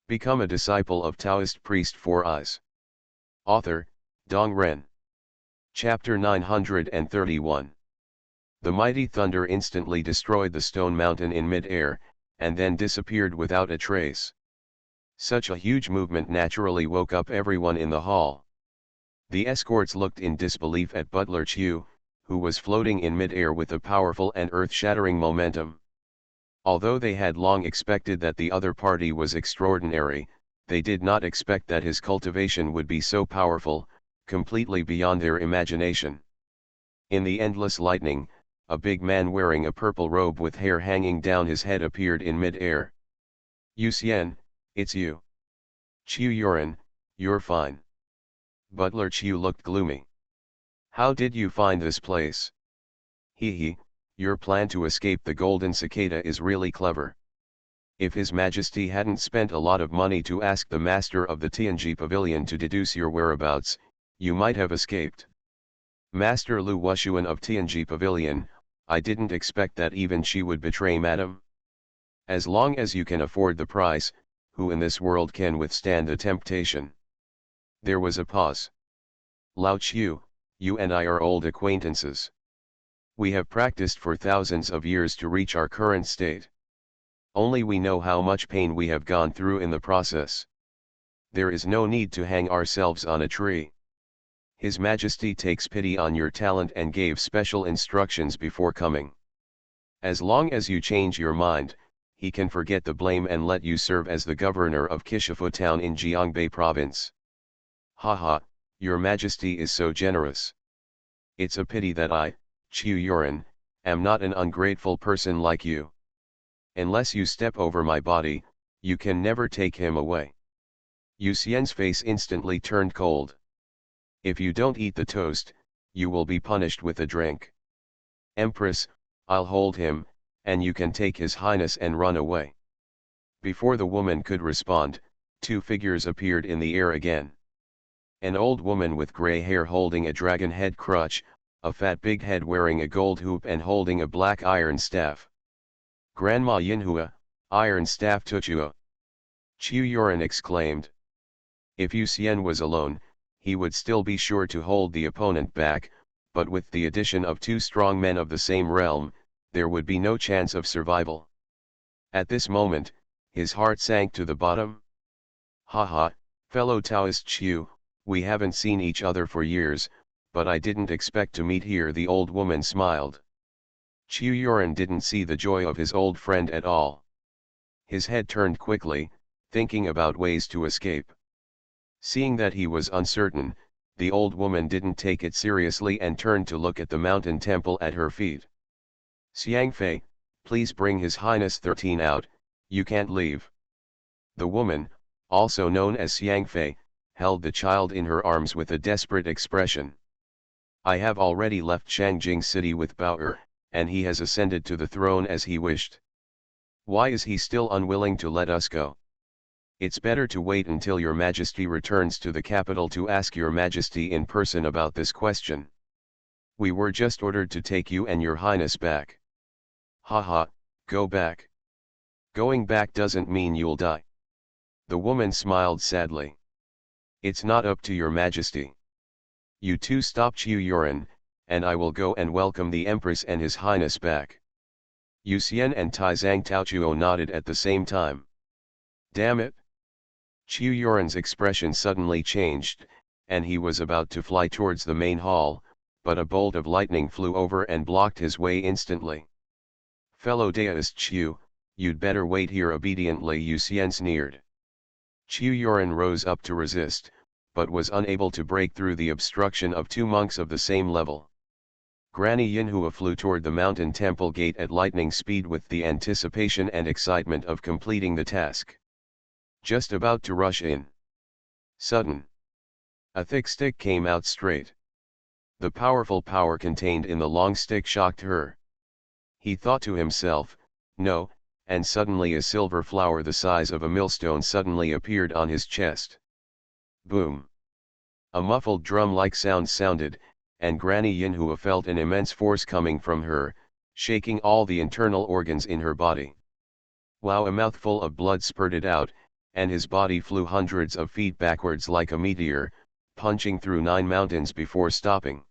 Become a disciple of Taoist priest 4 Eyes. Author, Dong Ren. Chapter 931. The mighty thunder instantly destroyed the stone mountain in mid-air, and then disappeared without a trace. Such a huge movement naturally woke up everyone in the hall. The escorts looked in disbelief at Butler Chiu, who was floating in mid-air with a powerful and earth-shattering momentum. Although they had long expected that the other party was extraordinary, they did not expect that his cultivation would be so powerful, completely beyond their imagination. In the endless lightning, a big man wearing a purple robe with hair hanging down his head appeared in mid-air. Yu Xian, it's you. Chiu Yuan, you're fine. Butler Chiu looked gloomy. How did you find this place? Your plan to escape the golden cicada is really clever. If His Majesty hadn't spent a lot of money to ask the master of the Tianji Pavilion to deduce your whereabouts, you might have escaped. Master Lu Wushuan of Tianji Pavilion, I didn't expect that even she would betray madam. As long as you can afford the price, who in this world can withstand the temptation? There was a pause. Lao Chiu, you and I are old acquaintances. We have practiced for thousands of years to reach our current state. Only we know how much pain we have gone through in the process. There is no need to hang ourselves on a tree. His Majesty takes pity on your talent and gave special instructions before coming. As long as you change your mind, he can forget the blame and let you serve as the governor of Kishifu town in Jiangbei province. Haha, your Majesty is so generous. It's a pity that I, Qiu Yuan, am not an ungrateful person like you. Unless you step over my body, you can never take him away. Yu Xian's face instantly turned cold. If you don't eat the toast, you will be punished with a drink. Empress, I'll hold him, and you can take his highness and run away. Before the woman could respond, two figures appeared in the air again. An old woman with grey hair holding a dragon head crutch, a fat big head wearing a gold hoop and holding a black iron staff. Grandma Yinhua, iron staff Tuchua. Qiu Yuan exclaimed. If Yu Xian was alone, he would still be sure to hold the opponent back, but with the addition of two strong men of the same realm, there would be no chance of survival. At this moment, his heart sank to the bottom. Haha, fellow Taoist Qiu, we haven't seen each other for years, but I didn't expect to meet here. The old woman smiled. Qiu Yuan didn't see the joy of his old friend at all. His head turned quickly, thinking about ways to escape. Seeing that he was uncertain, the old woman didn't take it seriously and turned to look at the mountain temple at her feet. Xiangfei, please bring His Highness 13 out, you can't leave. The woman, also known as Xiangfei, held the child in her arms with a desperate expression. I have already left Shangjing City with Bao, and he has ascended to the throne as he wished. Why is he still unwilling to let us go? It's better to wait until your Majesty returns to the capital to ask your Majesty in person about this question. We were just ordered to take you and your Highness back. Haha, go back. Going back doesn't mean you'll die. The woman smiled sadly. It's not up to your Majesty. You two stop Qiu Yuan, and I will go and welcome the Empress and His Highness back. Yu Xian and Taizang Taochuo nodded at the same time. Damn it! Qiu Yuan's expression suddenly changed, and he was about to fly towards the main hall, but a bolt of lightning flew over and blocked his way instantly. Fellow Taoist Qiu, you'd better wait here obediently, Yu Xian sneered. Qiu Yuan rose up to resist, but was unable to break through the obstruction of two monks of the same level. Granny Yinhua flew toward the mountain temple gate at lightning speed with the anticipation and excitement of completing the task. Just about to rush in. Sudden. A thick stick came out straight. The powerful power contained in the long stick shocked her. He thought to himself, no, and suddenly a silver flower the size of a millstone suddenly appeared on his chest. Boom. A muffled drum-like sound sounded, and Granny Yinhua felt an immense force coming from her, shaking all the internal organs in her body. Wow! A mouthful of blood spurted out, and his body flew hundreds of feet backwards like a meteor, punching through 9 mountains before stopping.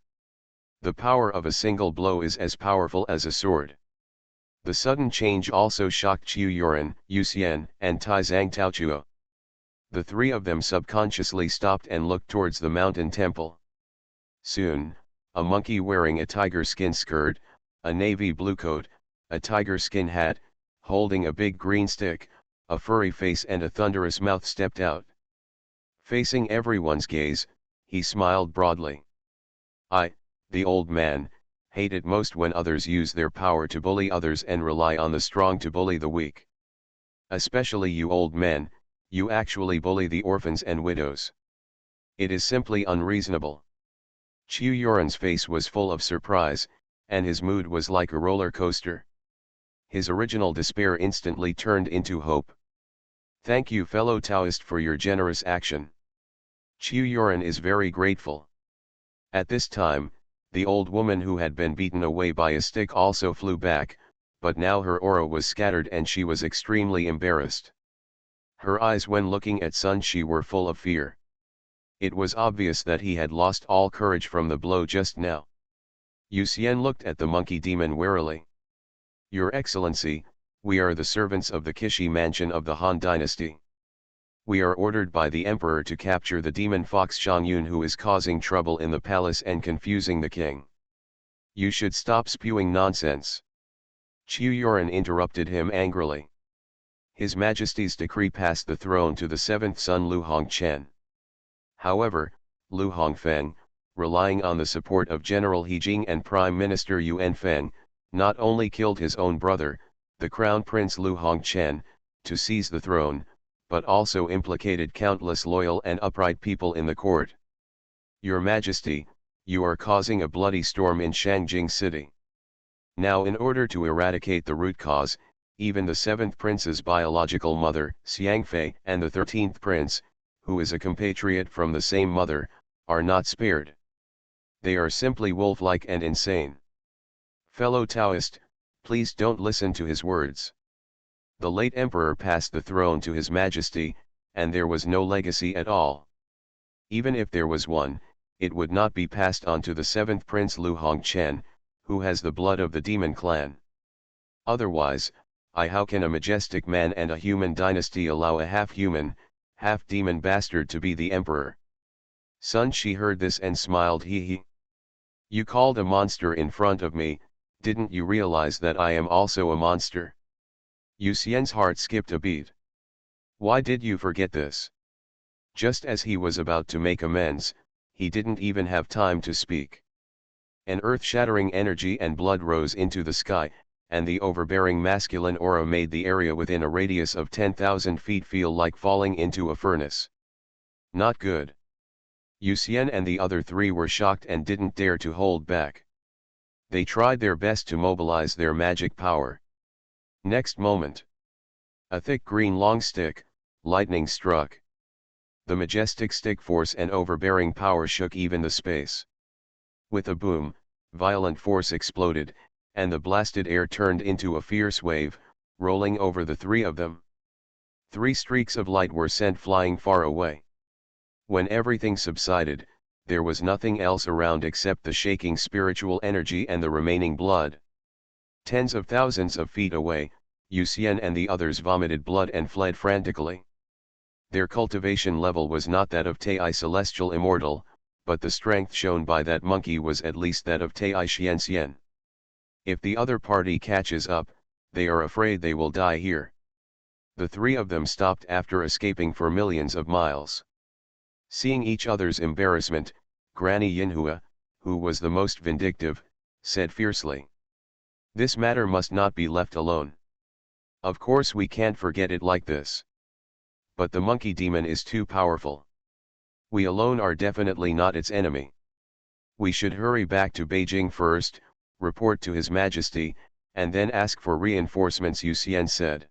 The power of a single blow is as powerful as a sword. The sudden change also shocked Qiu Yuan, Yu Xian, and Taizang Taochuo. The three of them subconsciously stopped and looked towards the mountain temple. Soon, a monkey wearing a tiger skin skirt, a navy blue coat, a tiger skin hat, holding a big green stick, a furry face and a thunderous mouth stepped out. Facing everyone's gaze, he smiled broadly. I, the old man, hate it most when others use their power to bully others and rely on the strong to bully the weak. Especially you old men, you actually bully the orphans and widows. It is simply unreasonable. Qiu Yuan's face was full of surprise, and his mood was like a roller coaster. His original despair instantly turned into hope. Thank you, fellow Taoist, for your generous action. Qiu Yuan is very grateful. At this time, the old woman who had been beaten away by a stick also flew back, but now her aura was scattered and she was extremely embarrassed. Her eyes when looking at Sun Shi were full of fear. It was obvious that he had lost all courage from the blow just now. Yu Xian looked at the monkey demon warily. Your Excellency, we are the servants of the Kishi mansion of the Han dynasty. We are ordered by the emperor to capture the demon fox Zhongyun who is causing trouble in the palace and confusing the king. You should stop spewing nonsense. Qiu Yuan interrupted him angrily. His Majesty's decree passed the throne to the seventh son Lu Hongchen. However, Lu Hongfeng, relying on the support of General He Jing and Prime Minister Yuan Feng, not only killed his own brother, the Crown Prince Lu Hongchen, to seize the throne, but also implicated countless loyal and upright people in the court. Your Majesty, you are causing a bloody storm in Shangjing City. Now in order to eradicate the root cause, even the 7th prince's biological mother, Xiangfei, and the 13th prince, who is a compatriot from the same mother, are not spared. They are simply wolf-like and insane. Fellow Taoist, please don't listen to his words. The late emperor passed the throne to his majesty, and there was no legacy at all. Even if there was one, it would not be passed on to the 7th prince Lu Hongchen, who has the blood of the demon clan. Otherwise, how can a majestic man and a human dynasty allow a half-human, half-demon bastard to be the emperor? Sun Shi heard this and smiled. He. You called a monster in front of me, didn't you realize that I am also a monster? Yu Xian's heart skipped a beat. Why did you forget this? Just as he was about to make amends, he didn't even have time to speak. An earth-shattering energy and blood rose into the sky, and the overbearing masculine aura made the area within a radius of 10,000 feet feel like falling into a furnace. Not good. Yu Xian and the other three were shocked and didn't dare to hold back. They tried their best to mobilize their magic power. Next moment, a thick green long stick, lightning struck. The majestic stick force and overbearing power shook even the space. With a boom, violent force exploded, and the blasted air turned into a fierce wave, rolling over the three of them. 3 streaks of light were sent flying far away. When everything subsided, there was nothing else around except the shaking spiritual energy and the remaining blood. Tens of thousands of feet away, Yu Xian and the others vomited blood and fled frantically. Their cultivation level was not that of Tai Celestial Immortal, but the strength shown by that monkey was at least that of Tai Xianxian. If the other party catches up, they are afraid they will die here. The three of them stopped after escaping for millions of miles. Seeing each other's embarrassment, Granny Yinhua, who was the most vindictive, said fiercely. This matter must not be left alone. Of course we can't forget it like this. But the monkey demon is too powerful. We alone are definitely not its enemy. We should hurry back to Beijing first, report to His Majesty, and then ask for reinforcements, Yu Xian said.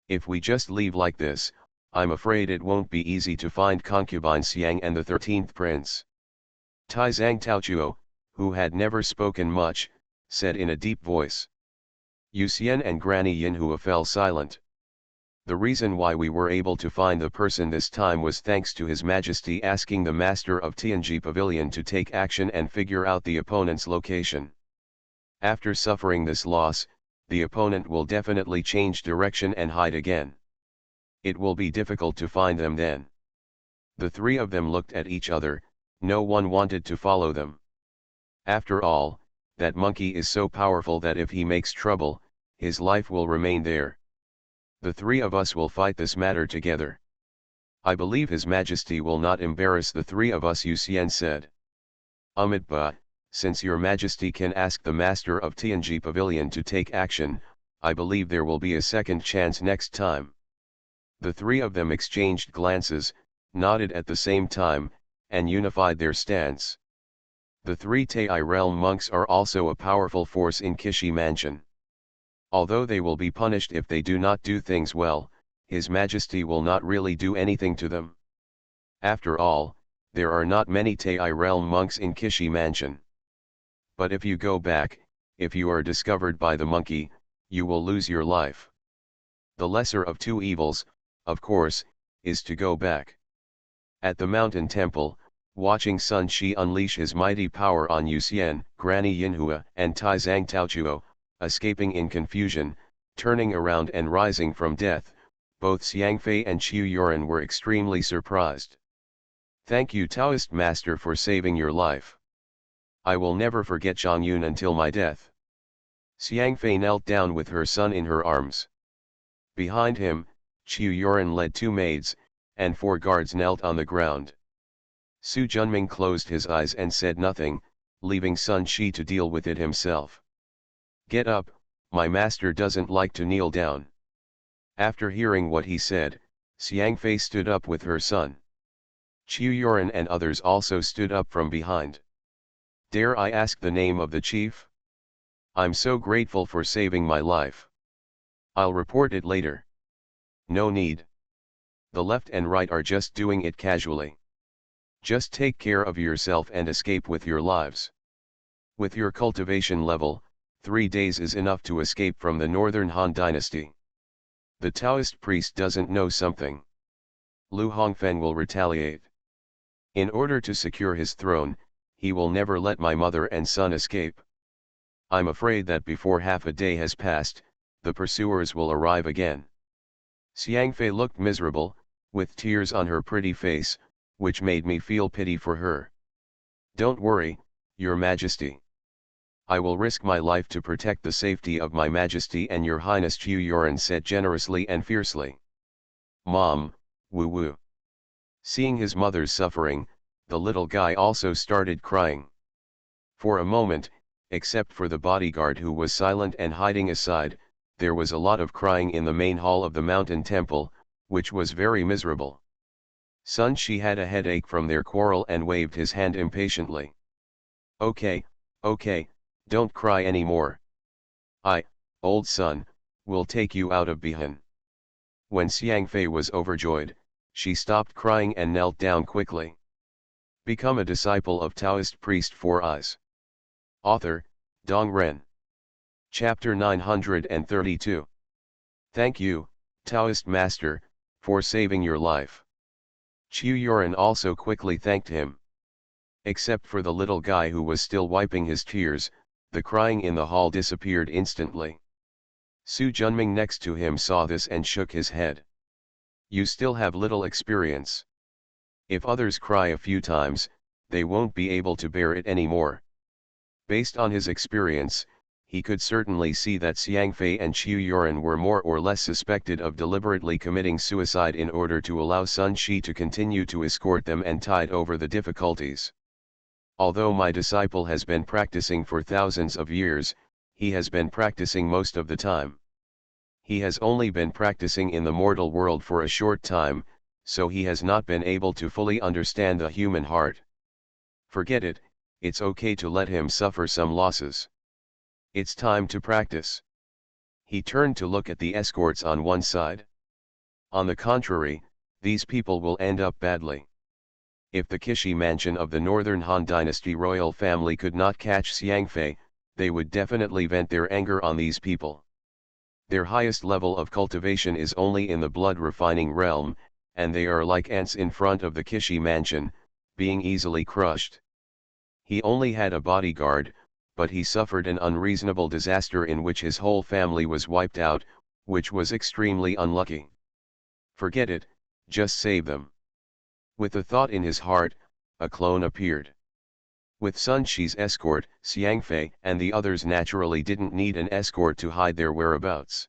If we just leave like this, I'm afraid it won't be easy to find concubine Xiang and the 13th prince. Tai Zhang Taochuo, who had never spoken much, said in a deep voice. Yu Xian and Granny Yinhua fell silent. The reason why we were able to find the person this time was thanks to His Majesty asking the master of Tianji Pavilion to take action and figure out the opponent's location. After suffering this loss, the opponent will definitely change direction and hide again. It will be difficult to find them then. The three of them looked at each other, no one wanted to follow them. After all, that monkey is so powerful that if he makes trouble, his life will remain there. The three of us will fight this matter together. I believe His Majesty will not embarrass the three of us, Yu Xian said. But, since Your Majesty can ask the master of Tianji Pavilion to take action, I believe there will be a second chance next time. The three of them exchanged glances, nodded at the same time, and unified their stance. The 3 Tai realm monks are also a powerful force in Kishi Mansion. Although they will be punished if they do not do things well, His Majesty will not really do anything to them. After all, there are not many Tai realm monks in Kishi Mansion. But if you go back, if you are discovered by the monkey, you will lose your life. The lesser of 2 evils, of course, is to go back. At the mountain temple, Watching Sun Shi unleash his mighty power on Yu Xian, Granny Yinhua, and Tai Zhang Taochuo, escaping in confusion, turning around and rising from death, both Xiangfei and Qiu Yuan were extremely surprised. Thank you, Taoist master, for saving your life. I will never forget Zhang Yun until my death. Xiangfei knelt down with her son in her arms. Behind him, Qiu Yuan led 2 maids, and 4 guards knelt on the ground. Su Junming closed his eyes and said nothing, leaving Sun Shi to deal with it himself. Get up, my master doesn't like to kneel down. After hearing what he said, Xiangfei stood up with her son. Qiu Yuan and others also stood up from behind. Dare I ask the name of the chief? I'm so grateful for saving my life. I'll report it later. No need. The left and right are just doing it casually. Just take care of yourself and escape with your lives. With your cultivation level, 3 days is enough to escape from the Northern Han Dynasty. The Taoist priest doesn't know something. Lu Hongfen will retaliate. In order to secure his throne, he will never let my mother and son escape. I'm afraid that before half a day has passed, the pursuers will arrive again. Xiangfei looked miserable, with tears on her pretty face, which made me feel pity for her. Don't worry, Your Majesty. I will risk my life to protect the safety of my Majesty and Your Highness, Qiu Yuan said generously and fiercely. Mom, woo-woo. Seeing his mother's suffering, the little guy also started crying. For a moment, except for the bodyguard who was silent and hiding aside, there was a lot of crying in the main hall of the mountain temple, which was very miserable. Sun Shi had a headache from their quarrel and waved his hand impatiently. Okay, don't cry anymore. Old son, will take you out of Bihan. When Xiangfei was overjoyed, she stopped crying and knelt down quickly. Become a disciple of Taoist priest 4 Eyes. Author, Dong Ren. Chapter 932. Thank you, Taoist master, for saving your life. Qiu Yuan also quickly thanked him. Except for the little guy who was still wiping his tears, the crying in the hall disappeared instantly. Su Junming next to him saw this and shook his head. You still have little experience. If others cry a few times, they won't be able to bear it anymore. Based on his experience, he could certainly see that Xiangfei and Qiu Yuan were more or less suspected of deliberately committing suicide in order to allow Sun Shi to continue to escort them and tide over the difficulties. Although my disciple has been practicing for thousands of years, he has been practicing most of the time. He has only been practicing in the mortal world for a short time, so he has not been able to fully understand the human heart. Forget it, it's okay to let him suffer some losses. It's time to practice. He turned to look at the escorts on one side. On the contrary, these people will end up badly. If the Kishi mansion of the Northern Han Dynasty royal family could not catch Xiangfei, they would definitely vent their anger on these people. Their highest level of cultivation is only in the blood refining realm, and they are like ants in front of the Kishi mansion, being easily crushed. He only had a bodyguard, but he suffered an unreasonable disaster in which his whole family was wiped out, which was extremely unlucky. Forget it, just save them. With the thought in his heart, a clone appeared. With Sun Shi's escort, Xiangfei and the others naturally didn't need an escort to hide their whereabouts.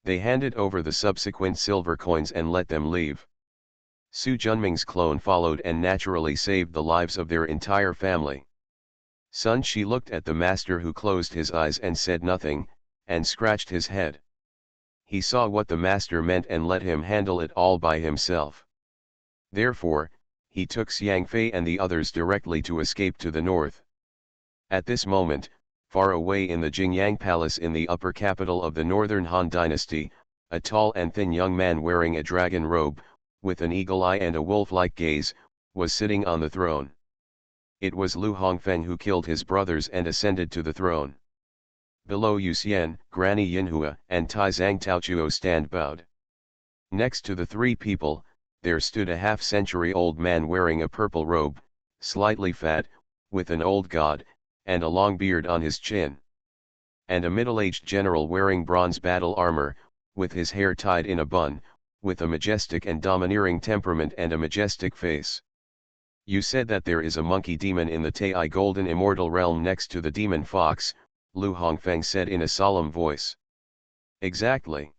They handed over the subsequent silver coins and let them leave. Su Junming's clone followed and naturally saved the lives of their entire family. Sun Shi looked at the master, who closed his eyes and said nothing, and scratched his head. He saw what the master meant and let him handle it all by himself. Therefore, he took Xiangfei and the others directly to escape to the north. At this moment, far away in the Jingyang Palace in the upper capital of the Northern Han Dynasty, a tall and thin young man wearing a dragon robe, with an eagle eye and a wolf-like gaze, was sitting on the throne. It was Lu Hongfen who killed his brothers and ascended to the throne. Below Yu Xian, Granny Yinhua, and Tai Zhang Taochuo stand bowed. Next to the 3 people, there stood a half-century-old man wearing a purple robe, slightly fat, with an old god, and a long beard on his chin. And a middle-aged general wearing bronze battle armor, with his hair tied in a bun, with a majestic and domineering temperament and a majestic face. You said that there is a monkey demon in the Tai Golden Immortal realm next to the demon fox, Lu Hongfeng said in a solemn voice. Exactly.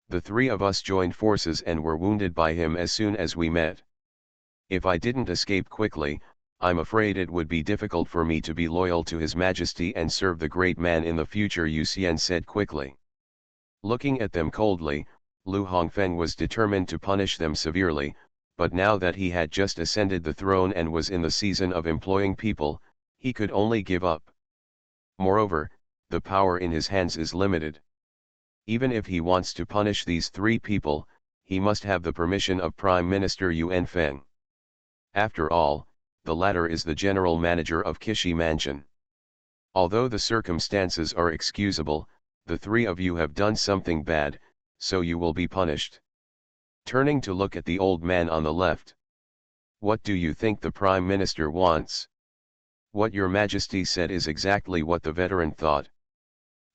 The three of us joined forces and were wounded by him as soon as we met. If I didn't escape quickly, I'm afraid it would be difficult for me to be loyal to His Majesty and serve the great man in the future, Yu Xian said quickly. Looking at them coldly, Lu Hongfeng was determined to punish them severely, but now that he had just ascended the throne and was in the season of employing people, he could only give up. Moreover, the power in his hands is limited. Even if he wants to punish these three people, he must have the permission of Prime Minister Yuan Feng. After all, the latter is the general manager of Kishi Mansion. Although the circumstances are excusable, the three of you have done something bad, so you will be punished. Turning to look at the old man on the left. What do you think the Prime Minister wants? What Your Majesty said is exactly what the veteran thought.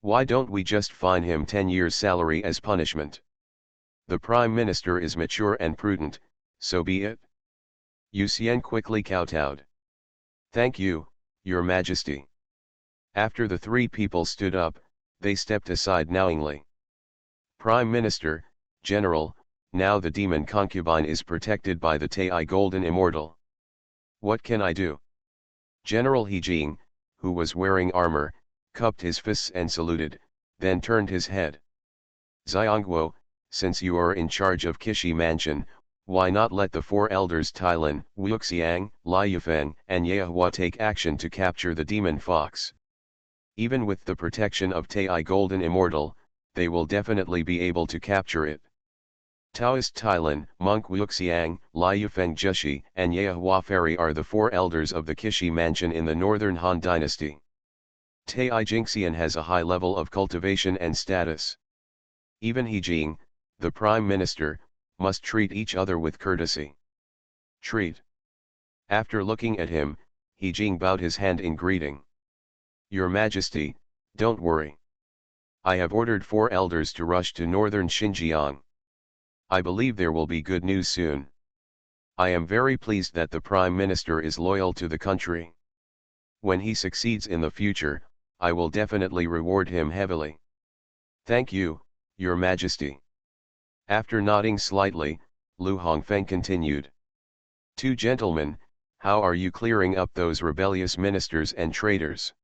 Why don't we just fine him 10 years' salary as punishment? The Prime Minister is mature and prudent, so be it. Yu Xian quickly kowtowed. Thank you, Your Majesty. After the three people stood up, they stepped aside knowingly. Prime Minister, General, now the demon concubine is protected by the Tai Golden Immortal. What can I do? General He Jing, who was wearing armor, cupped his fists and saluted, then turned his head. Xiangguo, since you are in charge of Kishi Mansion, why not let the four elders Tylin, Wuxiang, Lai Yufeng, and Yehua take action to capture the demon fox? Even with the protection of Tai Golden Immortal, they will definitely be able to capture it. Taoist Tylin, Monk Wuxiang, Lai Yufeng Jushi, and Yehua Fairy are the four elders of the Kishi Mansion in the Northern Han Dynasty. Tai Jingxian has a high level of cultivation and status. Even He Jing, the Prime Minister, must treat each other with courtesy. Treat. After looking at him, He Jing bowed his hand in greeting. Your Majesty, don't worry. I have ordered 4 elders to rush to northern Xinjiang. I believe there will be good news soon. I am very pleased that the Prime Minister is loyal to the country. When he succeeds in the future, I will definitely reward him heavily. Thank you, Your Majesty. After nodding slightly, Lu Hongfeng continued. 2 gentlemen, how are you clearing up those rebellious ministers and traitors?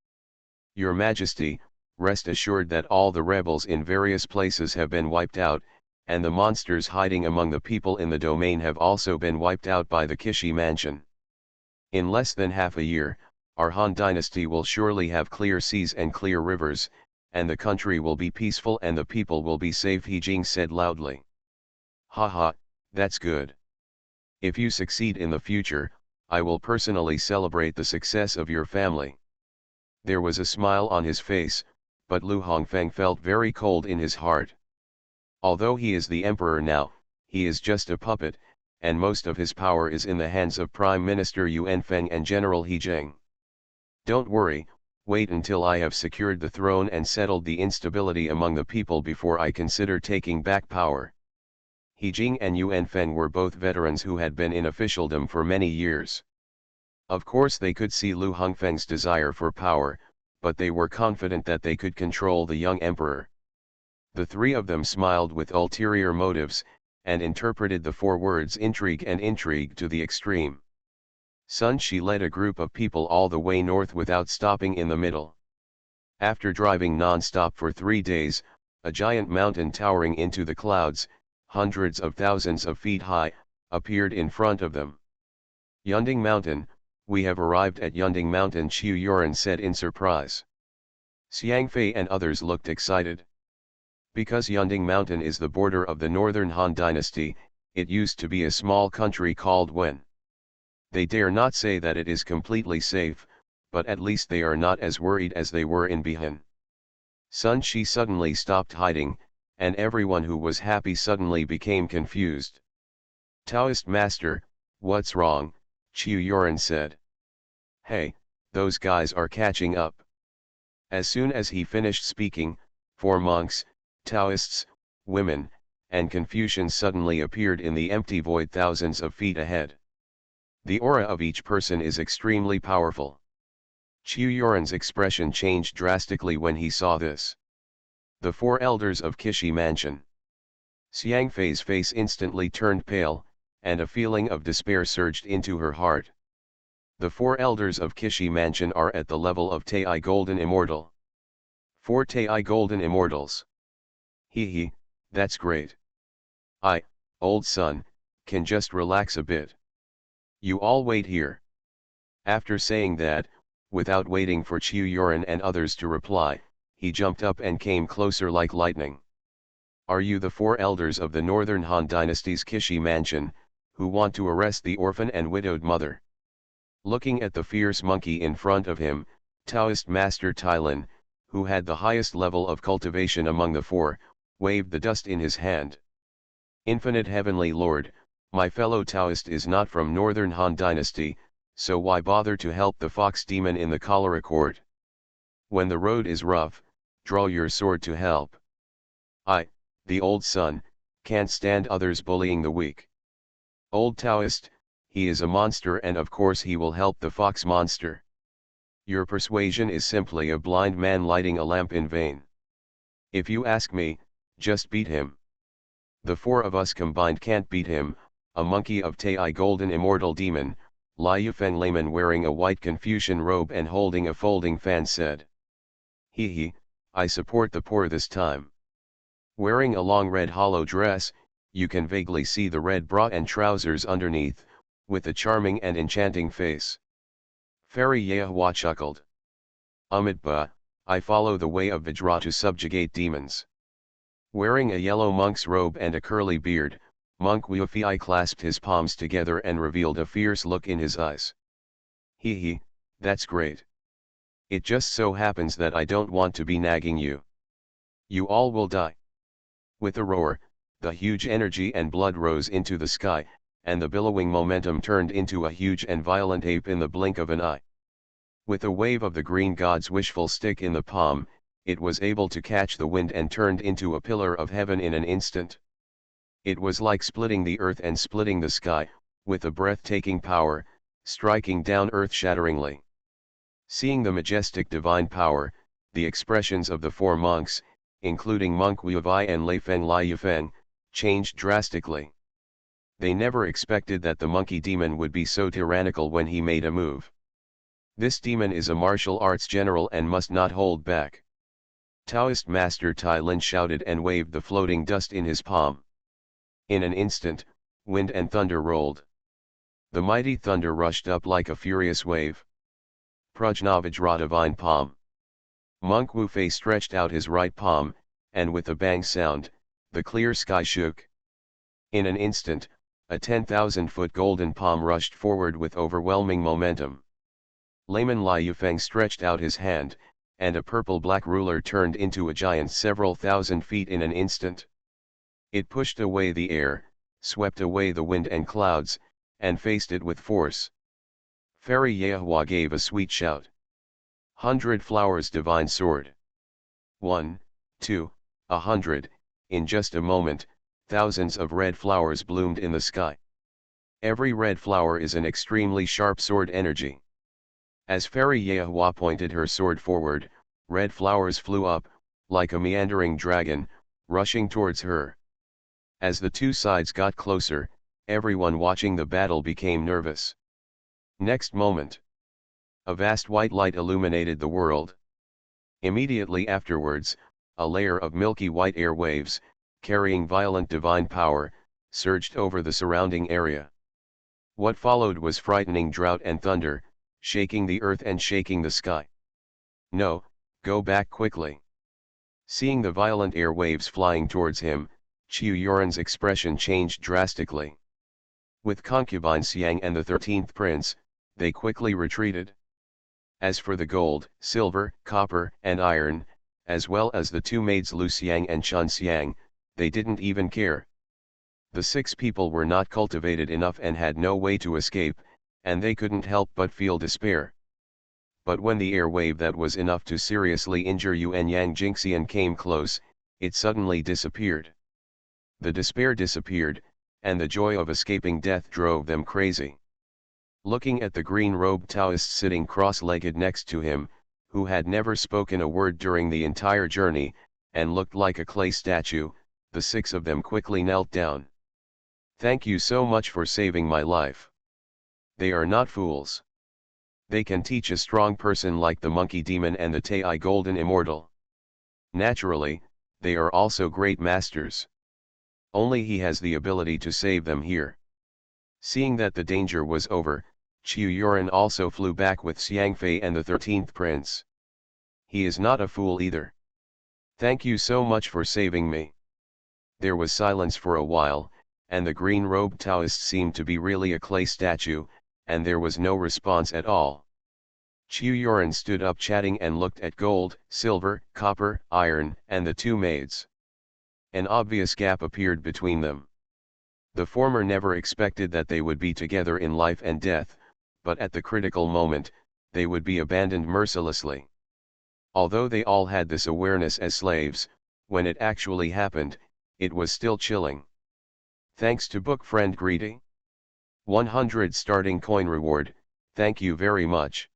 Your Majesty, rest assured that all the rebels in various places have been wiped out, and the monsters hiding among the people in the domain have also been wiped out by the Kishi Mansion. In less than half a year, our Han Dynasty will surely have clear seas and clear rivers, and the country will be peaceful and the people will be safe, He Jing said loudly. Haha, that's good. If you succeed in the future, I will personally celebrate the success of your family. There was a smile on his face, but Lu Hongfeng felt very cold in his heart. Although he is the emperor now, he is just a puppet, and most of his power is in the hands of Prime Minister Yuan Feng and General He Jing. Don't worry, wait until I have secured the throne and settled the instability among the people before I consider taking back power. He Jing and Yuan Feng were both veterans who had been in officialdom for many years. Of course they could see Lu Hongfeng's desire for power, but they were confident that they could control the young emperor. The three of them smiled with ulterior motives, and interpreted the 4 words intrigue and intrigue to the extreme. Sun Shi led a group of people all the way north without stopping in the middle. After driving non-stop for 3 days, a giant mountain towering into the clouds, hundreds of thousands of feet high, appeared in front of them. Yunding Mountain, we have arrived at Yunding Mountain, Qiu Yuan said in surprise. Xiang Fei and others looked excited. Because Yunding Mountain is the border of the Northern Han Dynasty, it used to be a small country called Wen. They dare not say that it is completely safe, but at least they are not as worried as they were in Bihan. Sun Shi suddenly stopped hiding, and everyone who was happy suddenly became confused. Taoist Master, what's wrong? Qiu Yuan said. Hey, those guys are catching up. As soon as he finished speaking, 4 monks, Taoists, women, and Confucians suddenly appeared in the empty void thousands of feet ahead. The aura of each person is extremely powerful. Qiu Yuan's expression changed drastically when he saw this. The 4 elders of Kishi Mansion. Xiang Fei's face instantly turned pale, and a feeling of despair surged into her heart. The 4 elders of Kishi Mansion are at the level of Tai Golden Immortal. 4 Tai Golden Immortals. Hee, that's great. Old son, can just relax a bit. You all wait here. After saying that, without waiting for Qiu Yuan and others to reply, he jumped up and came closer like lightning. Are you the 4 elders of the Northern Han Dynasty's Kishi Mansion, who want to arrest the orphan and widowed mother? Looking at the fierce monkey in front of him, Taoist Master Tylin, who had the highest level of cultivation among the 4, waved the dust in his hand. Infinite Heavenly Lord, my fellow Taoist is not from Northern Han Dynasty, so why bother to help the fox demon in the cholera court? When the road is rough, draw your sword to help. The old son, can't stand others bullying the weak. Old Taoist, he is a monster and of course he will help the fox monster. Your persuasion is simply a blind man lighting a lamp in vain. If you ask me, just beat him. The 4 of us combined can't beat him, a monkey of Tai Golden Immortal Demon, Liu Feng layman wearing a white Confucian robe and holding a folding fan said. Hee, I support the poor this time. Wearing a long red hollow dress, you can vaguely see the red bra and trousers underneath, with a charming and enchanting face. Fairy Yehua chuckled. Amidba, I follow the way of Vajra to subjugate demons. Wearing a yellow monk's robe and a curly beard, Monk Wuifei clasped his palms together and revealed a fierce look in his eyes. Hee, that's great. It just so happens that I don't want to be nagging you. You all will die. With a roar, the huge energy and blood rose into the sky, and the billowing momentum turned into a huge and violent ape in the blink of an eye. With a wave of the green god's wishful stick in the palm, it was able to catch the wind and turned into a pillar of heaven in an instant. It was like splitting the earth and splitting the sky, with a breathtaking power, striking down earth-shatteringly. Seeing the majestic divine power, the expressions of the 4 monks, including Monk Wuifei and Liu Yufeng, changed drastically. They never expected that the monkey demon would be so tyrannical when he made a move. This demon is a martial arts general and must not hold back. Taoist Master Tylin shouted and waved the floating dust in his palm. In an instant, wind and thunder rolled. The mighty thunder rushed up like a furious wave. Prajnavajra divine palm. Monk Wuifei stretched out his right palm, and with a bang sound, the clear sky shook. In an instant, a 10,000-foot golden palm rushed forward with overwhelming momentum. Layman Liu Feng stretched out his hand, and a purple-black ruler turned into a giant several thousand feet in an instant. It pushed away the air, swept away the wind and clouds, and faced it with force. Fairy Yehua gave a sweet shout. 100 flowers divine sword. 1, 2, 100, in just a moment, thousands of red flowers bloomed in the sky. Every red flower is an extremely sharp sword energy. As Fairy Yehua pointed her sword forward, red flowers flew up, like a meandering dragon, rushing towards her. As the 2 sides got closer, everyone watching the battle became nervous. Next moment, a vast white light illuminated the world. Immediately afterwards, a layer of milky white air waves, carrying violent divine power, surged over the surrounding area. What followed was frightening drought and thunder, shaking the earth and shaking the sky. No, go back quickly. Seeing the violent air waves flying towards him, Qiu Yuan's expression changed drastically. With concubine Xiang and the 13th prince, they quickly retreated. As for the gold, silver, copper, and iron, as well as the 2 maids Lu Xiang and Chun Xiang, they didn't even care. The 6 people were not cultivated enough and had no way to escape, and they couldn't help but feel despair. but when the air wave that was enough to seriously injure Yuan Yang Jingxian came close, it suddenly disappeared. The despair disappeared, and the joy of escaping death drove them crazy. Looking at the green-robed Taoist sitting cross-legged next to him, who had never spoken a word during the entire journey, and looked like a clay statue, the six of them quickly knelt down. "Thank you so much for saving my life. They are not fools. They can teach a strong person like the monkey demon and the Tai golden immortal. Naturally, they are also great masters. Only he has the ability to save them here." Seeing that the danger was over, Qiu Yuan also flew back with Xiangfei and the 13th prince. "He is not a fool either. Thank you so much for saving me." There was silence for a while, and the green-robed Taoist seemed to be really a clay statue, and there was no response at all. Qiu Yuan stood up chatting and looked at gold, silver, copper, iron, and the two maids. An obvious gap appeared between them. The former never expected that they would be together in life and death, but at the critical moment, they would be abandoned mercilessly. Although they all had this awareness as slaves, when it actually happened, it was still chilling. Thanks to book friend Greedy. 100 starting coin reward, thank you very much.